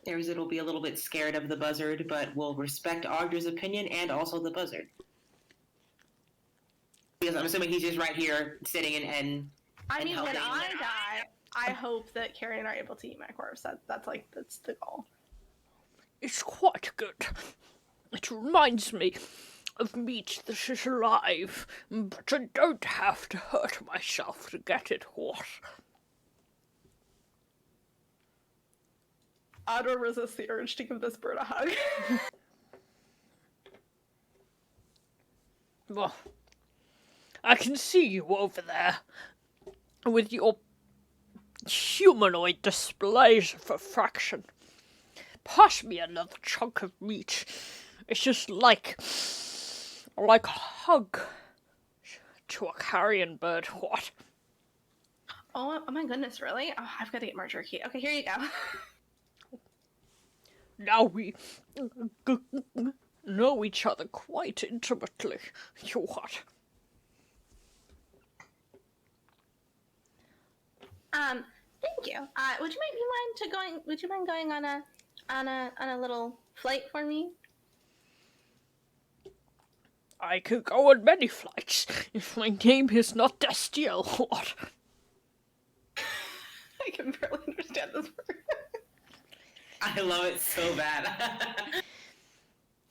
Arazid will be a little bit scared of the buzzard, but will respect Audra's opinion and also the buzzard. Because I'm assuming he's just right here sitting and I mean, when helping. I die, I hope that carrion are able to eat my corpse. That's the goal. It's quite good. It reminds me of meat that is alive, but I don't have to hurt myself to get it hot. Audra resists the urge to give this bird a hug. Well, I can see you over there with your humanoid displays of affection. Pass me another chunk of meat. It's just like a hug to a carrion bird. What? Oh my goodness, really? Oh, I've got to get more jerky. Okay, here you go. Now we know each other quite intimately. You what? Thank you. Would you mind going on a little flight for me? I could go on many flights if my name is not Destiel. What? I can barely understand this word. I love it so bad.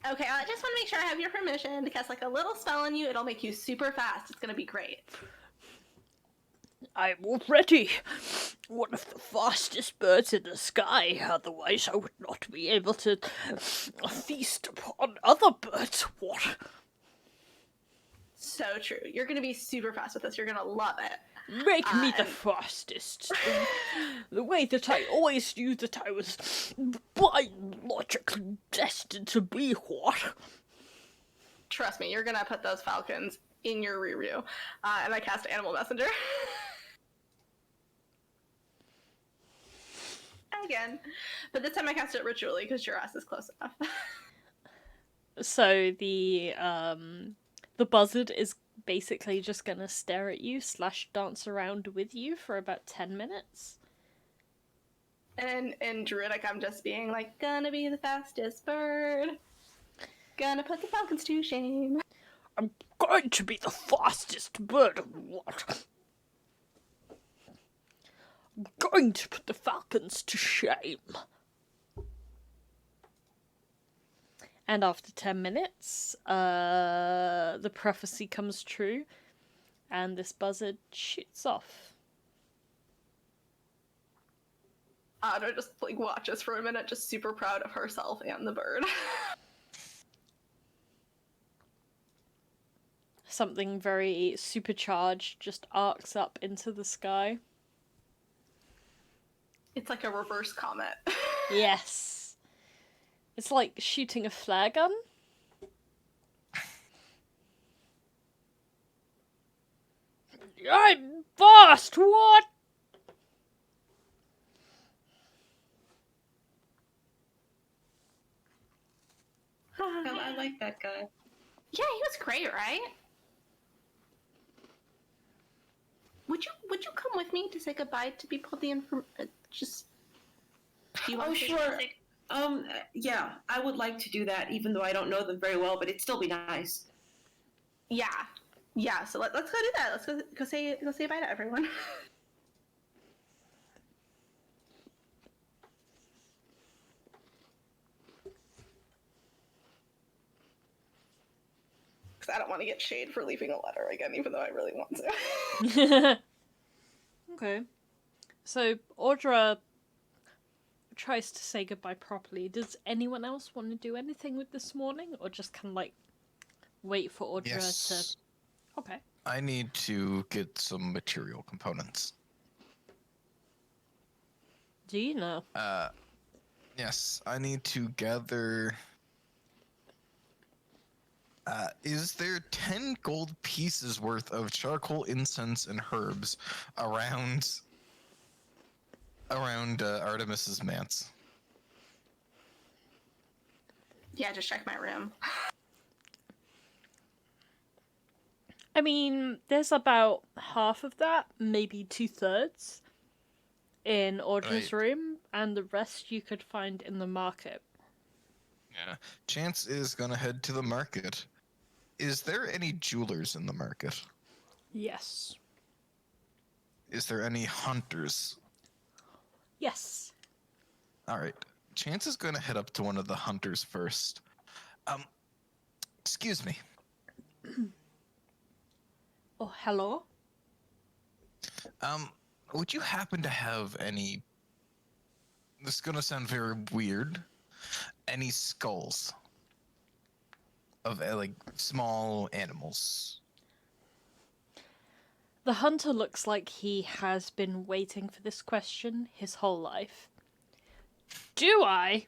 Okay, I just want to make sure I have your permission to cast like a little spell on you. It'll make you super fast. It's gonna be great. I'm already one of the fastest birds in the sky, otherwise I would not be able to feast upon other birds. What? So true. You're gonna be super fast with this. You're gonna love it. Make me the fastest. The way that I always knew that I was biologically destined to be what? Trust me, you're gonna put those falcons in your rear. And I cast Animal Messenger. Again. But this time I cast it ritually because your ass is close enough. So the buzzard is basically just gonna stare at you / dance around with you for about 10 minutes. And in Druidic, I'm just being like, gonna be the fastest bird. Gonna put the falcons to shame. I'm going to be the fastest bird. What? I'm going to put the falcons to shame. And after 10 minutes, the prophecy comes true, and this buzzard shoots off. Audra just like watches for a minute, just super proud of herself and the bird. Something very supercharged just arcs up into the sky. It's like a reverse comet. Yes. It's like shooting a flare gun. I'm fast, what? I like that guy. Yeah, he was great, right? Would you come with me to say goodbye to people? Do you want Oh, to say sure. something? Yeah, I would like to do that, even though I don't know them very well, but it'd still be nice. Yeah. So let's go do that. Let's go say bye to everyone. Because I don't want to get shade for leaving a letter again, even though I really want to. Okay. So, Audra tries to say goodbye properly. Does anyone else want to do anything with this morning? Or just kind of like wait for Audra Yes. to... Okay. I need to get some material components. Do you know? Yes, I need to gather... is there 10 gold pieces worth of charcoal, incense, and herbs around Artemis's manse? Yeah, just check my room. I mean, there's about half of that, maybe 2/3, in Audra's room, and the rest you could find in the market. Yeah. Chance is gonna head to the market. Is there any jewelers in the market? Yes. Is there any hunters? Yes. Alright. Chance is gonna head up to one of the hunters first. Excuse me. Oh, hello? Would you happen to have any... This is gonna sound very weird. Any skulls? Of, like, small animals? The hunter looks like he has been waiting for this question his whole life. Do I?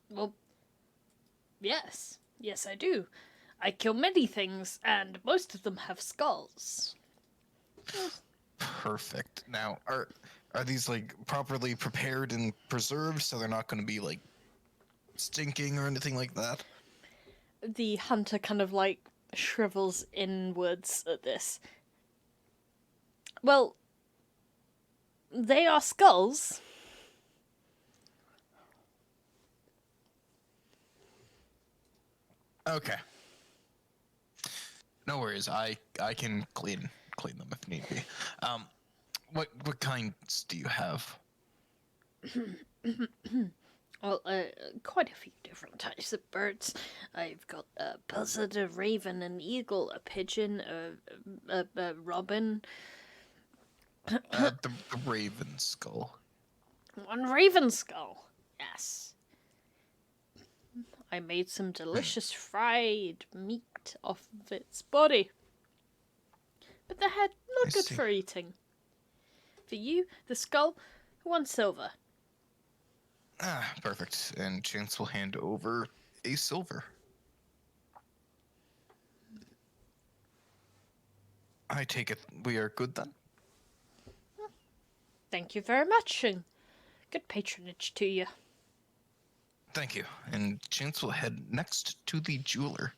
Well, yes. Yes, I do. I kill many things, and most of them have skulls. Perfect. Now, are these, like, properly prepared and preserved so they're not going to be, like, stinking or anything like that? The hunter kind of, like, shrivels inwards at this. Well, they are skulls. Okay. No worries. I can clean them if need be. What kinds do you have? Well, quite a few different types of birds. I've got a buzzard, a raven, an eagle, a pigeon, a robin. The raven skull. One raven skull. Yes. I made some delicious fried meat off of its body. But the head, not good for eating. For you, the skull, 1 silver. Ah, perfect. And Chance will hand over a silver. I take it we are good then? Thank you very much, and good patronage to you. Thank you. And Chance will head next to the jeweler.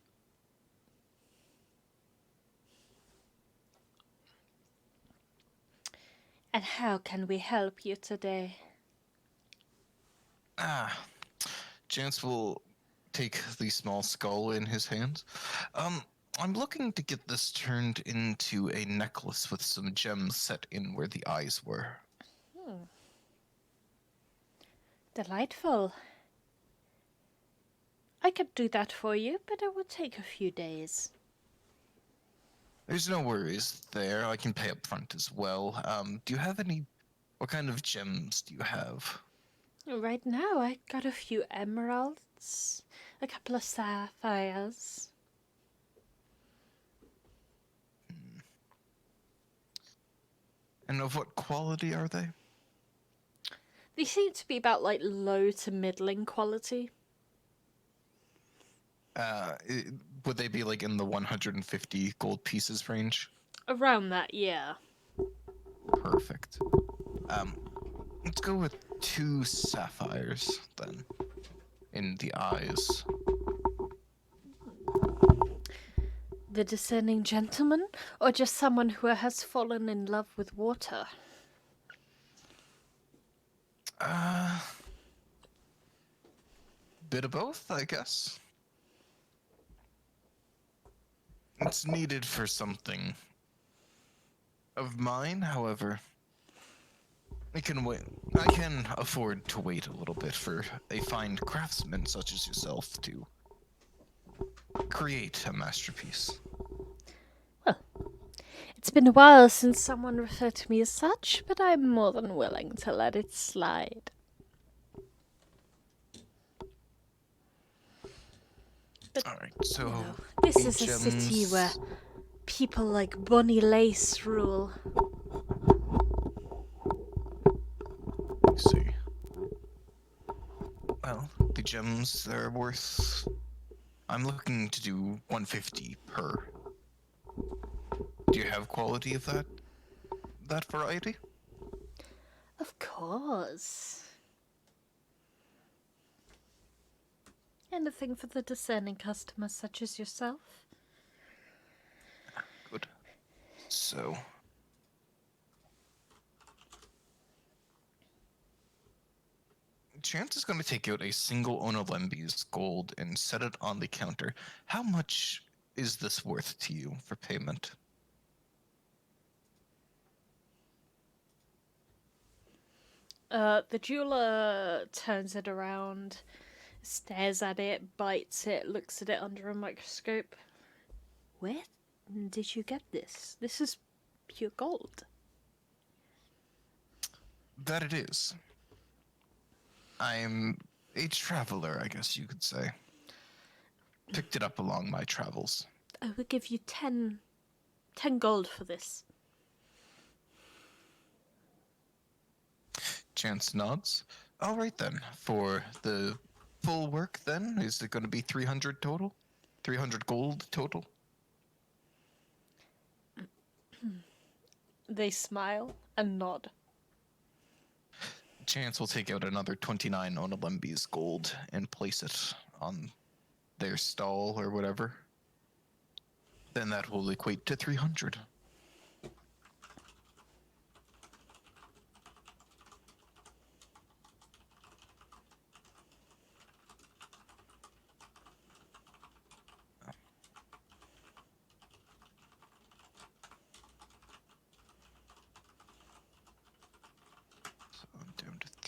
And how can we help you today? Chance will take the small skull in his hands. I'm looking to get this turned into a necklace with some gems set in where the eyes were. Delightful. I could do that for you, but it would take a few days. There's no worries there. I can pay up front as well. Do you have any... What kind of gems do you have? Right now, I got a few emeralds, a couple of sapphires. And of what quality are they? They seem to be about, like, low to middling quality. Would they be like in the 150 gold pieces range? Around that, yeah. Perfect. Let's go with 2 sapphires then. In the eyes. The discerning gentleman, or just someone who has fallen in love with water? Bit of both, I guess. It's needed for something of mine, however. I can wait. I can afford to wait a little bit for a fine craftsman such as yourself to create a masterpiece. Well, it's been a while since someone referred to me as such, but I'm more than willing to let it slide. But, Alright, so... this is a city where people like Bonnie Lace rule. Let's see. Well, the gems, they're worth... I'm looking to do 150 per. Do you have quality of that variety? Of course. Anything for the discerning customers such as yourself? Good. So... Chance is going to take out a single Onolembi's gold and set it on the counter. How much is this worth to you for payment? The jeweler turns it around, stares at it, bites it, looks at it under a microscope. Where did you get this? This is pure gold. That it is. I'm a traveler, I guess you could say. Picked it up along my travels. I will give you 10 gold for this. Chance nods. All right then. For the full work then, is it going to be 300 total? 300 gold total? They smile and nod. Chance will take out another 29 Onolembi's gold and place it on their stall or whatever. Then that will equate to 300.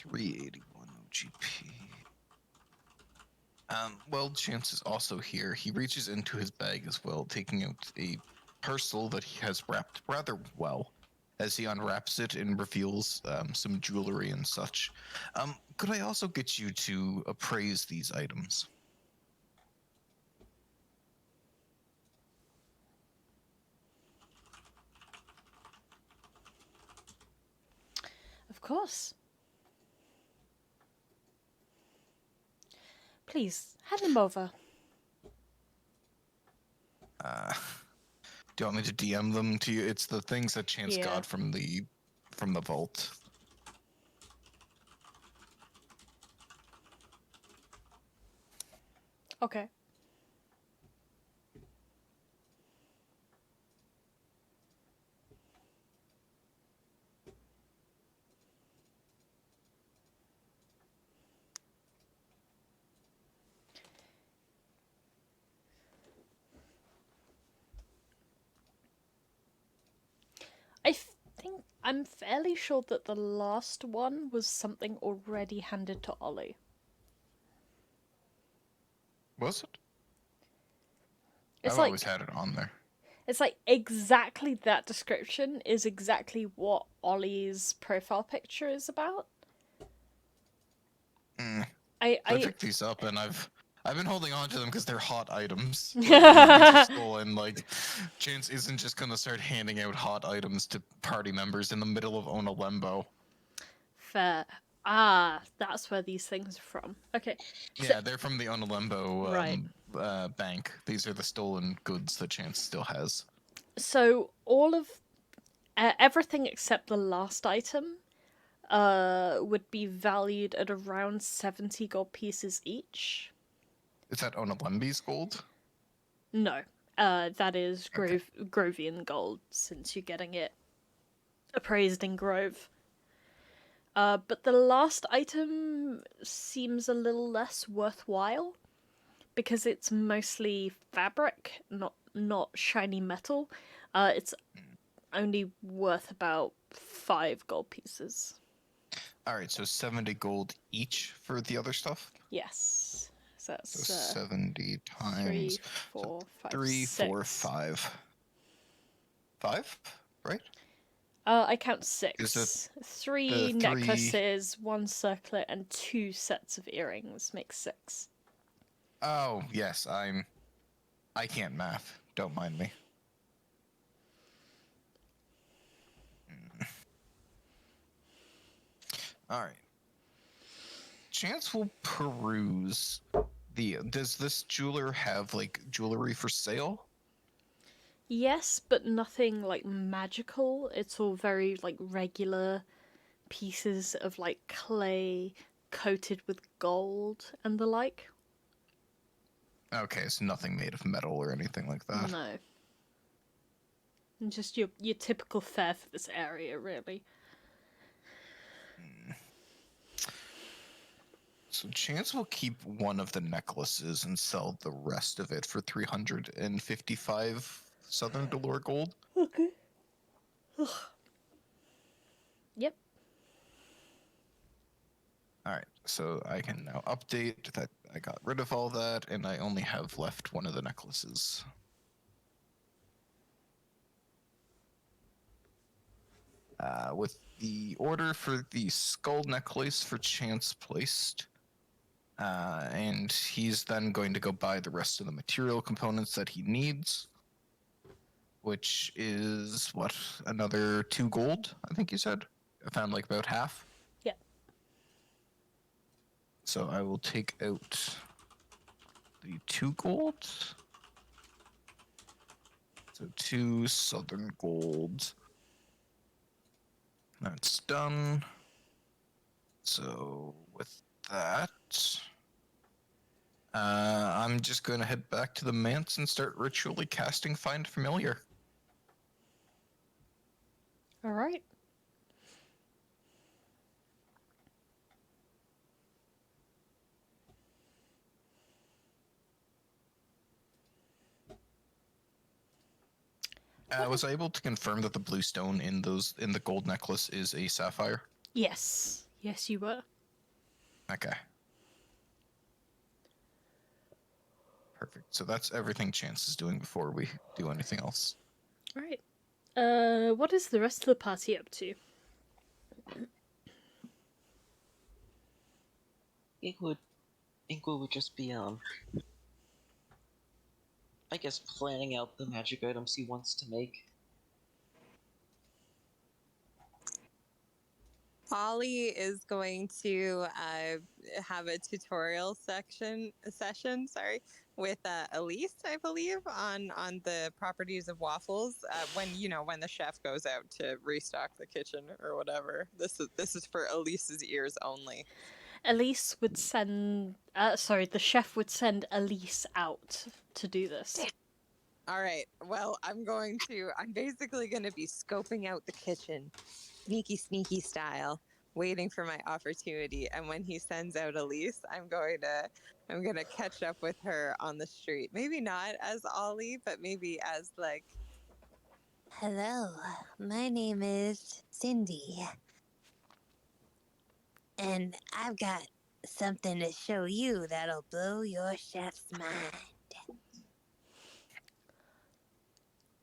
381 OGP. Well, Chance is also here. He reaches into his bag as well, taking out a parcel that he has wrapped rather well. As he unwraps it and reveals some jewelry and such. Could I also get you to appraise these items? Of course. Please, hand them over. Do you want me to DM them to you? It's the things that Chance Yeah. got from the vault. Okay. think I'm fairly sure that the last one was something already handed to Ollie. Was it? It's I've like always had it on there. it's like exactly that description is exactly what Ollie's profile picture is about. I I picked these up and I've been holding on to them because they're hot items. Like, these are stolen. Like, Chance isn't just gonna start handing out hot items to party members in the middle of Ona Lembo. Fair. Ah, that's where these things are from. Okay. Yeah, they're from the Ona Lembo Right. bank. These are the stolen goods that Chance still has. So all of everything except the last item would be valued at around 70 gold pieces each. Is that Ona Lembi's gold? No. That is Grovian gold, since you're getting it appraised in Grove. But the last item seems a little less worthwhile because it's mostly fabric, not shiny metal. It's only worth about 5 gold pieces. Alright, so 70 gold each for the other stuff? Yes. So that's So 70 times 3, 4, 5, 3, 4, 6. 5. 5, right? I count Is 6. it 3 the necklaces, 1 circlet, and 2 sets of earrings makes 6. Oh, yes, I can't math. Don't mind me. Alright. Chance will peruse does this jeweler have, like, jewelry for sale? Yes, but nothing like magical. It's all very like regular pieces of like clay coated with gold and the like. Okay, so nothing made of metal or anything like that. No. And just your typical fare for this area, really. So Chance will keep one of the necklaces and sell the rest of it for 355 Southern Dolor gold. Okay. Yep. Alright, so I can now update that I got rid of all that, and I only have left one of the necklaces. With the order for the skull necklace for Chance placed, and he's then going to go buy the rest of the material components that he needs, which is, what, another 2 gold, I think you said? I found like about half. Yeah. So I will take out the 2 gold. So 2 southern gold. That's done. So with that, I'm just going to head back to the manse and start ritually casting Find Familiar. All right. Was I able to confirm that the blue stone in the gold necklace is a sapphire? Yes. Yes, you were. Okay. Perfect. So that's everything Chance is doing before we do anything else. Right. What is the rest of the party up to? Inqua would just be I guess planning out the magic items he wants to make. Ollie is going to have a tutorial session, with Elise, I believe, on the properties of waffles. When the chef goes out to restock the kitchen or whatever. This is for Elise's ears only. Elise would send. The chef would send Elise out to do this. All right. Well, I'm basically going to be scoping out the kitchen, sneaky style, waiting for my opportunity. And when he sends out Elise, I'm going to catch up with her on the street. Maybe not as Ollie, but maybe as like, hello, my name is Cindy, and I've got something to show you that'll blow your chef's mind.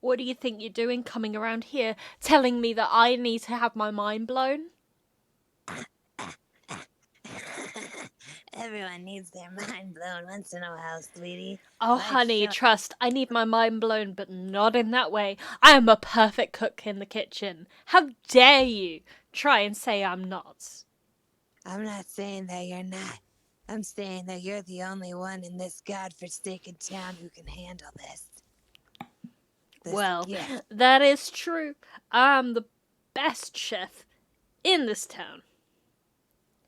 What do you think you're doing coming around here telling me that I need to have my mind blown? Everyone needs their mind blown once in a while, sweetie. Oh, honey, trust, I need my mind blown, but not in that way. I am a perfect cook in the kitchen. How dare you try and say I'm not? I'm not saying that you're not. I'm saying that you're the only one in this godforsaken town who can handle this. Well, that is true. I'm the best chef in this town.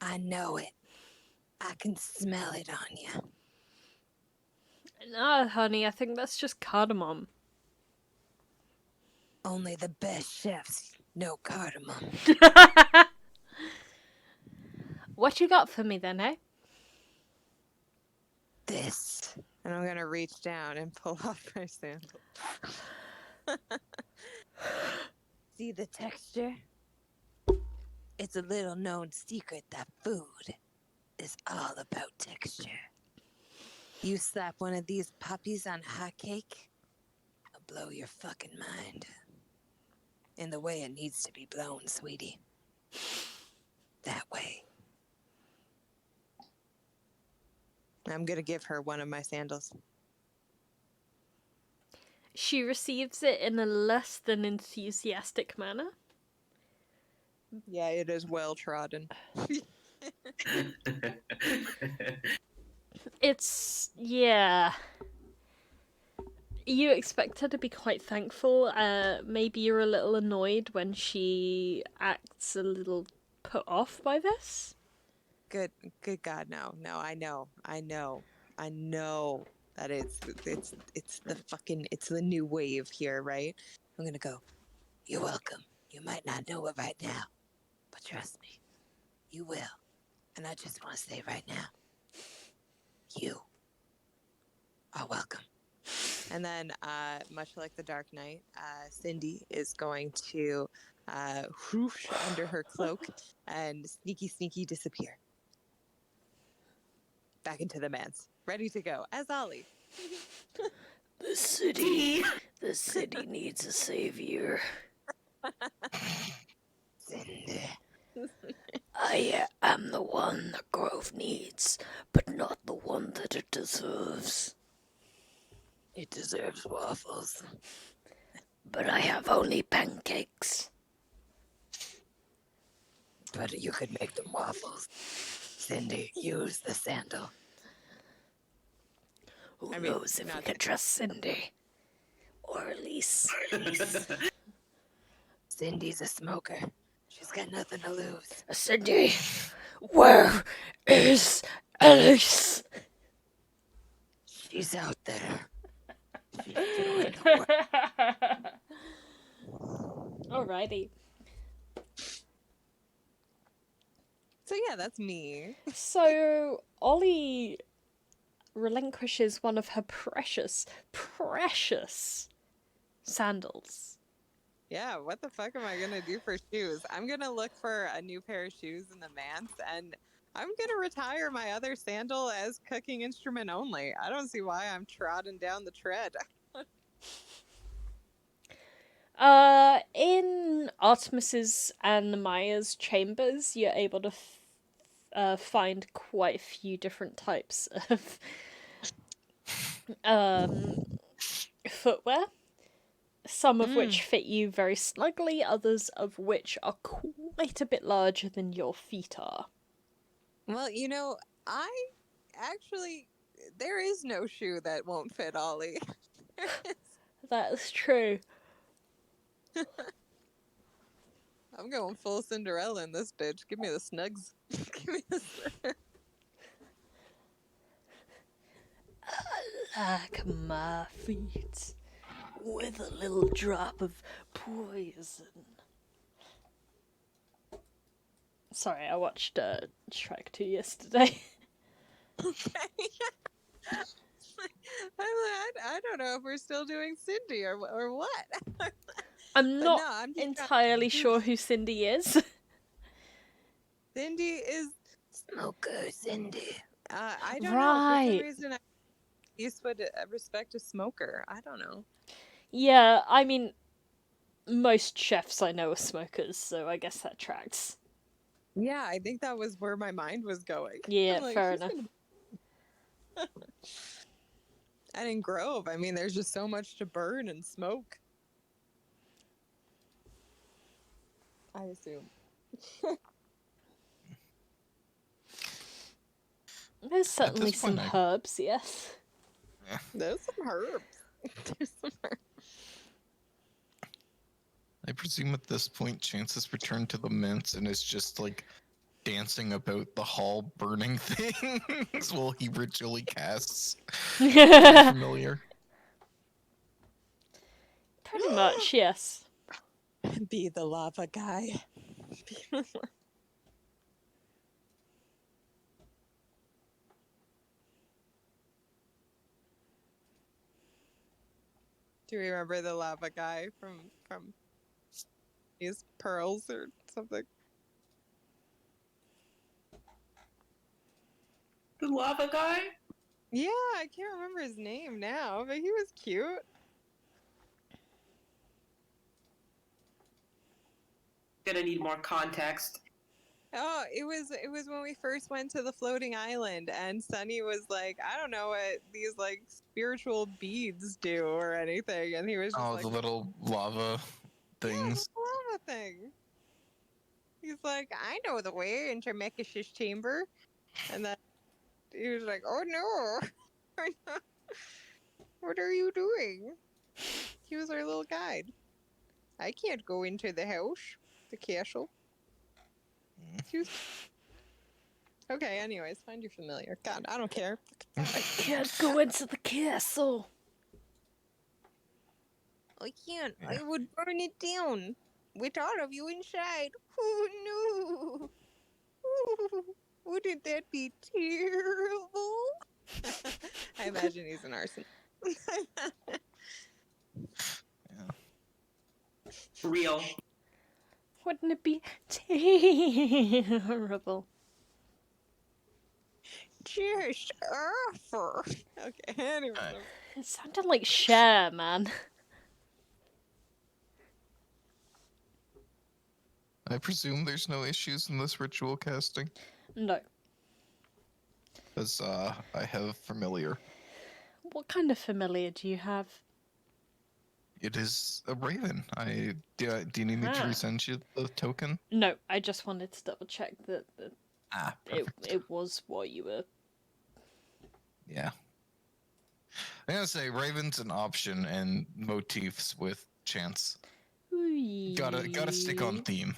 I know it. I can smell it on you. No, honey, I think that's just cardamom. Only the best chefs know cardamom. What you got for me then, eh? This. And I'm gonna reach down and pull off my sandal. See the texture? It's a little known secret that food is all about texture. You slap one of these puppies on a hot cake, it'll blow your fucking mind. In the way it needs to be blown, sweetie. That way. I'm gonna give her one of my sandals. She receives it in a less than enthusiastic manner. Yeah, it is well trodden. Yeah. You expect her to be quite thankful. Maybe you're a little annoyed when she acts a little put off by this. Good God, no, I know that it's the new wave here, right? I'm gonna go, you're welcome. You might not know it right now, but trust me, you will. And I just want to say right now, you are welcome. And then, much like the Dark Knight, Cindy is going to whoosh under her cloak and sneaky disappear. Back into the manse, ready to go, as Ollie. The city needs a savior. Cindy. I am the one the grove needs, but not the one that it deserves. It deserves waffles. But I have only pancakes. But you could make them waffles. Cindy, use the sandal. Who knows if we can trust Cindy? Or Elise. Cindy's a smoker. She's got nothing to lose. Cindy, where is Elise? She's out there. She's doing the work. Alrighty. So yeah, that's me. So Ollie relinquishes one of her precious sandals. Yeah, what the fuck am I gonna do for shoes? I'm gonna look for a new pair of shoes in the manse, and I'm gonna retire my other sandal as cooking instrument only. I don't see why I'm trotting down the tread. In Artemis's and Maya's chambers, you're able to find quite a few different types of footwear. Some of which fit you very snugly, others of which are quite a bit larger than your feet are. Well, you know, I actually, there is no shoe that won't fit Ollie. That is true. I'm going full Cinderella in this bitch. Give me the snugs. Give me the Like my feet, with a little drop of poison. Sorry, I watched Shrek 2 yesterday. I don't know if we're still doing Cindy or what. I'm not I'm entirely sure who Cindy is. Cindy is Smoker Cindy. I don't know. For Right. some reason, I used to respect a smoker. I don't know. Yeah, I mean, most chefs I know are smokers, so I guess that tracks. Yeah, I think that was where my mind was going. Yeah, Like, fair enough. And in Grove, I mean, there's just so much to burn and smoke. I assume. There's certainly this point, some herbs, yes. Yeah. There's some herbs. There's some herbs. I presume at this point, Chance has returned to the mints and is just like dancing about the hall, burning things while he ritually casts. Familiar. Pretty much, yes. Be the lava guy. Do you remember the lava guy from these pearls or something? The lava guy? Yeah, I can't remember his name now, but he was cute. Gonna need more context. Oh, it was when we first went to the floating island, and Sunny was like, I don't know what these like spiritual beads do or anything, and he was just like, the little lava things. Yeah, the lava thing. He's like, I know the way into Mekish's chamber, and then he was like, oh no, what are you doing? He was our little guide. I can't go into the house, the castle. He was... Okay, anyways, find your familiar. God, I don't care. I can't go into the castle. I can't. I would burn it down with all of you inside. Oh no! Ooh, wouldn't that be terrible? I imagine he's an arson. Real. Wouldn't it be terrible? Just awful. Okay, anyway. It sounded like Cher, man. I presume there's no issues in this ritual casting, No. as I have familiar. What kind of familiar do you have? It is a raven. Do you need me to resend you the token? No, I just wanted to double check that Perfect. it was what you were. Yeah. I'm gonna say raven's an option and motifs with chance. Gotta stick on theme.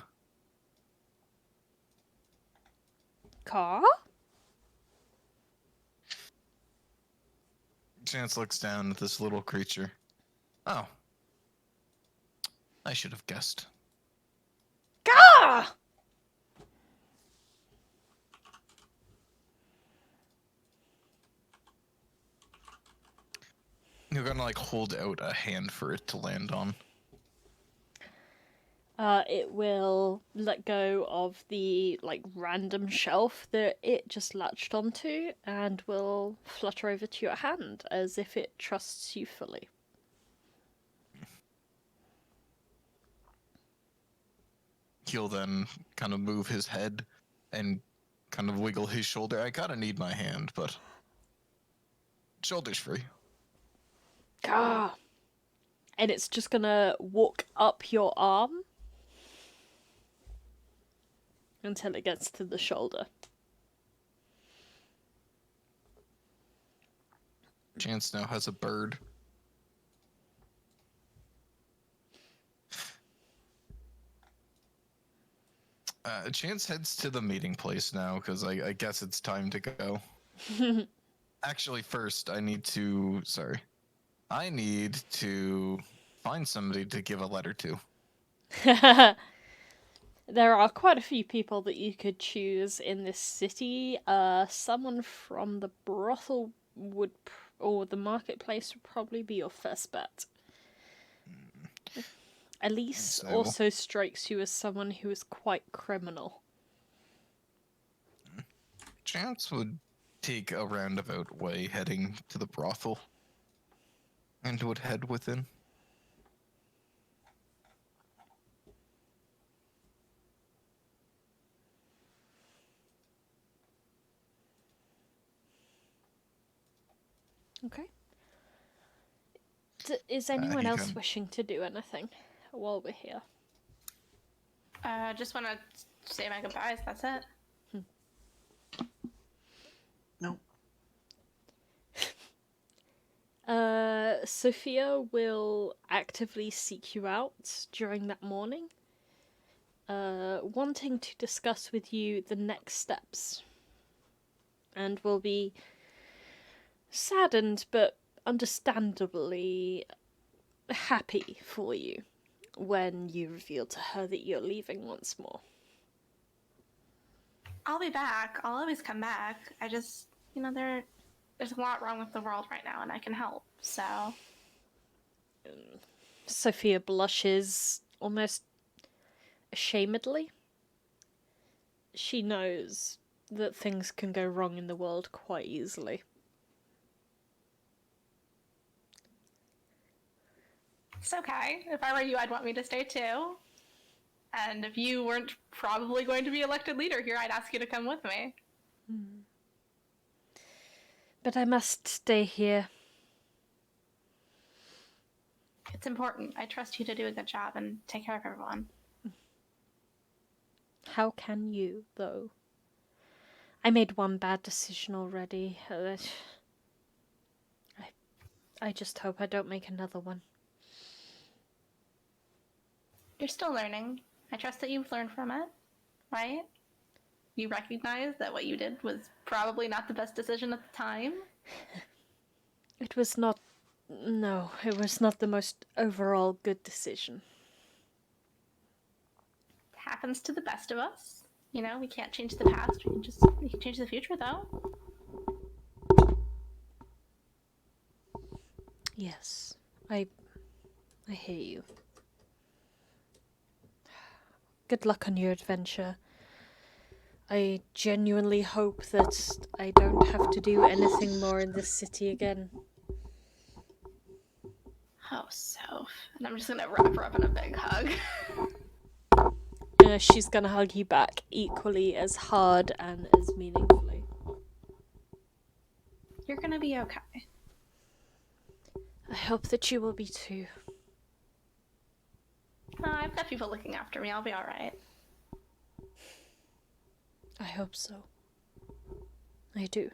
Car? Chance looks down at this little creature. Oh. I should have guessed. Gah! You're gonna like hold out a hand for it to land on. It will let go of the random shelf that it just latched onto and will flutter over to your hand as if it trusts you fully. He'll then kind of move his head and kind of wiggle his shoulder. I kind of need my hand, but shoulder's free. Ah. And it's just gonna walk up your arm until it gets to the shoulder. Chance now has a bird. Chance heads to the meeting place now, because I guess it's time to go. Actually, first, I need to find somebody to give a letter to. There are quite a few people that you could choose in this city. Someone from the brothel or the marketplace would probably be your first bet. Elise also strikes you as someone who is quite criminal. Chance would take a roundabout way heading to the brothel and would head within. Okay. Is anyone else wishing to do anything while we're here? Just want to say my goodbyes, that's it. No. Sophia will actively seek you out during that morning, wanting to discuss with you the next steps, and will be saddened but understandably happy for you when you reveal to her that you're leaving once more. I'll be back. I'll always come back. I just, there's a lot wrong with the world right now, and I can help, so... Sophia blushes almost ashamedly. She knows that things can go wrong in the world quite easily. It's okay. If I were you, I'd want me to stay too. And if you weren't probably going to be elected leader here, I'd ask you to come with me. But I must stay here. It's important. I trust you to do a good job and take care of everyone. How can you, though? I made one bad decision already. I just hope I don't make another one. You're still learning. I trust that you've learned from it, right? You recognize that what you did was probably not the best decision at the time? It was not the most overall good decision. It happens to the best of us. We can't change the past. We can change the future, though. Yes, I hear you. Good luck on your adventure. I genuinely hope that I don't have to do anything more in this city again. Oh, Soph. And I'm just gonna wrap her up in a big hug. She's gonna hug you back equally as hard and as meaningfully. You're gonna be okay. I hope that you will be too. I've got people looking after me. I'll be alright. I hope so. I do.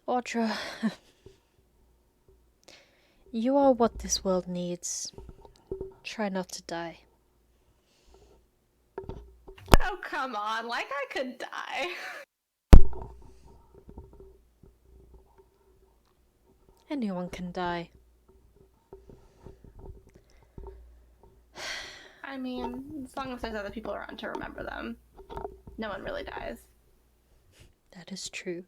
Audra, you are what this world needs. Try not to die. Oh, come on. Like I could die. Anyone can die. I mean, as long as there's other people around to remember them, no one really dies. That is true.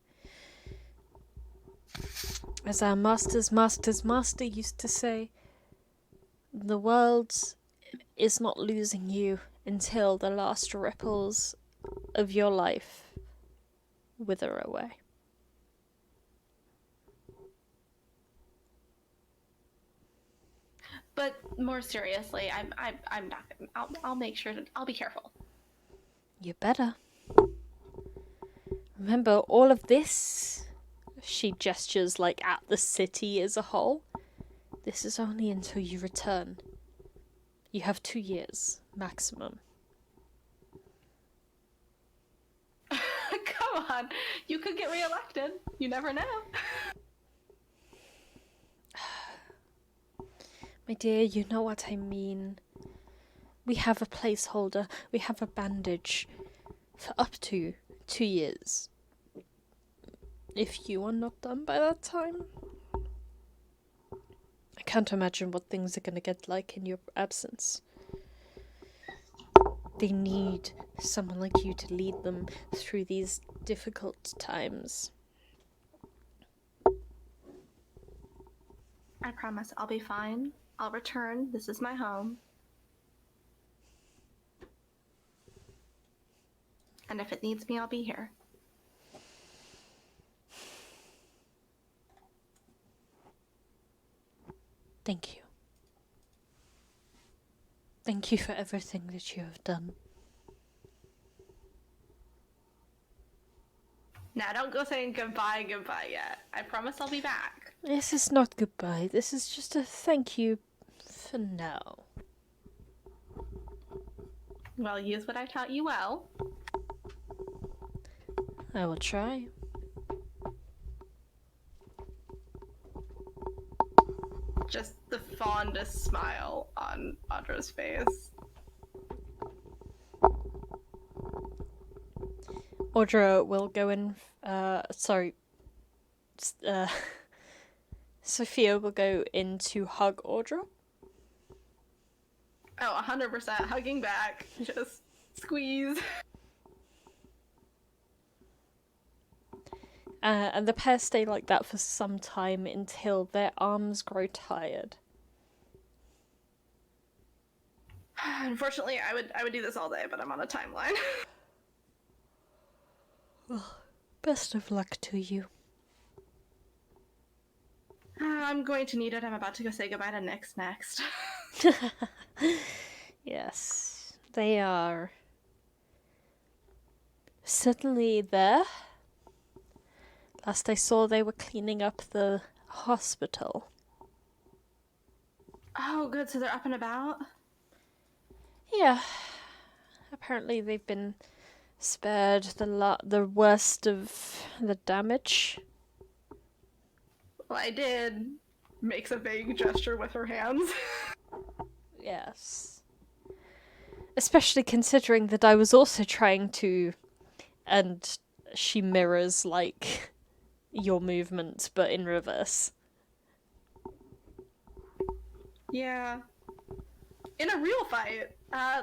As our master used to say, the world is not losing you until the last ripples of your life wither away. But more seriously, I'm not gonna, I'll make sure that I'll be careful. You better. Remember, all of this, she gestures like at the city as a whole. This is only until you return. You have 2 years, maximum. Come on, you could get reelected. You never know. My dear, you know what I mean. We have a placeholder, we have a bandage for up to 2 years. If you are not done by that time, I can't imagine what things are gonna get like in your absence. They need someone like you to lead them through these difficult times. I promise I'll be fine. I'll return. This is my home. And if it needs me, I'll be here. Thank you. Thank you for everything that you have done. Now, don't go saying goodbye yet. I promise I'll be back. This is not goodbye. This is just a thank you for now. Well, use what I taught you well. I will try. Just the fondest smile on Audra's face. Audra will go in. Sophia will go in to hug Audra. Oh, 100% hugging back. Just squeeze. And the pair stay like that for some time until their arms grow tired. Unfortunately, I would do this all day, but I'm on a timeline. Well, best of luck to you. I'm going to need it. I'm about to go say goodbye to Nyx next. Yes, they are certainly there. Last I saw, they were cleaning up the hospital. Oh, good. So they're up and about? Yeah. Apparently they've been spared the worst of the damage. Well, I did. Makes a vague gesture with her hands. Yes. Especially considering that I was also trying to... And she mirrors, like, your movement, but in reverse. Yeah. In a real fight,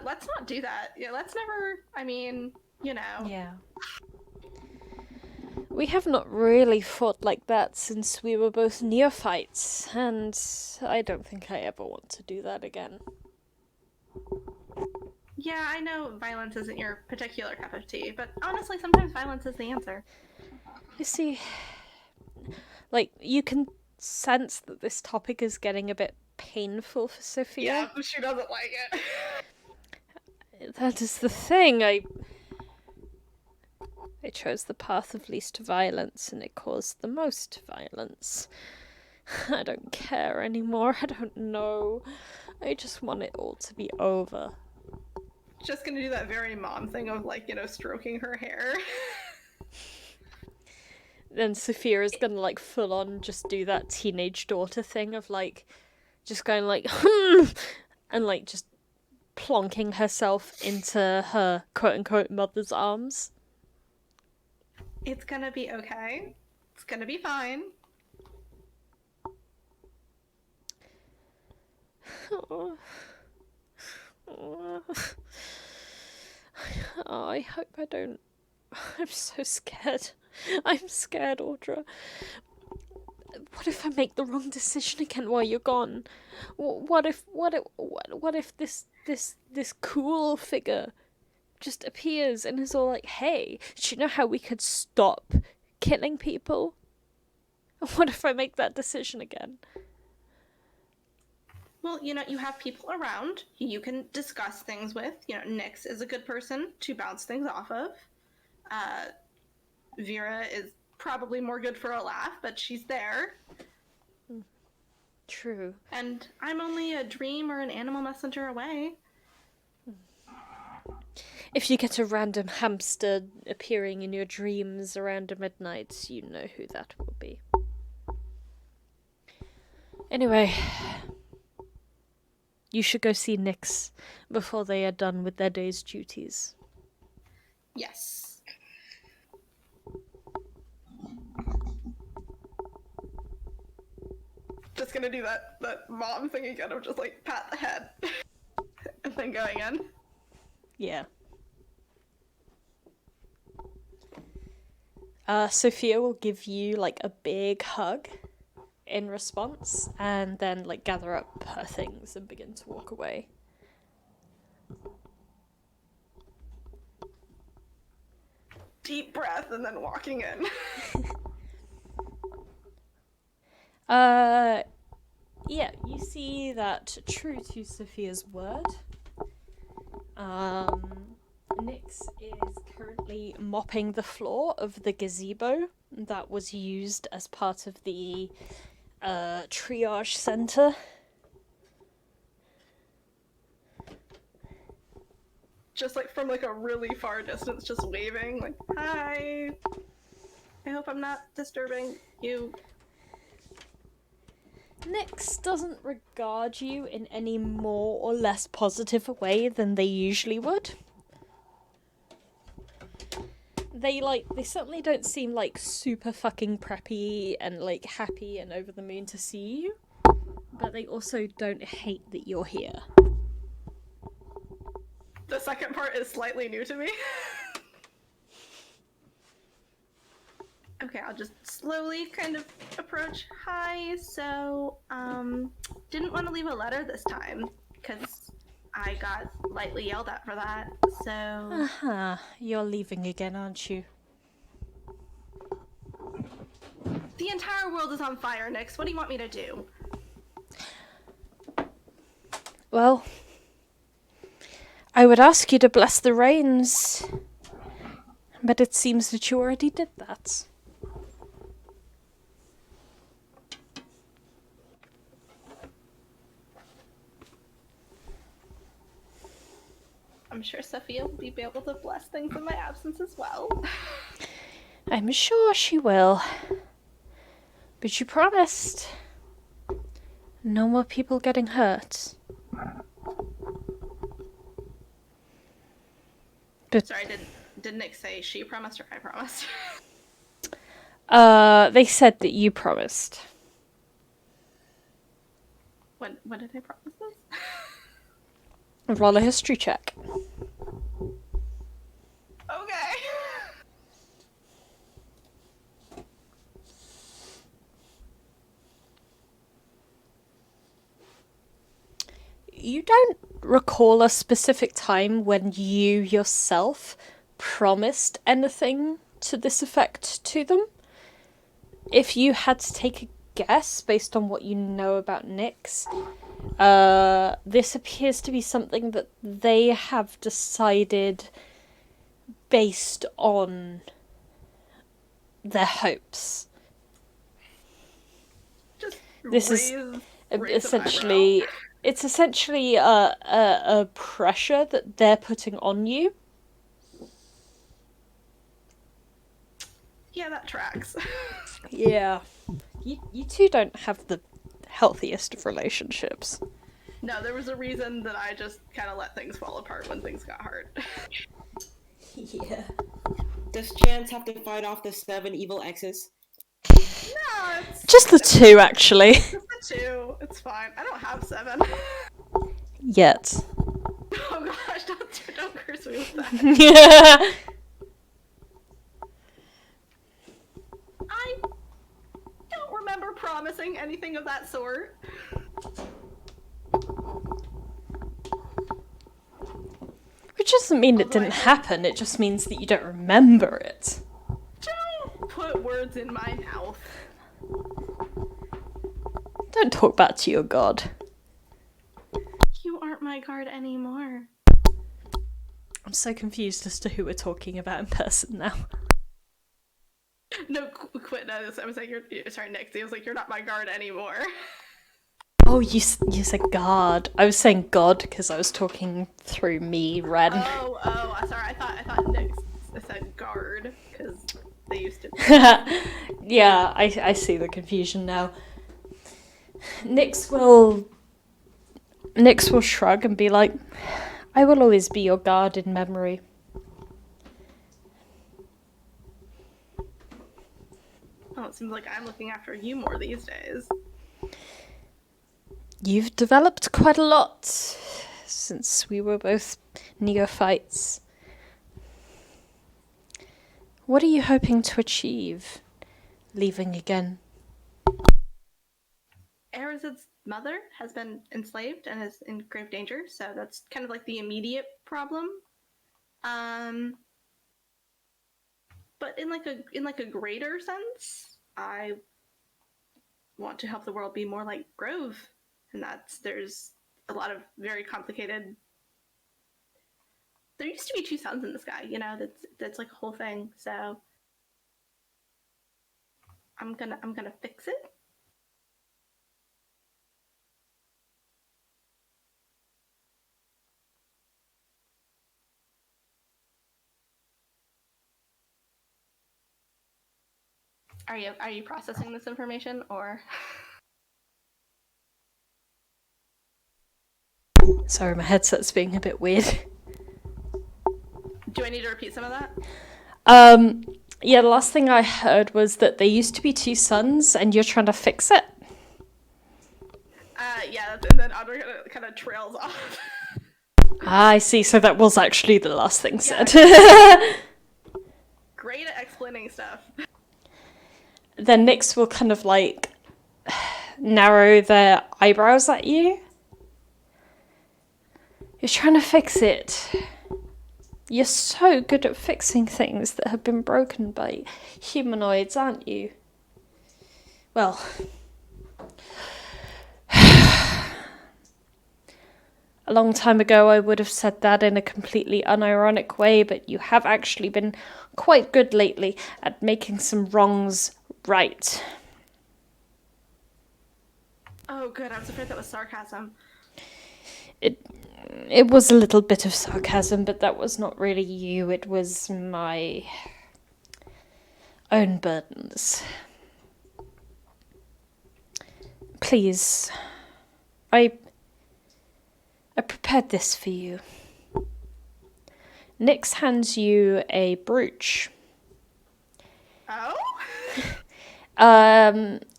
let's not do that. Yeah, let's never, I mean, you know. Yeah. We have not really fought like that since we were both neophytes, and I don't think I ever want to do that again. Yeah, I know violence isn't your particular cup of tea, but honestly, sometimes violence is the answer. You see, like, you can sense that this topic is getting a bit painful for Sophia. Yeah, she doesn't like it. That is the thing, I chose the path of least violence, and it caused the most violence. I don't care anymore, I don't know. I just want it all to be over. Just gonna do that very mom thing of, like, you know, stroking her hair. Then Sophia is gonna, like, full on just do that teenage daughter thing of, like, just going, like, and, like, just plonking herself into her quote-unquote mother's arms. It's gonna be okay. It's gonna be fine. Oh. Oh, I hope I don't... I'm so scared. I'm scared, Audra. What if I make the wrong decision again while you're gone? What if this this cool figure just appears and is all like, "Hey, do you know how we could stop killing people? What if I make that decision again?" Well, you know, you have people around who you can discuss things with. You know, Nyx is a good person to bounce things off of. Vera is probably more good for a laugh, but she's there. True. And I'm only a dream or an animal messenger away. If you get a random hamster appearing in your dreams around midnight, you know who that will be. Anyway, you should go see Nyx before they are done with their day's duties. Yes. Just gonna do that mom thing again of just like pat the head and then going in. Yeah. Sophia will give you like a big hug in response, and then like gather up her things and begin to walk away. Deep breath and then walking in. Yeah, you see that true to Sophia's word, Nyx is currently mopping the floor of the gazebo that was used as part of the triage center. Just like from like a really far distance, just waving, like, hi. I hope I'm not disturbing you. Nyx doesn't regard you in any more or less positive a way than they usually would. They certainly don't seem like super fucking preppy and like happy and over the moon to see you, but they also don't hate that you're here. The second part is slightly new to me. Okay, I'll just slowly kind of approach. Hi, so, didn't want to leave a letter this time, because I got lightly yelled at for that, so... Uh-huh. You're leaving again, aren't you? The entire world is on fire, Nyx. What do you want me to do? Well, I would ask you to bless the rains, but it seems that you already did that. I'm sure Sophia will be able to bless things in my absence as well. I'm sure she will. But you promised. No more people getting hurt. But Sorry, did Nyx say she promised or I promised? they said that you promised. When did I promise this? Roll a history check. Okay. You don't recall a specific time when you yourself promised anything to this effect to them. If you had to take a guess based on what you know about Nyx, this appears to be something that they have decided based on their hopes. Just This is raise essentially... It's essentially a pressure that they're putting on you. Yeah, that tracks. Yeah. You two don't have the healthiest of relationships. No, there was a reason that I just kind of let things fall apart when things got hard. Yeah. Does Chance have to fight off the 7 evil exes? No, it's Just the 2, actually. just the 2. It's fine. I don't have 7. Yet. Oh gosh, don't curse me with that. Yeah. I don't remember promising anything of that sort. doesn't mean it Although didn't happen, it just means that you don't remember it. Don't put words in my mouth. Don't talk back to your god. You aren't my guard anymore. I'm so confused as to who we're talking about in person now. No, quit. No, I was like, sorry, Nixie. I was like, you're not my guard anymore. Oh, you said guard. I was saying god because I was talking through me, Ren. Oh, sorry. I thought Nix said guard because they used to. Yeah, I see the confusion now. Nyx will shrug and be like, I will always be your guard in memory. Oh, it seems like I'm looking after you more these days. You've developed quite a lot since we were both neophytes. What are you hoping to achieve, leaving again? Arazid's mother has been enslaved and is in grave danger, so that's kind of like the immediate problem. But in like a greater sense, I want to help the world be more like Grove, and there's a lot of very complicated. There used to be two suns in the sky, you know. That's like a whole thing. So I'm gonna fix it. Are you processing this information or? Sorry, my headset's being a bit weird. Do I need to repeat some of that? Yeah, the last thing I heard was that there used to be two suns and you're trying to fix it. Yeah, and then Audra kind of trails off. I see, so that was actually the last thing said. Great at explaining stuff. Then Nyx will kind of like narrow their eyebrows at you. You're trying to fix it. You're so good at fixing things that have been broken by humanoids, aren't you? Well, a long time ago I would have said that in a completely unironic way, but you have actually been quite good lately at making some wrongs right. Oh, good. I was afraid that was sarcasm. It was a little bit of sarcasm, but that was not really you. It was my own burdens. Please, I prepared this for you. Nyx hands you a brooch. Oh?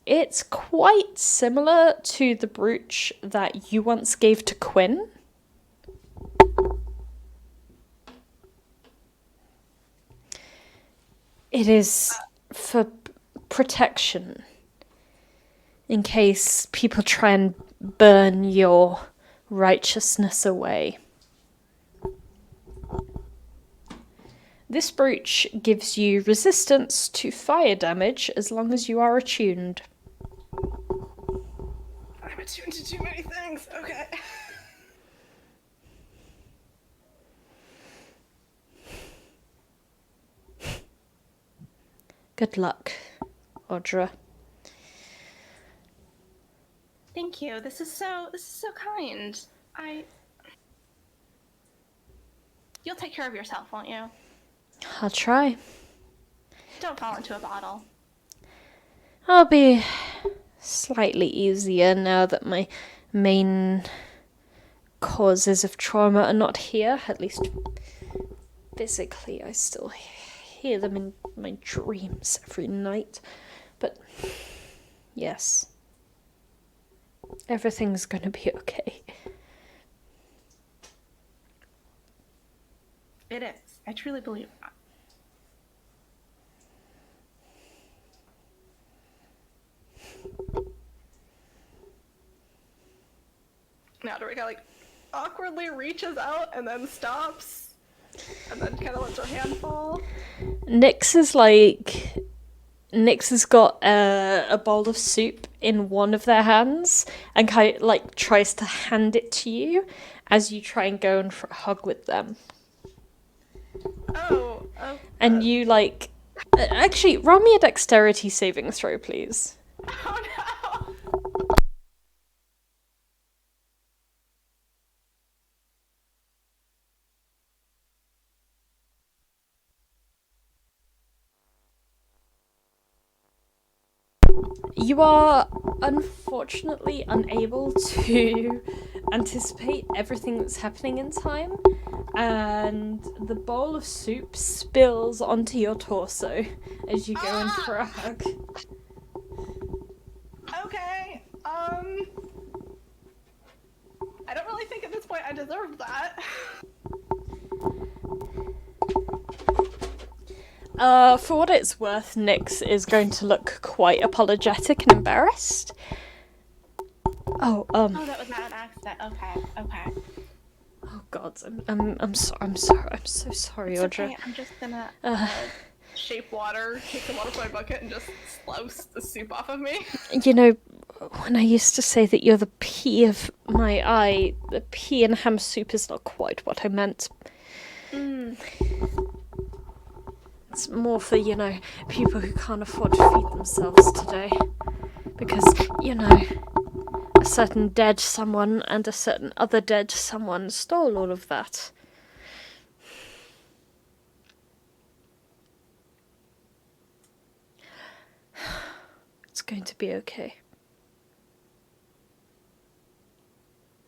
It's quite similar to the brooch that you once gave to Quinn. It is for protection, in case people try and burn your righteousness away. This brooch gives you resistance to fire damage as long as you are attuned. I'm attuned to too many things. Okay. Good luck, Audra. Thank you. This is so kind. You'll take care of yourself, won't you? I'll try. Don't fall into a bottle. I'll be slightly easier now that my main causes of trauma are not here. At least physically, I still hear them in my dreams every night. But yes, everything's gonna be okay. It is. I truly believe that. Now Dorika like awkwardly reaches out and then stops And then kind of lets her hand fall. Nyx has got a bowl of soup in one of their hands and kind of, like, tries to hand it to you as you try and go in for a hug with them. Oh. And you, like... Actually, roll me a dexterity saving throw, please. Oh no! You are unfortunately unable to anticipate everything that's happening in time, and the bowl of soup spills onto your torso as you go in for a hug. Okay, I don't really think at this point I deserved that. For what it's worth, Nyx is going to look quite apologetic and embarrassed. Oh, that was not an accident. Okay. Oh God, I'm so sorry, It's Audra. okay. I'm just gonna shape water, take the water from my bucket, and just slouse the soup off of me. You know, when I used to say that you're the pea of my eye, the pea and ham soup is not quite what I meant. It's more for, you know, people who can't afford to feed themselves today. Because, you know, a certain dead someone and a certain other dead someone stole all of that. It's going to be okay.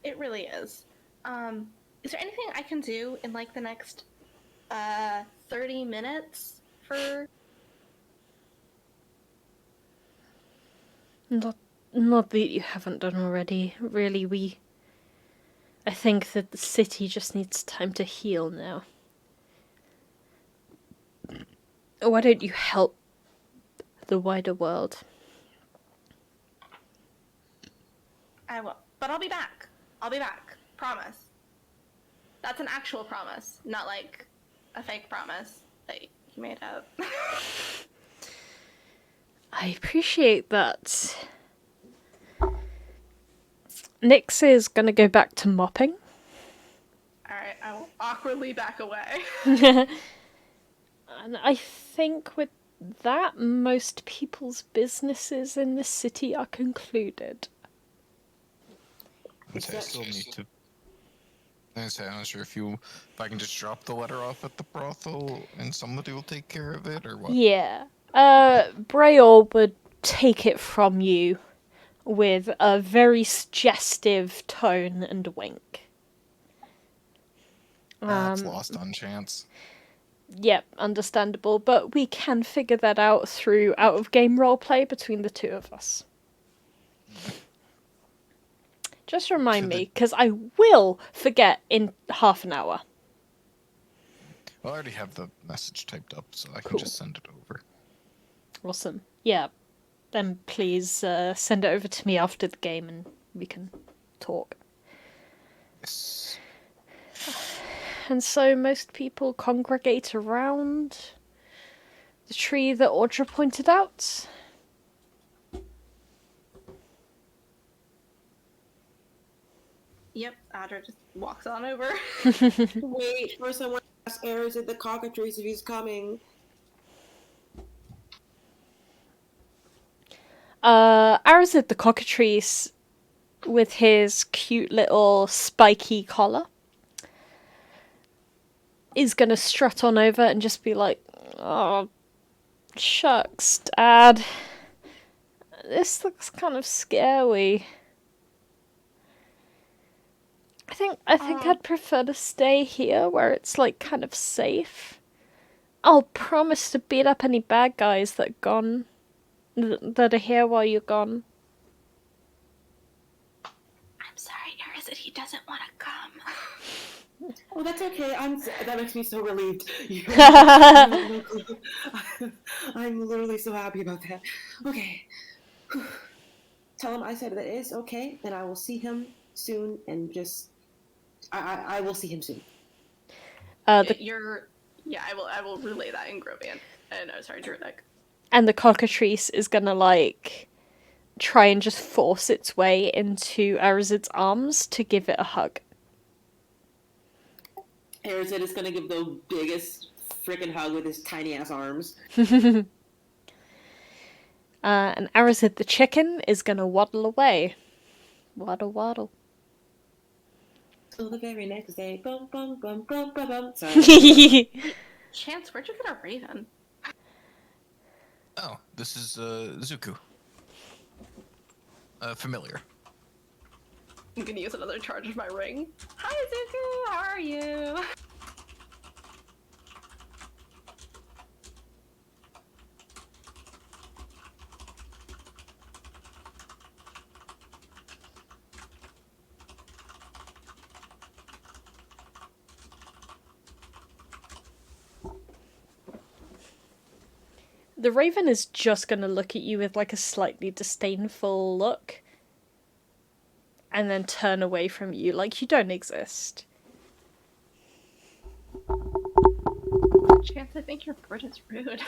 It really is. Is there anything I can do in like the next 30 minutes for? Not that you haven't done already. Really, I think that the city just needs time to heal now. Why don't you help the wider world? I will, but I'll be back. Promise. That's an actual promise, not like a fake promise that you made up. I appreciate that. Nyx is gonna go back to mopping. Alright, I will awkwardly back away. And I think with that, most people's businesses in the city are concluded. I still need to. I'm not sure if I can just drop the letter off at the brothel and somebody will take care of it or what. Yeah. Braille would take it from you with a very suggestive tone and wink. That's lost on chance. Yep, understandable, but we can figure that out through out-of-game roleplay between the two of us. Just remind me, because I will forget in half an hour. Well, I already have the message typed up, so I can Cool. just send it over. Awesome. Yeah, then please send it over to me after the game and we can talk. Yes. And so most people congregate around the tree that Audra pointed out. Yep, Audra just walks on over. Wait, first I want to ask Arazid the cockatrice if he's coming. Arazid the cockatrice, with his cute little spiky collar, is gonna strut on over and just be like, "Oh, shucks, Dad. This looks kind of scary. I think I'd prefer to stay here where it's like kind of safe. I'll promise to beat up any bad guys that are here while you're gone." I'm sorry, Arazid, he doesn't want to come. Oh, that's okay. That makes me so relieved. I'm literally so happy about that. Okay. Tell him I said that it is okay, and I will see him soon, and just I will see him soon. I will relay that in Grovian. Druidic. And the cockatrice is gonna, like, try and just force its way into Arazid's arms to give it a hug. Arazid is gonna give the biggest freaking hug with his tiny ass arms. And Arazid the chicken is gonna waddle away. Waddle, waddle. So the very next day, bum bum bum bum bum bum. Sorry. Chance, where'd you get a raven? Oh, this is Zuku. Familiar. I'm gonna use another charge of my ring. Hi, Zuku. How are you? The raven is just gonna look at you with, like, a slightly disdainful look. And then turn away from you like you don't exist. Chance, I think your bird is rude.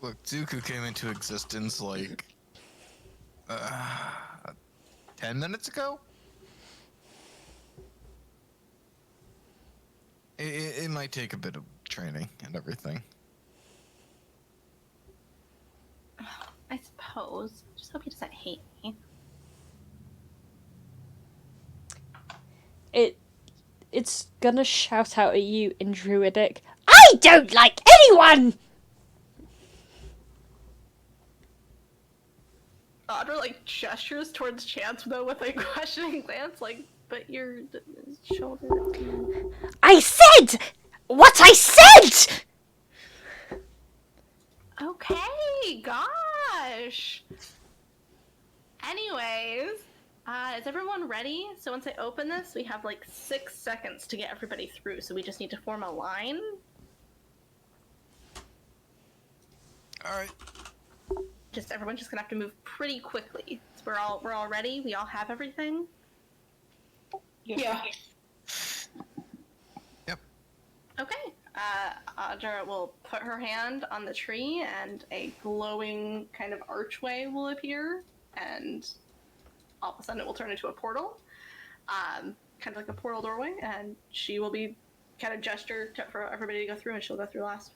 Look, Zuku came into existence like 10 minutes ago? It might take a bit of training and everything. I suppose. Just hope he doesn't hate me. It's gonna shout out at you in Druidic, I don't like anyone! Audra, like, gestures towards Chance, though, with a questioning glance, like, but your shoulder... I said what I said! Okay, gosh! Anyways, is everyone ready? So once I open this, we have, like, 6 seconds to get everybody through, so we just need to form a line. Alright. Everyone's just gonna have to move pretty quickly. So we're all ready? We all have everything? Yeah. Yep. Okay. Audra will put her hand on the tree and a glowing kind of archway will appear, and all of a sudden it will turn into a portal. Kind of like a portal doorway, and she will be kind of gesture for everybody to go through, and she'll go through last.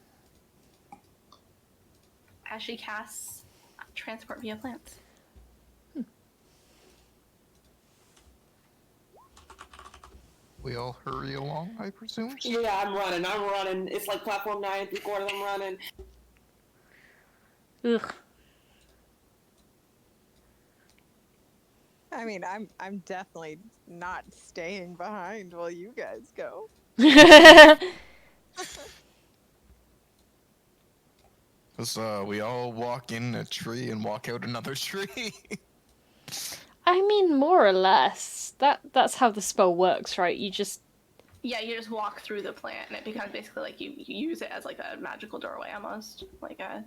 As she casts transport via plants. We all hurry along, I presume? Yeah, I'm running. It's like platform 9 3/4, I'm running. Ugh. I mean, I'm definitely not staying behind while you guys go. Because we all walk in a tree and walk out another tree. I mean, more or less. That's how the spell works, right? You just walk through the plant, and it becomes basically like you use it as like a magical doorway, almost like a.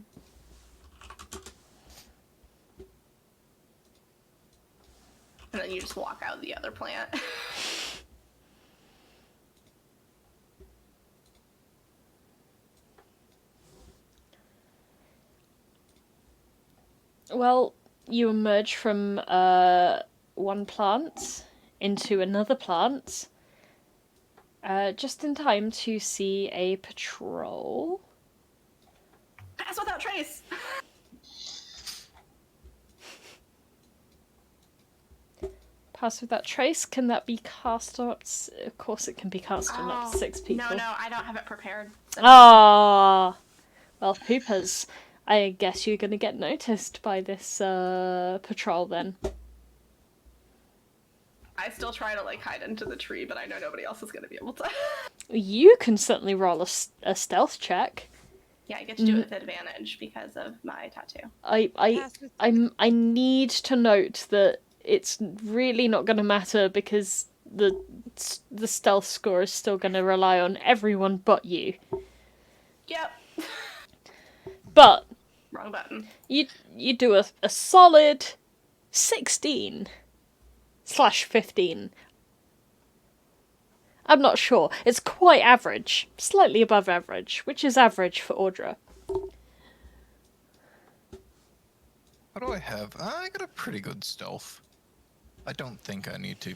And then you just walk out the other plant. Well, you emerge from one plant into another plant, just in time to see a patrol. Pass without trace! Pass without trace? Can that be cast on up? Of course it can be cast on up to 6 people. No, I don't have it prepared. Ah, well, poopers. I guess you're gonna get noticed by this patrol then. I still try to like hide into the tree, but I know nobody else is gonna be able to. You can certainly roll a stealth check. Yeah, I get to do it with advantage because of my tattoo. I need to note that it's really not gonna matter because the stealth score is still gonna rely on everyone but you. Yep. But wrong button. You do a solid 16. /15. I'm not sure. It's quite average. Slightly above average, which is average for Audra. What do I have? I got a pretty good stealth. I don't think I need to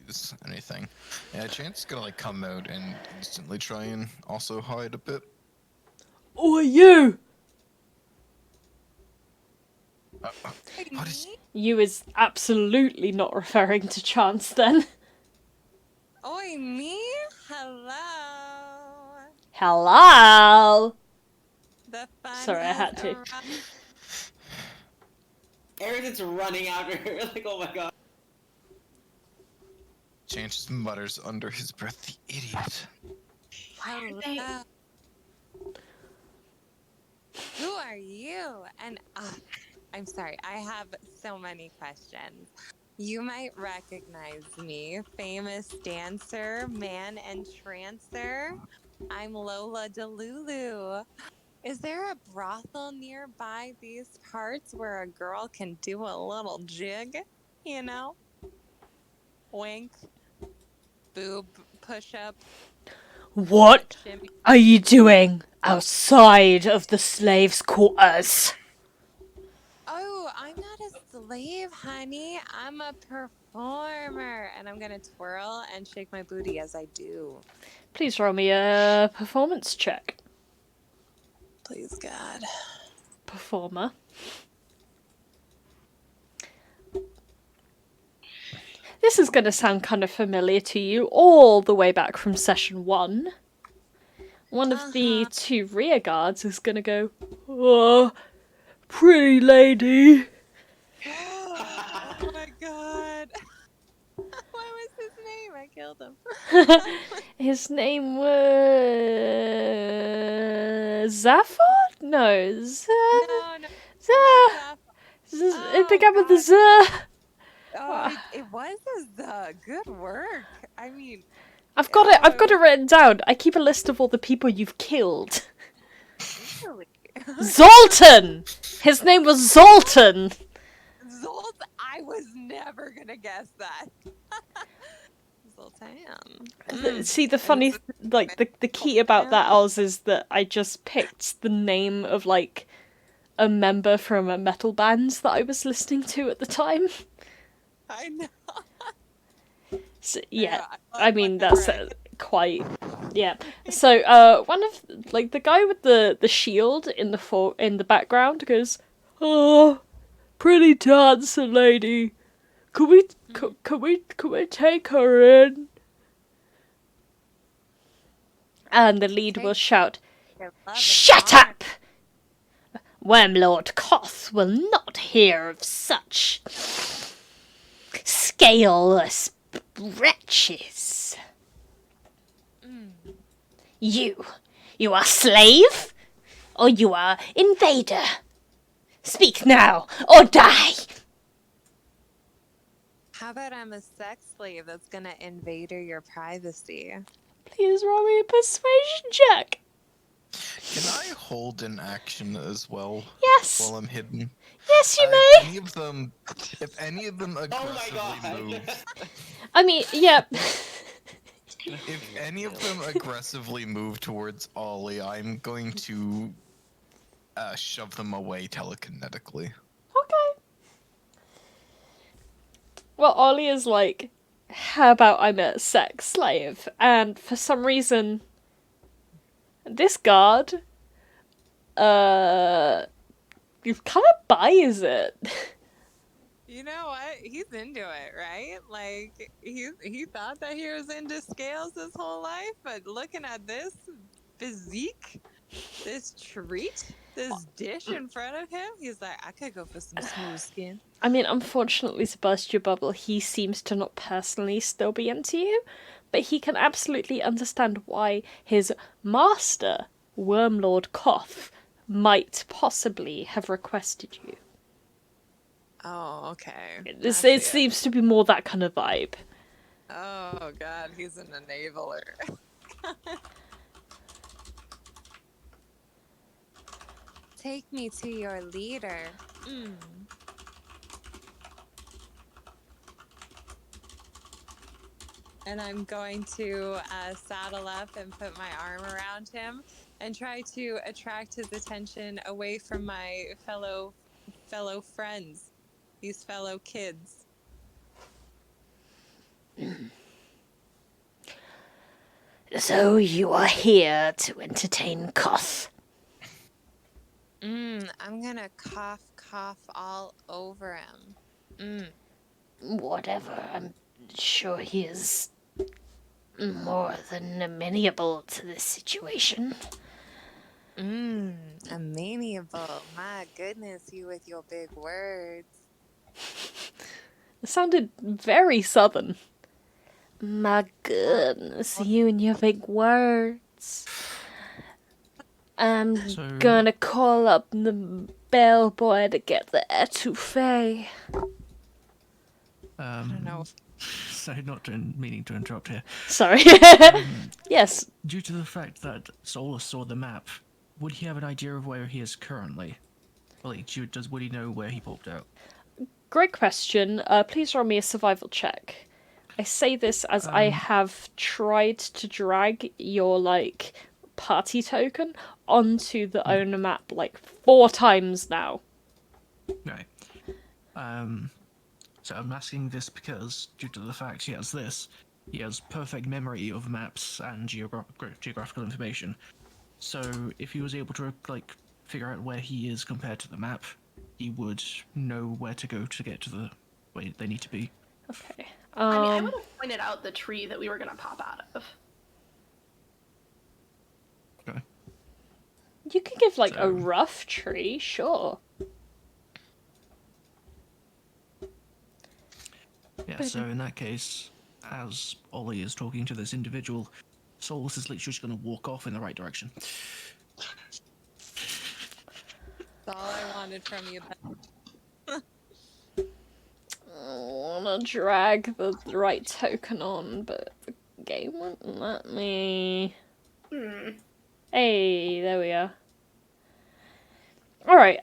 use anything. Yeah, Chance is gonna like come out and instantly try and also hide a bit. Oh, you! What is? You is absolutely not referring to Chance then. Oi, me? Hello. Hello! The fun Sorry, I has had to. arrived. Arazid's running after her, like, oh my god. Chance just mutters under his breath, "The idiot." Hello. Who are you? And I'm sorry, I have so many questions. You might recognize me, famous dancer, man entrancer. I'm Lola Delulu. Is there a brothel nearby these parts where a girl can do a little jig? You know? Wink. Boob push-up. What Shimmy. are you doing outside of the slaves' quarters? Oh, I'm not a slave, honey. I'm a performer. And I'm gonna twirl and shake my booty as I do. Please roll me a performance check. Please, God. Performer. This is going to sound kind of familiar to you all the way back from session 1. One of the 2 rear guards is going to go, "Oh, pretty lady." Oh my God. What was his name? I killed him. His name was Zaphod? No, No. It began with the Z. Oh, it was a good work. I mean, I've got it written down. I keep a list of all the people you've killed. really. Zoltan! His name was Zoltan! Zolt, I was never gonna guess that. Zoltan. See, the funny, the key about that, Oz, is that I just picked the name of, like, a member from a metal band that I was listening to at the time. I know. So, yeah, I I mean, that's quite... Yeah. So, one of, like, the guy with the shield in the background goes, "Oh, pretty dancer lady. Could we take her in?" And the lead will shout, "Shut up! Wormlord Koth will not hear of such scaleless wretches. You are slave, or you are invader. Speak now, or die." How about I'm a sex slave that's gonna invade your privacy? Please roll me a persuasion check. Can I hold an action as well? Yes. While I'm hidden? Yes, you If may. any of them Oh my aggressively god. move, I mean, yeah. if any of them aggressively move towards Ollie, I'm going to shove them away telekinetically. Okay. Well, Ollie is like, "How about I'm a sex slave?" And for some reason, this guard, kind of buys it. You know what? He's into it, right? Like he thought that he was into scales his whole life, but looking at this physique, this treat, this dish in front of him, he's like, I could go for some smooth skin. I mean, unfortunately, to burst your bubble, he seems to not personally still be into you, but he can absolutely understand why his master, Wormlord Koth, might possibly have requested you. Oh, okay. It seems to be more that kind of vibe. Oh God, he's an enabler. Take me to your leader. and I'm going to saddle up and put my arm around him and try to attract his attention away from my fellow friends, these fellow kids. So you are here to entertain Koth. I'm gonna cough all over him. Whatever, I'm sure he is more than amenable to this situation. Amenable. My goodness, you with your big words. It sounded very southern. My goodness, you and your big words. I'm gonna call up the bellboy to get the etouffee. I don't know. So not meaning to interrupt here. Sorry. Yes. Due to the fact that Solas saw the map, would he have an idea of where he is currently? Would he know where he popped out? Great question. Please roll me a survival check. I say this as I have tried to drag your, party token onto the owner map, 4 times now. Right. So I'm asking this because, due to the fact he has perfect memory of maps and geographical information. So if he was able to, figure out where he is compared to the map, he would know where to go to get to the way they need to be. Okay. I would have pointed out the tree that we were going to pop out of. Okay. You could give, a rough tree, sure. Yeah, so in that case, as Ollie is talking to this individual, Solas is literally just going to walk off in the right direction. That's all I wanted from you. I wanna drag the right token on, but the game wouldn't let me. Hey, there we are. Alright,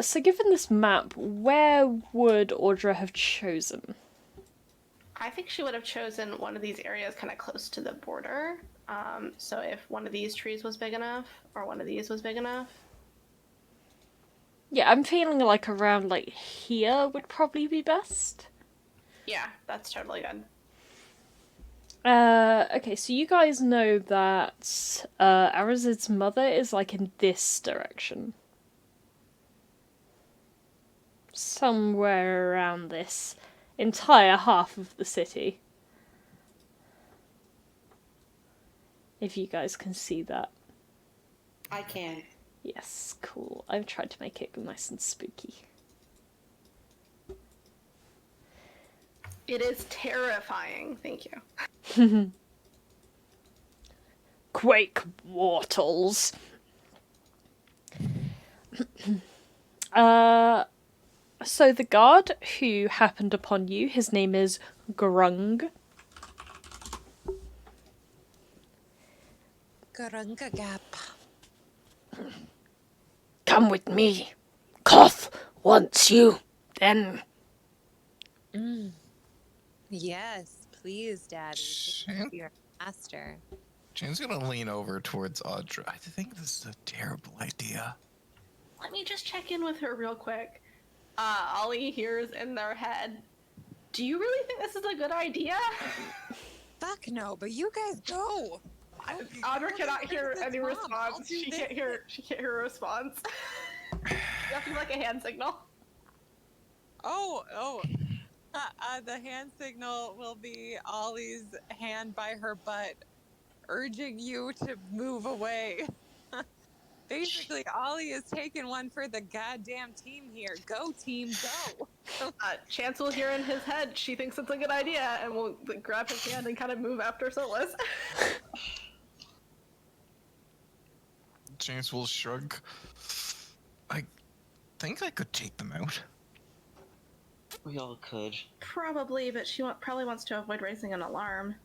so given this map, where would Audra have chosen? I think she would have chosen one of these areas kind of close to the border. So if one of these trees was big enough, or one of these was big enough. Yeah, I'm feeling like around, here would probably be best. Yeah, that's totally good. Okay, so you guys know that, Arazid's mother is, in this direction. Somewhere around this entire half of the city. If you guys can see that. I can. Yes, cool. I've tried to make it nice and spooky. It is terrifying, thank you. Quake Wartles. So the guard who happened upon you, his name is Grung. Grungagap. Come with me. Koth wants you. Then Yes, please, Daddy. You're a master. Jane's gonna lean over towards Audra. I think this is a terrible idea. Let me just check in with her real quick. Ollie hears in their head, do you really think this is a good idea? Fuck no, but you guys go. Audra cannot hear any response. She can't hear a response. You have to do a hand signal. The hand signal will be Ollie's hand by her butt, urging you to move away. Basically, Ollie is taking one for the goddamn team here. Go, team, go! Chance will hear in his head, she thinks it's a good idea, and will grab his hand and kind of move after Solas. Chance will shrug. I think I could take them out. We all could. Probably, but she probably wants to avoid raising an alarm.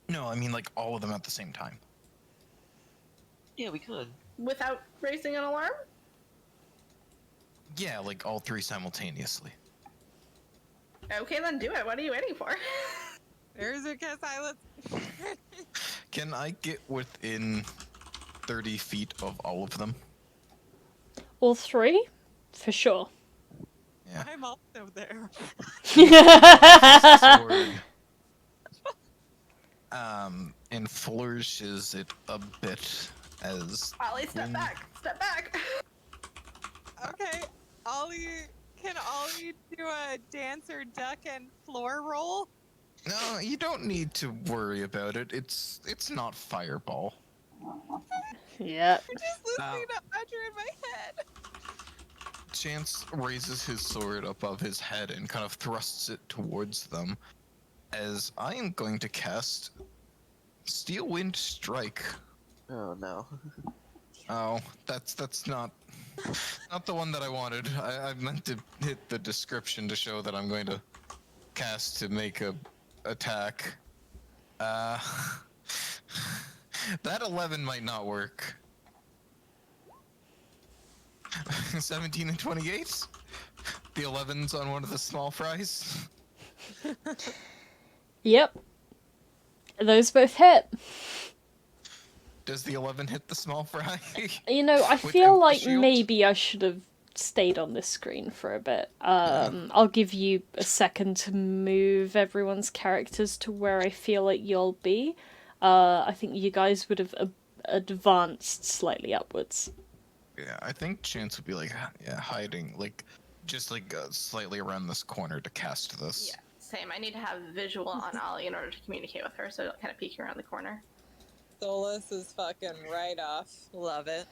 No, I mean all of them at the same time. Yeah, we could. Without raising an alarm? Yeah, all 3 simultaneously. Okay, then do it. What are you waiting for? There's your kiss, Silas. Can I get within 30 feet of all of them? All three? For sure. Yeah. I'm also there. Sword. And flourishes it a bit as. Ollie, step Quinn- back! Step back! Okay, can Ollie do a dance or duck and floor roll? No, you don't need to worry about it. It's not fireball. Yeah. I'm just listening to Audra in my head. Chance raises his sword above his head and kind of thrusts it towards them, as I am going to cast Steel Wind Strike. Oh no. Oh, that's not the one that I wanted. I meant to hit the description to show that I'm going to cast to make a attack. That 11 might not work. 17 and 28? The 11's on one of the small fries? Yep. Those both hit. Does the 11 hit the small fry? You know, I Without feel the like shield? maybe I should have stayed on this screen for a bit. I'll give you a second to move everyone's characters to where I feel like you'll be. I think you guys would have advanced slightly upwards. Yeah, I think Chance would be like, yeah, hiding, like, just like slightly around this corner to cast this. Yeah, same. I need to have visual on Ollie in order to communicate with her, so I'll kind of peek around the corner. Solas is fucking right off. Love it.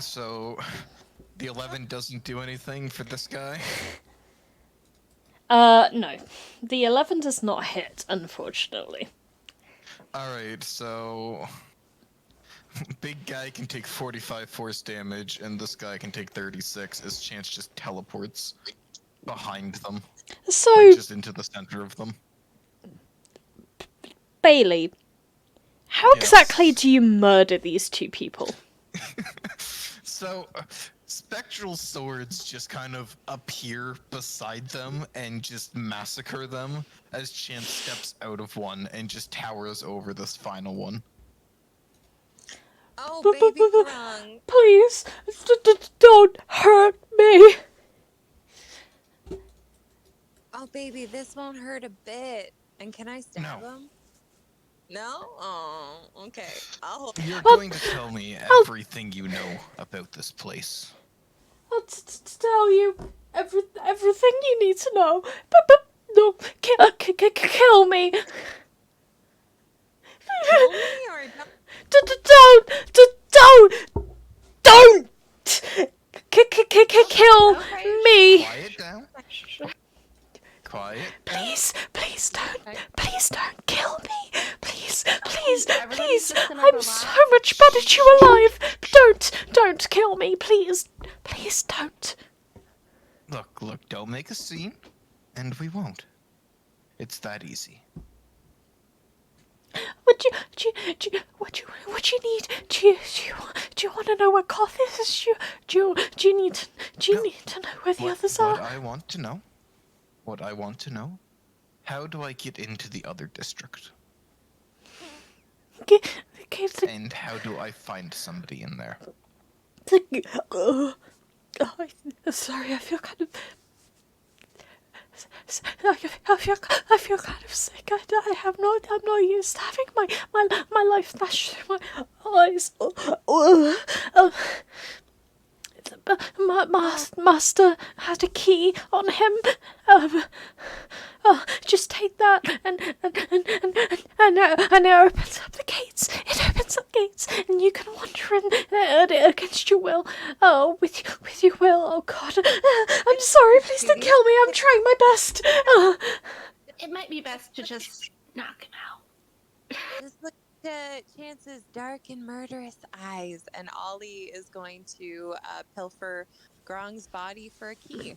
So the 11 doesn't do anything for this guy? No. The 11 does not hit, unfortunately. Alright, so big guy can take 45 force damage, and this guy can take 36 as Chance just teleports behind them. So, Like just into the center of them. Bailey, how Yes. exactly do you murder these two people? So, spectral swords just kind of appear beside them and just massacre them as Chance steps out of one and just towers over this final one. Oh, baby Krung. Please, don't hurt me. Oh, baby, this won't hurt a bit. And can I stab No. him? No? Oh, okay. I'll hold. You're Oh, going to tell me everything you know about this place. I'll tell you everything you need to know. But no, kill me. Kill me or not? Don't kill Okay. me. Quiet down. Quiet. Please don't kill me. Please, Everybody's just gonna I'm so much better to you alive. Don't kill me, please don't. Look, don't make a scene, and we won't. It's that easy. What you need? Do you want to know where Koth is? Do you need to know where the others What are? I want to know, how do I get into the other district? And how do I find somebody in there? Sorry, I feel kind of. I feel kind of sick. I'm not used to having my life flash through my eyes. Master had a key on him. Just take that, and it opens up the gates. It opens up gates, and you can wander in against your will. Oh, with your will. Oh God, I'm sorry. Please don't kill me. I'm trying my best. It might be best to just knock him out. Just look at Chance's dark and murderous eyes, and Ollie is going to pilfer Grong's body for a key.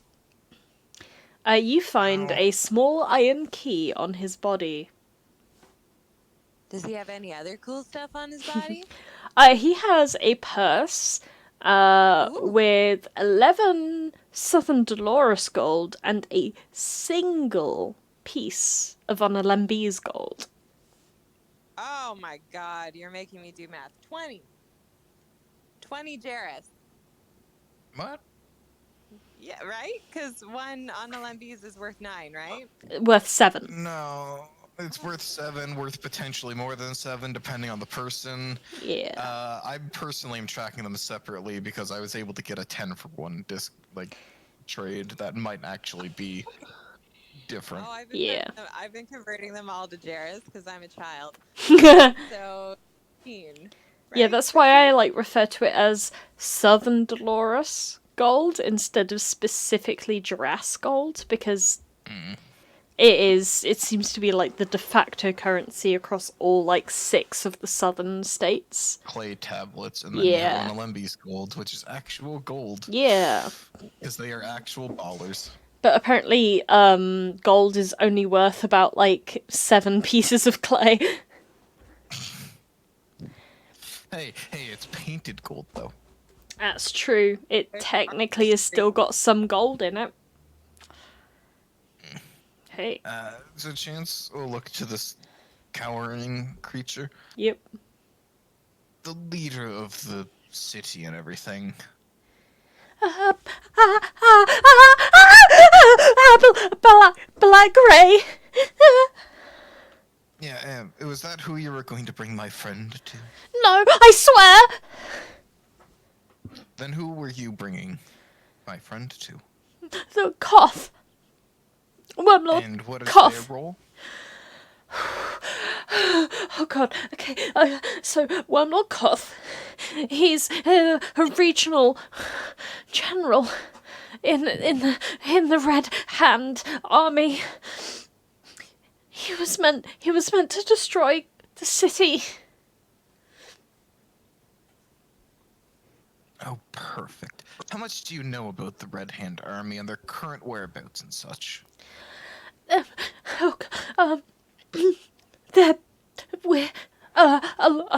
You find a small iron key on his body. Does he have any other cool stuff on his body? He has a purse with 11 Southern Dolores gold and a single piece of Onalembi's gold. Oh my god, you're making me do math. 20. 20 Jareth. What? Yeah, right? Because one on the Lembes is worth 9, right? Worth 7. No, it's worth 7, worth potentially more than 7, depending on the person. Yeah. I personally am tracking them separately because I was able to get a 10 for one disc, like, trade that might actually be different. Oh, I've been converting them all to Jareth because I'm a child. So, 15. Yeah, Right? that's why I like refer to it as Southern Dolores gold instead of specifically Duras gold, because it seems to be like the de facto currency across all like 6 of the southern states. Clay tablets, and then you have Onalembi's gold, which is actual gold. Yeah. Because they are actual ballers. But apparently, gold is only worth about like 7 pieces of clay. Hey, it's painted gold though. That's true. It technically has still got some gold in it. Hey. So Chance will look to this cowering creature. Yep. The leader of the city and everything. Black Gray. Yeah, was that who you were going to bring my friend to? No, I swear. Then who were you bringing my friend to? The cough. Wormlord. And what is cough. their role? Oh god, okay, so Wormlord Koth, he's a regional general in the Red Hand army. He was meant to destroy the city. Oh, perfect. How much do you know about the Red Hand army and their current whereabouts and such? A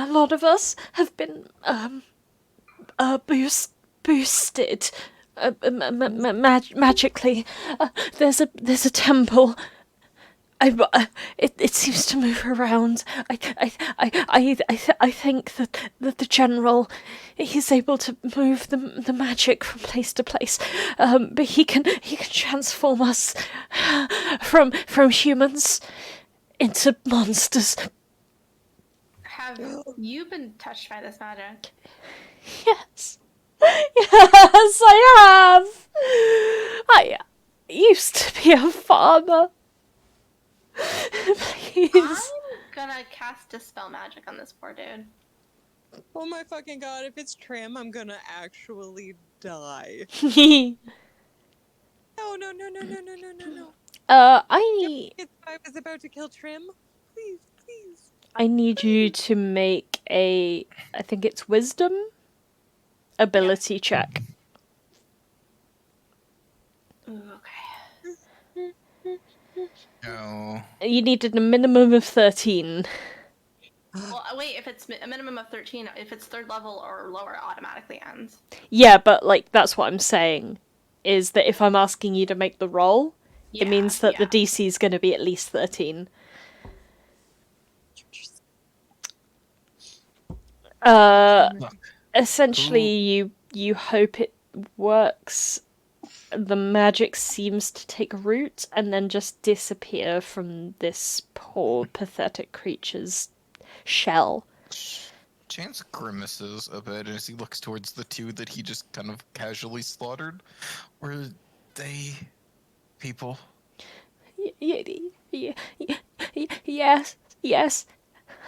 lot of us have been boosted magically. There's a temple. It seems to move around. I think that the general, he's able to move the magic from place to place, but he can transform us from humans into monsters. Have you been touched by this magic? Yes, I have. I used to be a farmer. Please. I'm gonna cast Dispel Magic on this poor dude. Oh my fucking god, if it's Trim, I'm gonna actually die. No. I was about to kill Trim. Please. I need you to make I think it's Wisdom ability check. Ooh, okay. No. You needed a minimum of 13. Well, wait, if it's a minimum of 13, if it's 3rd level or lower, it automatically ends. Yeah, but like that's what I'm saying, is that if I'm asking you to make the roll, it means that the DC is going to be at least 13. Essentially, you hope it works. The magic seems to take root and then just disappear from this poor, pathetic creature's shell. Chance grimaces a bit as he looks towards the 2 that he just kind of casually slaughtered. Were they people? Yes.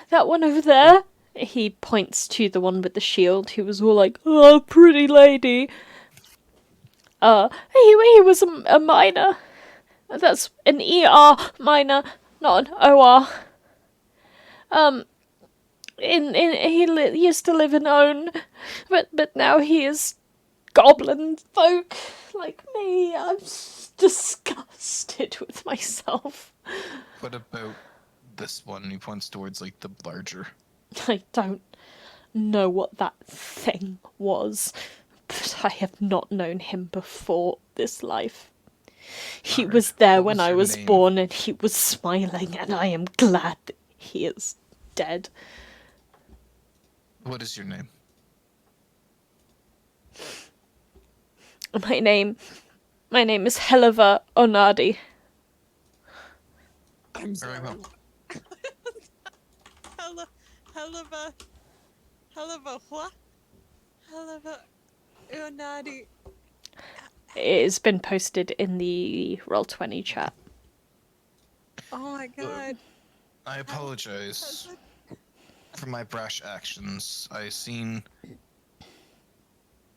That one over there. He points to the one with the shield who was all like, "Oh, pretty lady." He was a miner. That's an ER miner, not an OR. He used to live in Own, but now he is goblin folk like me. I'm disgusted with myself. What about this one? He points towards like the larger. I don't know what that thing was, but I have not known him before this life. He Alright, was there what when was I your was name? born, and he was smiling, and I am glad that he is dead. What is your name? My name is Heleva Onadi. I'm Very sorry. well. Hella what? Hella Unadi. It's been posted in the Roll20 chat. Oh my god. I apologize for my brash actions. I seen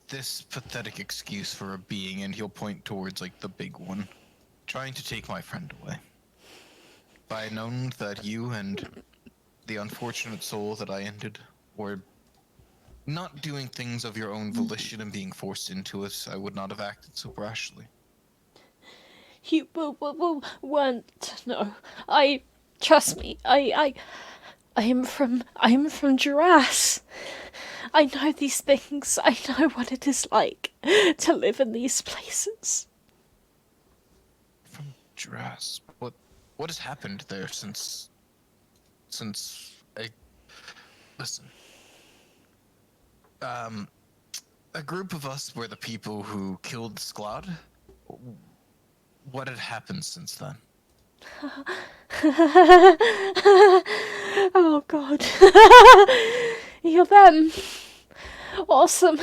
this pathetic excuse for a being, and he'll point towards, like, the big one, trying to take my friend away. If I had known that you and the unfortunate soul that I ended were not doing things of your own volition and being forced into it, I would not have acted so brashly. You weren't. No, trust me. I am from Duras. I know these things. I know what it is like to live in these places. From Duras, what has happened there since I listen? A group of us were the people who killed Sklod. What had happened since then? Oh god. You're them. Awesome.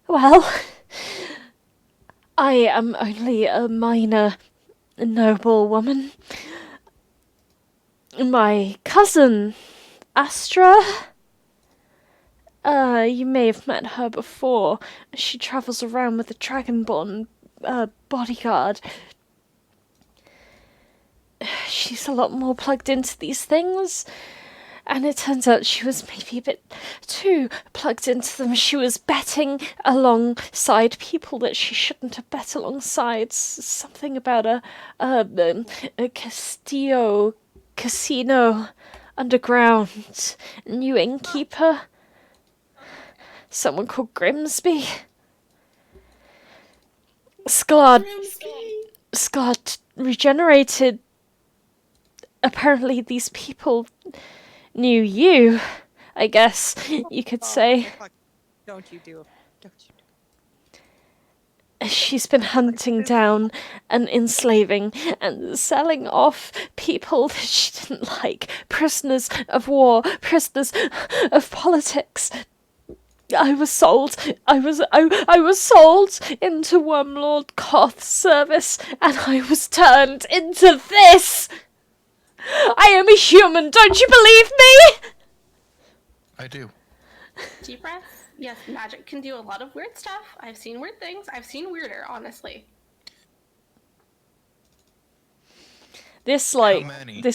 Well, I am only a minor noble woman. My cousin, Astra. You may have met her before. She travels around with a dragonborn bodyguard. She's a lot more plugged into these things. And it turns out she was maybe a bit too plugged into them. She was betting alongside people that she shouldn't have bet alongside. Something about a casino underground. New innkeeper. Someone called Grimsby. Sklod regenerated. Apparently these people knew you, I guess you could say. Don't you do. She's been hunting down and enslaving and selling off people that she didn't like. Prisoners of war, prisoners of politics. I was sold. I was sold into Wormlord Koth's service, and I was turned into this. I am a human. Don't you believe me? I do. Deep breaths. Yes, magic can do a lot of weird stuff. I've seen weird things. I've seen weirder, honestly. This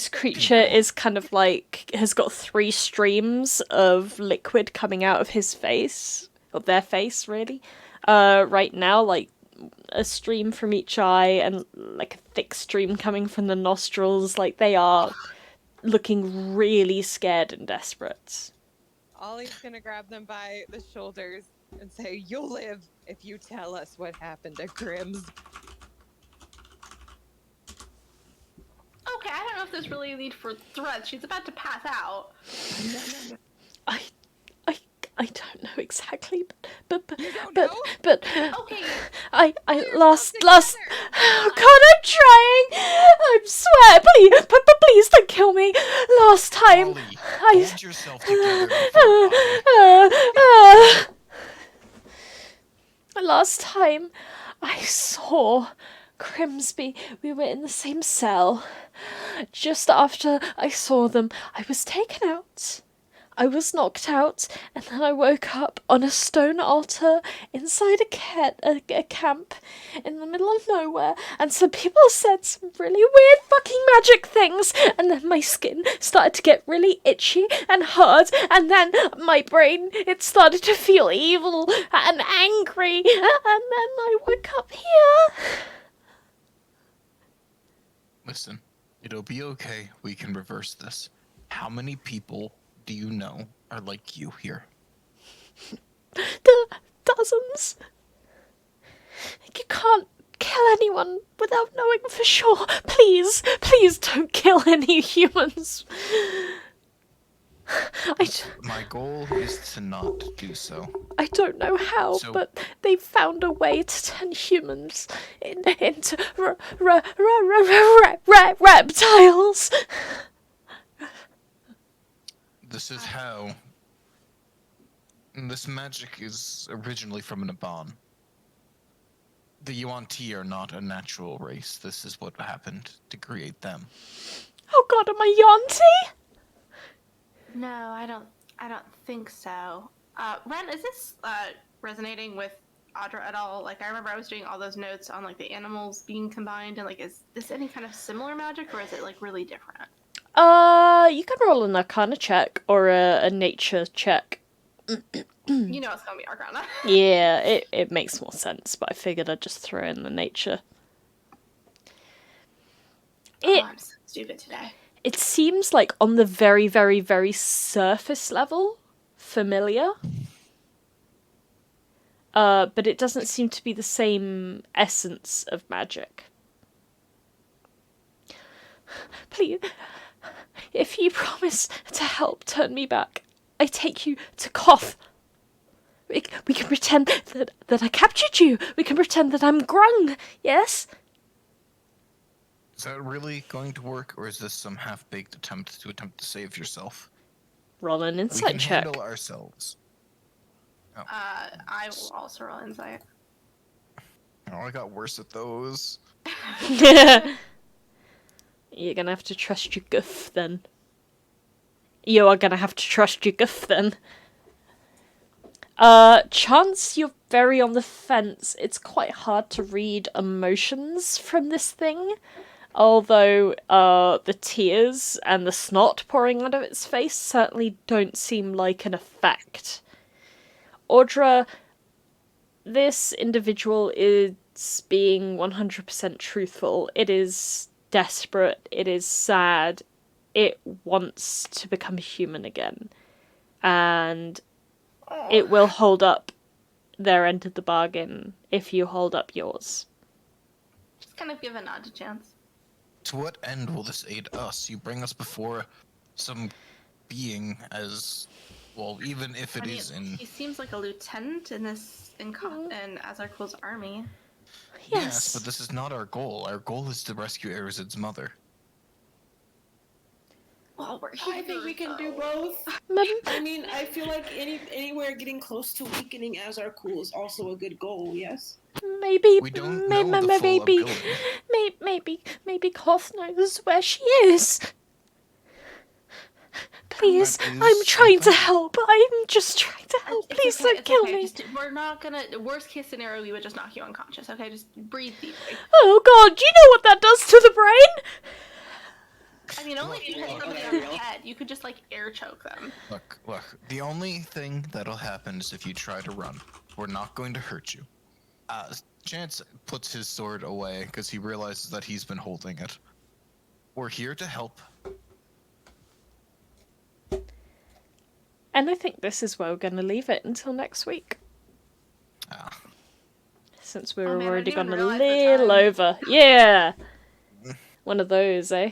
creature is kind of like, has got 3 streams of liquid coming out of his face, of their face, really. Right now, like, a stream from each eye and like a thick stream coming from the nostrils. Like, they are looking really scared and desperate. Ollie's gonna grab them by the shoulders and say, "You'll live if you tell us what happened to Grims." Okay, I don't know if there's really a need for threats. She's about to pass out. I don't know exactly, but Okay. I lost. Oh God, I'm trying. I'm swear, please don't kill me. Last time, Ollie, I. hold yourself together. Last time I saw Grimsby, we were in the same cell. Just after I saw them, I was taken out. I was knocked out, and then I woke up on a stone altar inside a camp in the middle of nowhere, and some people said some really weird fucking magic things, and then my skin started to get really itchy and hard, and then my brain, it started to feel evil and angry, and then I woke up here. Listen, it'll be okay. We can reverse this. How many people do you know are like you here? Dozens. anyone without knowing for sure. Please, please don't kill any humans. My goal is to not do so. I don't know how, So- but they found a way to turn humans into reptiles. This is how. This magic is originally from an Aban. The Yuan Ti are not a natural race. This is what happened to create them. Oh god, am I Yonti? No, I don't think so. Ren, is this resonating with Audra at all? Like, I remember I was doing all those notes on like the animals being combined, and like, is this any kind of similar magic, or is it like really different? You can roll an Arcana check or a nature check. You know it's gonna be Arcana. Yeah, it makes more sense, but I figured I'd just throw in the nature. I'm so stupid today. It seems like on the very, very, very surface level, familiar. But it doesn't seem to be the same essence of magic. Please, if you promise to help turn me back, I take you to Koth. We can pretend that I captured you. We can pretend that I'm Grung, yes? Is that really going to work, or is this some half-baked attempt to save yourself? Roll an We insight can check. handle ourselves. I will also roll insight. Oh, I got worse at those. You're gonna have to trust your guff then. You are gonna have to trust your guff then. Chance, you're very on the fence. It's quite hard to read emotions from this thing. Although, the tears and the snot pouring out of its face certainly don't seem like an effect. Audra, this individual is being 100% truthful. It is desperate. It is sad. It wants to become human again. And it will hold up their end of the bargain if you hold up yours. Just kind of give a nod to Chance. To what end will this aid us? You bring us before some being as... Well, even if it is in... He seems like a lieutenant in Azarkul's army. Yes, but this is not our goal. Our goal is to rescue Arazid's mother. Well, we're I think we can do both. I mean, I feel like anywhere getting close to weakening Azarkul is also a good goal. Yes. Maybe, We don't know the full maybe, ability. maybe Koth knows where she is. Please, That is I'm trying to okay. help. I'm just trying to help. It's Please okay, don't it's kill okay. me. Just, we're not gonna. Worst case scenario, we would just knock you unconscious. Okay, just breathe deeply. Oh god, do you know what that does to the brain? I mean, only if you hit somebody on the head. You could just like air choke them. Look. The only thing that'll happen is if you try to run. We're not going to hurt you. Chance puts his sword away because he realizes that he's been holding it. We're here to help. And I think this is where we're going to leave it until next week. Since we've Oh, man, I already didn't gone even a realize the little time. over. Yeah! One of those, eh?